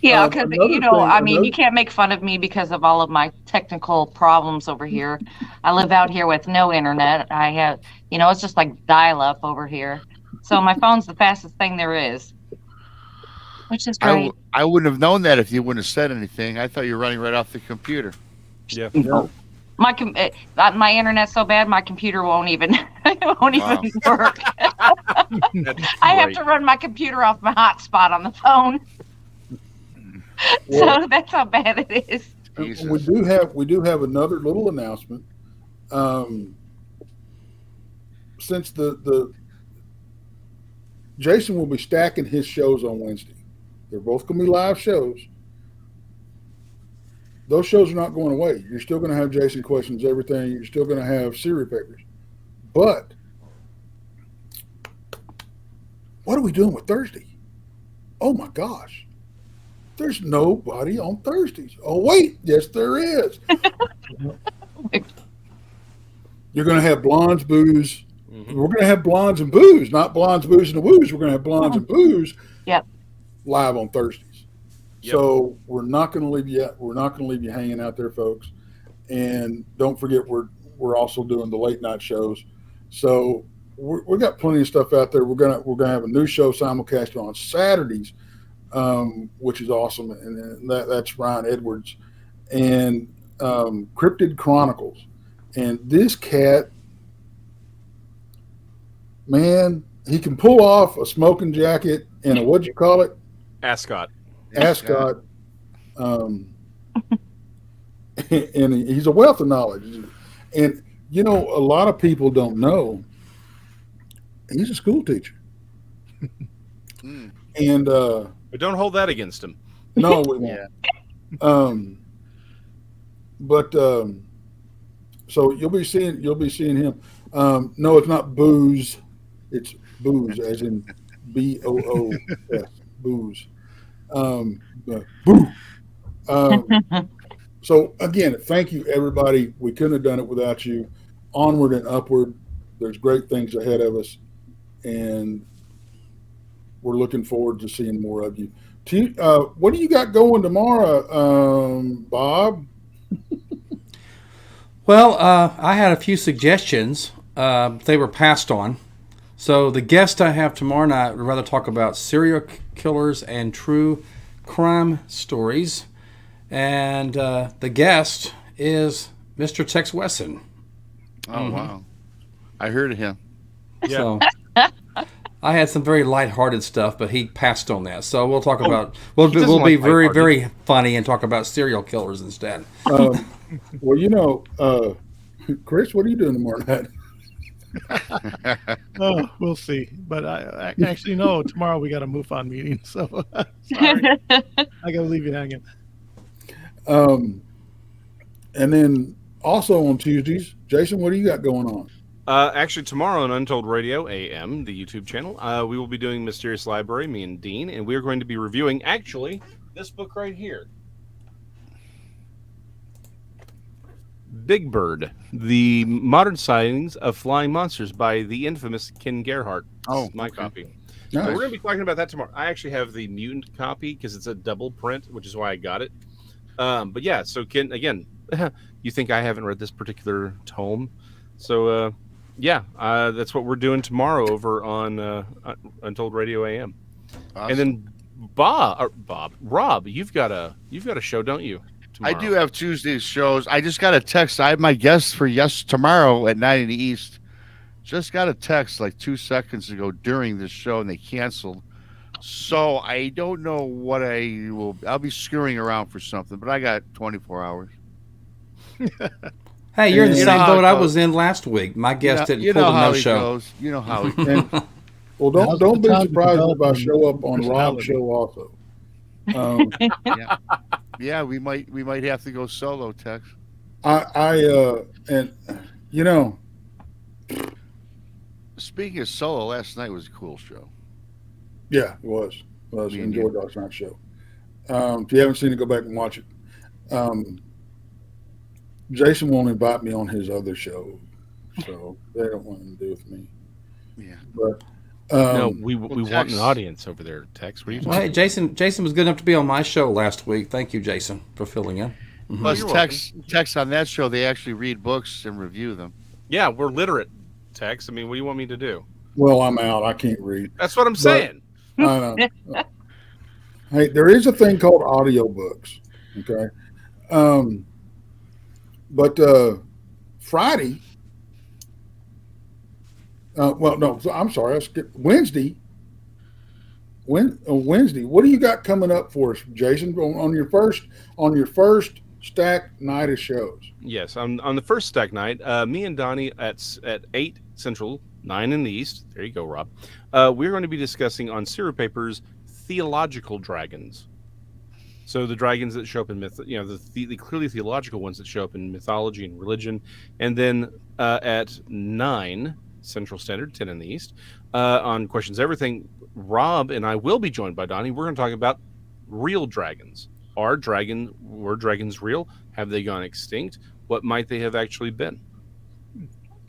Yeah, because you can't make fun of me because of all of my technical problems over here. I live out here with no internet. I have, it's just like dial-up over here. So my phone's the fastest thing there is, which is great. I wouldn't have known that if you wouldn't have said anything. I thought you were running right off the computer. Yeah. My internet's so bad, my computer won't even even work. I have to run my computer off my hotspot on the phone. So that's how bad it is. Jesus. We do have another little announcement. Since the Jason will be stacking his shows on Wednesday. They're both going to be live shows. Those shows are not going away. You're still going to have Jason Questions Everything. You're still going to have Siri Papers. But what are we doing with Thursday? Oh, my gosh. There's nobody on Thursdays. Oh, wait. Yes, there is. You're going to have Blondes, Booze. Mm-hmm. We're going to have Blondes and Booze, not Blondes, Booze, and the Woos. We're going to have Blondes and Booze live on Thursdays. Yep. So we're not going to leave you. We're not going to leave you hanging out there, folks. And don't forget, we're also doing the late night shows. So we've got plenty of stuff out there. We're gonna have a new show simulcast on Saturdays, which is awesome, and that's Ryan Edwards and Cryptid Chronicles. And this cat, man, he can pull off a smoking jacket and a, what'd you call it? Ascot. Ascot. And he's a wealth of knowledge. And, you know, a lot of people don't know he's a school teacher. And but don't hold that against him. no, we won't. So you'll be seeing him. No, it's not booze. It's booze, as in BOOS, booze. Boo. So again, thank you, everybody. We couldn't have done it without you. Onward and upward. There's great things ahead of us, and we're looking forward to seeing more of you. What do you got going tomorrow, Bob? Well, I had a few suggestions. They were passed on. So the guest I have tomorrow night would rather talk about serial killers and true crime stories. And the guest is Mr. Tex Wesson. Oh, wow. I heard of him. Yeah. So I had some very lighthearted stuff, but he passed on that. So we'll talk about, we'll be very, very funny and talk about serial killers instead. Well, you know, Chris, what are you doing tomorrow night? Oh, we'll see. But I actually know tomorrow we got a MUFON meeting, so sorry. I gotta leave you hanging. And then also on Tuesdays, Jason, what do you got going on? Actually, tomorrow on Untold Radio AM, the YouTube channel, we will be doing Mysterious Library, me and Dean, and we are going to be reviewing, actually, this book right here. Big Bird, The Modern Sightings of Flying Monsters by the infamous Ken Gerhardt. Oh, This is my okay. copy. Nice. So we're going to be talking about that tomorrow. I actually have the mutant copy because it's a double print, which is why I got it. But yeah, so Ken, again, you think I haven't read this particular tome. So yeah, that's what we're doing tomorrow over on Untold Radio AM. Awesome. And then Rob, you've got a show, don't you? I Tomorrow. do have Tuesday's shows. I just got a text. I have my guest for tomorrow at 9 in the East. Just got a text like 2 seconds ago during this show, and they canceled. So I don't know what I'll be screwing around for something, but I got 24 hours. Hey, you're in the You know same how boat it I goes. was in last week. My guest didn't You pull know the how no it show. goes. You know how it goes. Well, Now's don't the be time to surprised if I develop show up on Rob's personality. show also. Yeah, we might have to go solo, Tex. And you know, Speaking of solo, last night was a cool show. yeah, it was. I Me and enjoyed last night's show. If you haven't seen it, go back and watch it. Jason won't invite me on his other show, so they don't want anything to do with me. Yeah. But No, we want Tex. an audience over there, Tex. What are you Well, hey, talking Jason was good enough to be on my show last week. Thank you, Jason, for filling in. Plus, you're Tex on that show, they actually read books and review them. Yeah, we're literate, Tex. I mean, what do you want me to do? well, I'm out. I can't read. That's what I'm saying. I know. Hey, there is a thing called audiobooks. Okay. But Friday. Well, no, I'm sorry. I skipped Wednesday. Wednesday. What do you got coming up for us, Jason? On your first stack night of shows. Yes, on the first stack night, me and Donnie at 8 Central, 9 in the East. There you go, Rob. We're going to be discussing on Serial Papers theological dragons. So the dragons that show up in myth, the clearly theological ones that show up in mythology and religion, and then at 9 Central Standard, 10 in the East, on Questions Everything, Rob and I will be joined by Donnie. We're going to talk about real dragons. Were dragons real? Have they gone extinct? What might they have actually been?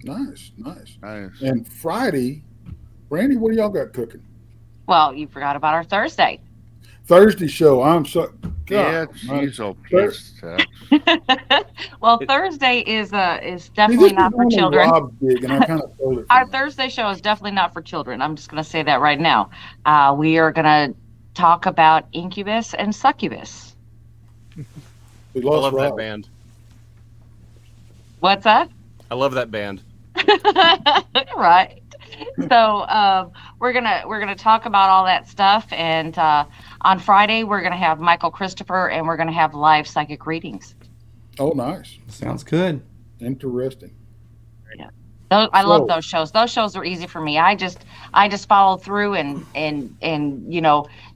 Nice. Nice. And Friday, Brandy, what do y'all got cooking? Well, you forgot about our Thursday. Thursday show. I'm so Yeah, God, she's so pissed. Well, Thursday is See, definitely this not is for only children. Rob's gig, and I kind of told it. Our Thursday show is definitely not for children. I'm just going to say that right now. We are going to talk about incubus and succubus. We I lost love that Rob. band. What's that? I love that band. Right. So we're gonna talk about all that stuff, and on Friday we're gonna have Michael Christopher, and we're gonna have live psychic readings. Oh, nice. Sounds good. Interesting. Yeah. I love those shows. Those shows are easy for me. I just follow through and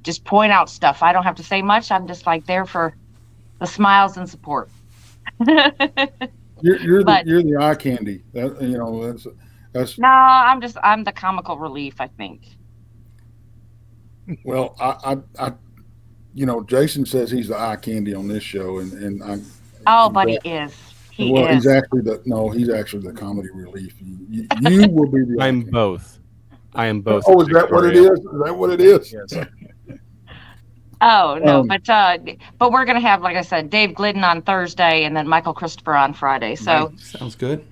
just point out stuff. I don't have to say much. I'm just like there for the smiles and support. You're the eye candy. That's No, I'm the comical relief, I think. well, I Jason says he's the eye candy on this show, and But he is. He's actually the comedy relief. You will be the. I'm both. I am both. Oh, is that what it is? Is that what it is? Yes. Oh no, but we're gonna have, like I said, Dave Glidden on Thursday, and then Michael Christopher on Friday. So sounds good.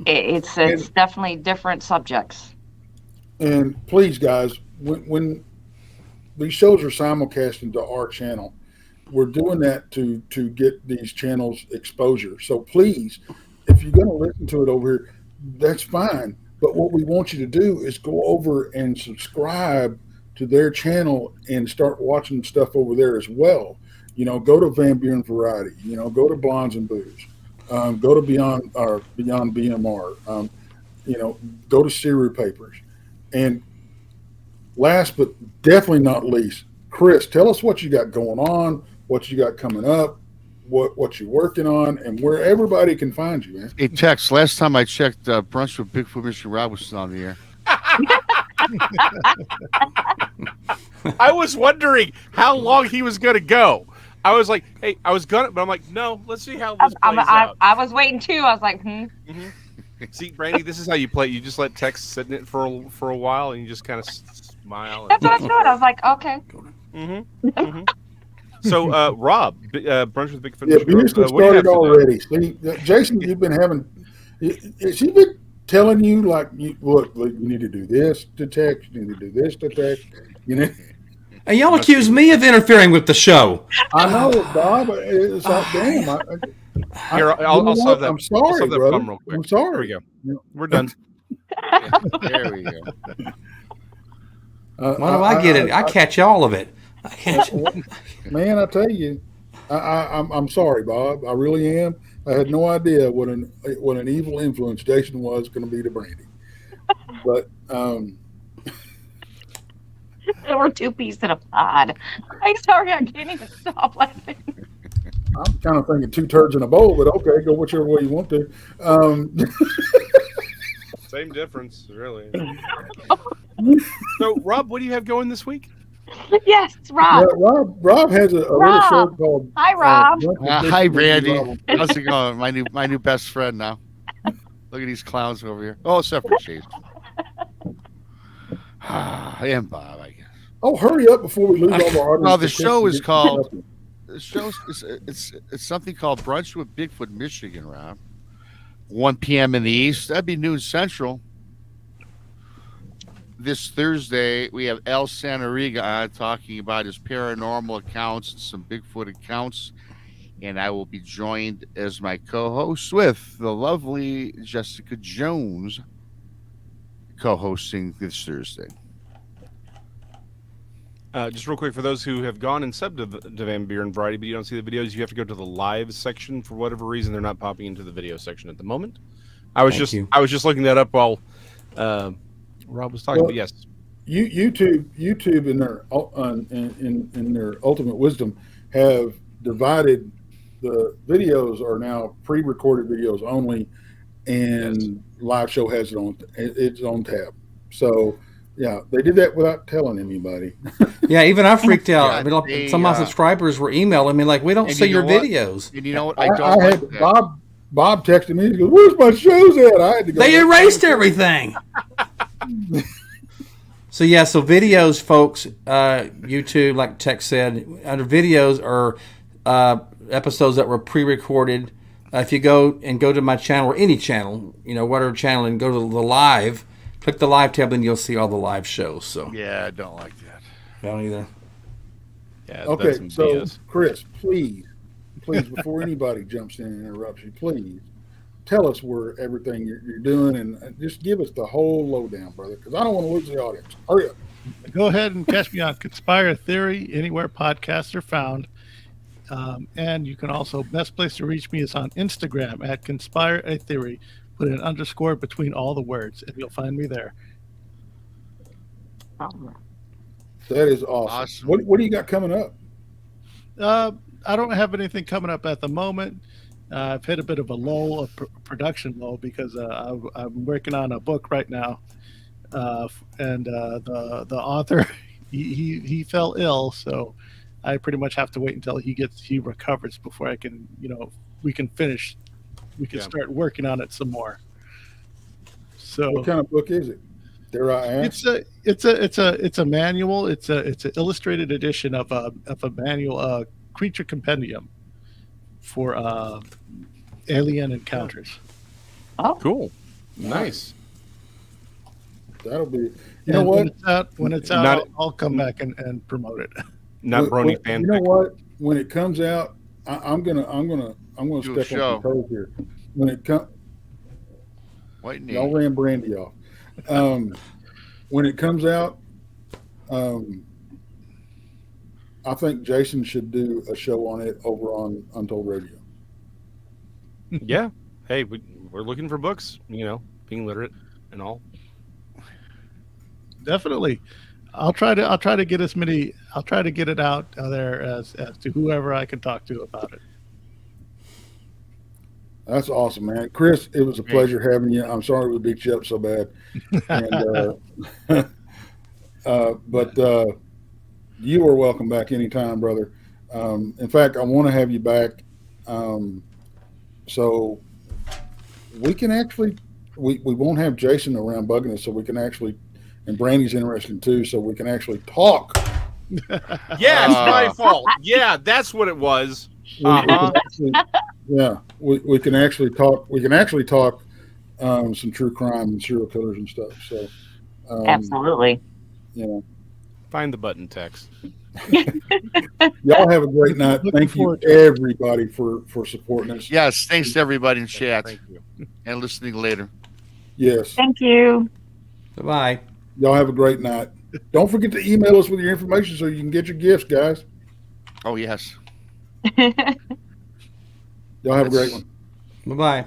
It's definitely different subjects. And please, guys, when these shows are simulcasting to our channel, we're doing that to get these channels exposure. So please, if you're going to listen to it over here, that's fine. But what we want you to do is go over and subscribe to their channel and start watching stuff over there as well. Go to Van Buren Variety. Go to Blondes and Booze. Go to Beyond BMR. Go to Siru Papers. And last but definitely not least, Chris, tell us what you got going on, what you got coming up, what you're working on, and where everybody can find you, man. Hey, Tex, last time I checked, Brunch with Bigfoot, Mr. Rob was still on the air. I was wondering how long he was going to go. I was like, hey, but I'm like, no, let's see how this plays out. I was waiting too. I was like, Mm-hmm. See, Brandy, this is how you play. You just let Tex sit in it for a while, and you just kind of smile. That's what I was doing. I was like, okay. Mm-hmm. Mm-hmm. So, Rob, Brunch with Bigfoot. Yeah, Houston started already. See, Jason, you've been having. Has he been telling you look, you need to do this to Tex, you need to do this to Tex, And y'all accuse me of interfering with the show. I know, Bob. It's like, damn. Here, I'll solve that. I'm sorry, I'll solve that brother. problem real quick. I'm sorry. There we go. We're done. There we go. Why do I get it? I catch all of it. Man, I tell you, I'm sorry, Bob. I really am. I had no idea what an evil influence Jason was going to be to Brandy. But There were two peas in a pod. I'm sorry, I can't even stop laughing. I'm kind of thinking two turds in a bowl, but okay, go whichever way you want to. Same difference, really. So, Rob, what do you have going this week? Yes, Rob. Yeah, Rob has a little show called. Hi, Rob. Hi, Brandy. How's it going? My new best friend now. Look at these clowns over here. Oh, except for Chase. And Bob, I guess. Oh, hurry up before we lose all our audience. Well, the show is called. The show it's something called Brunch with Bigfoot, Michigan, Rob. 1 p.m. in the East. That'd be noon Central. This Thursday, we have El Sanariga on talking about his paranormal accounts and some Bigfoot accounts. And I will be joined as my co-host with the lovely Jessica Jones co-hosting this Thursday. Just real quick, for those who have gone and subbed to Van Buren Variety, but you don't see the videos, you have to go to the live section. For whatever reason, they're not popping into the video section at the moment. I was just looking that up while Rob was talking. But yes, YouTube in their ultimate wisdom have divided the videos are now pre-recorded videos only, and live show has its own tab. So. Yeah, they did that without telling anybody. Yeah, even I freaked out. I mean, some of my subscribers were emailing me like, "We don't see your videos." And you know what? I had that. Bob texted me. He goes, "Where's my shows at?" I had to go. They erased everything. So videos, folks. YouTube, like Tex said, under videos are episodes that were pre-recorded. If you go to my channel or any channel, whatever channel, and go to the live. Click the live tab, and you'll see all the live shows. So yeah, I don't like that. I don't either. Yeah. Okay, so Chris, please, before anybody jumps in and interrupts you, please tell us where everything you're doing, and just give us the whole lowdown, brother, because I don't want to lose the audience. Hurry up. Go ahead and catch me on Conspire Theory, anywhere podcasts are found. And you can also, best place to reach me is on Instagram at Conspire a Theory. Put an underscore between all the words, and you'll find me there. That is awesome. What do you got coming up? I don't have anything coming up at the moment. I've hit a bit of a lull, production lull, because I'm working on a book right now, and the author he fell ill, so I pretty much have to wait until he recovers before I can we can start working on it some more. So what kind of book is it? Dare I ask? It's a manual. It's an illustrated edition of a manual creature compendium for alien encounters. Oh, Cool. Nice. That'll be. You know what? When it's out, I'll come back and promote it. Not Brony fan. You know what? When it comes out, I'm gonna Do a step on some toes here. When it comes, y'all ran Brandy off. When it comes out, I think Jason should do a show on it over on Untold Radio. Yeah. Hey, we're looking for books. Being literate and all. Definitely. I'll try to get as many. I'll try to get it out there as to whoever I can talk to about it. That's awesome, man. Chris, it was a pleasure having you. I'm sorry we beat you up so bad. And, but you are welcome back anytime, brother. In fact, I want to have you back. So we can actually, we won't have Jason around bugging us, so we can actually, and Brandy's interested too, so we can actually talk. Yeah, it's my fault. Yeah, that's what it was. Yeah, we can actually talk. We can actually talk some true crime and serial killers and stuff. So absolutely. Find the button text. Y'all have a great night. Thank you, everybody, for supporting us. Yes, thanks to everybody in chat. Thank you. And listening later. Yes. Thank you. Bye-bye. Y'all have a great night. Don't forget to email us with your information so you can get your gifts, guys. Oh, yes. Y'all have a great one. Bye-bye.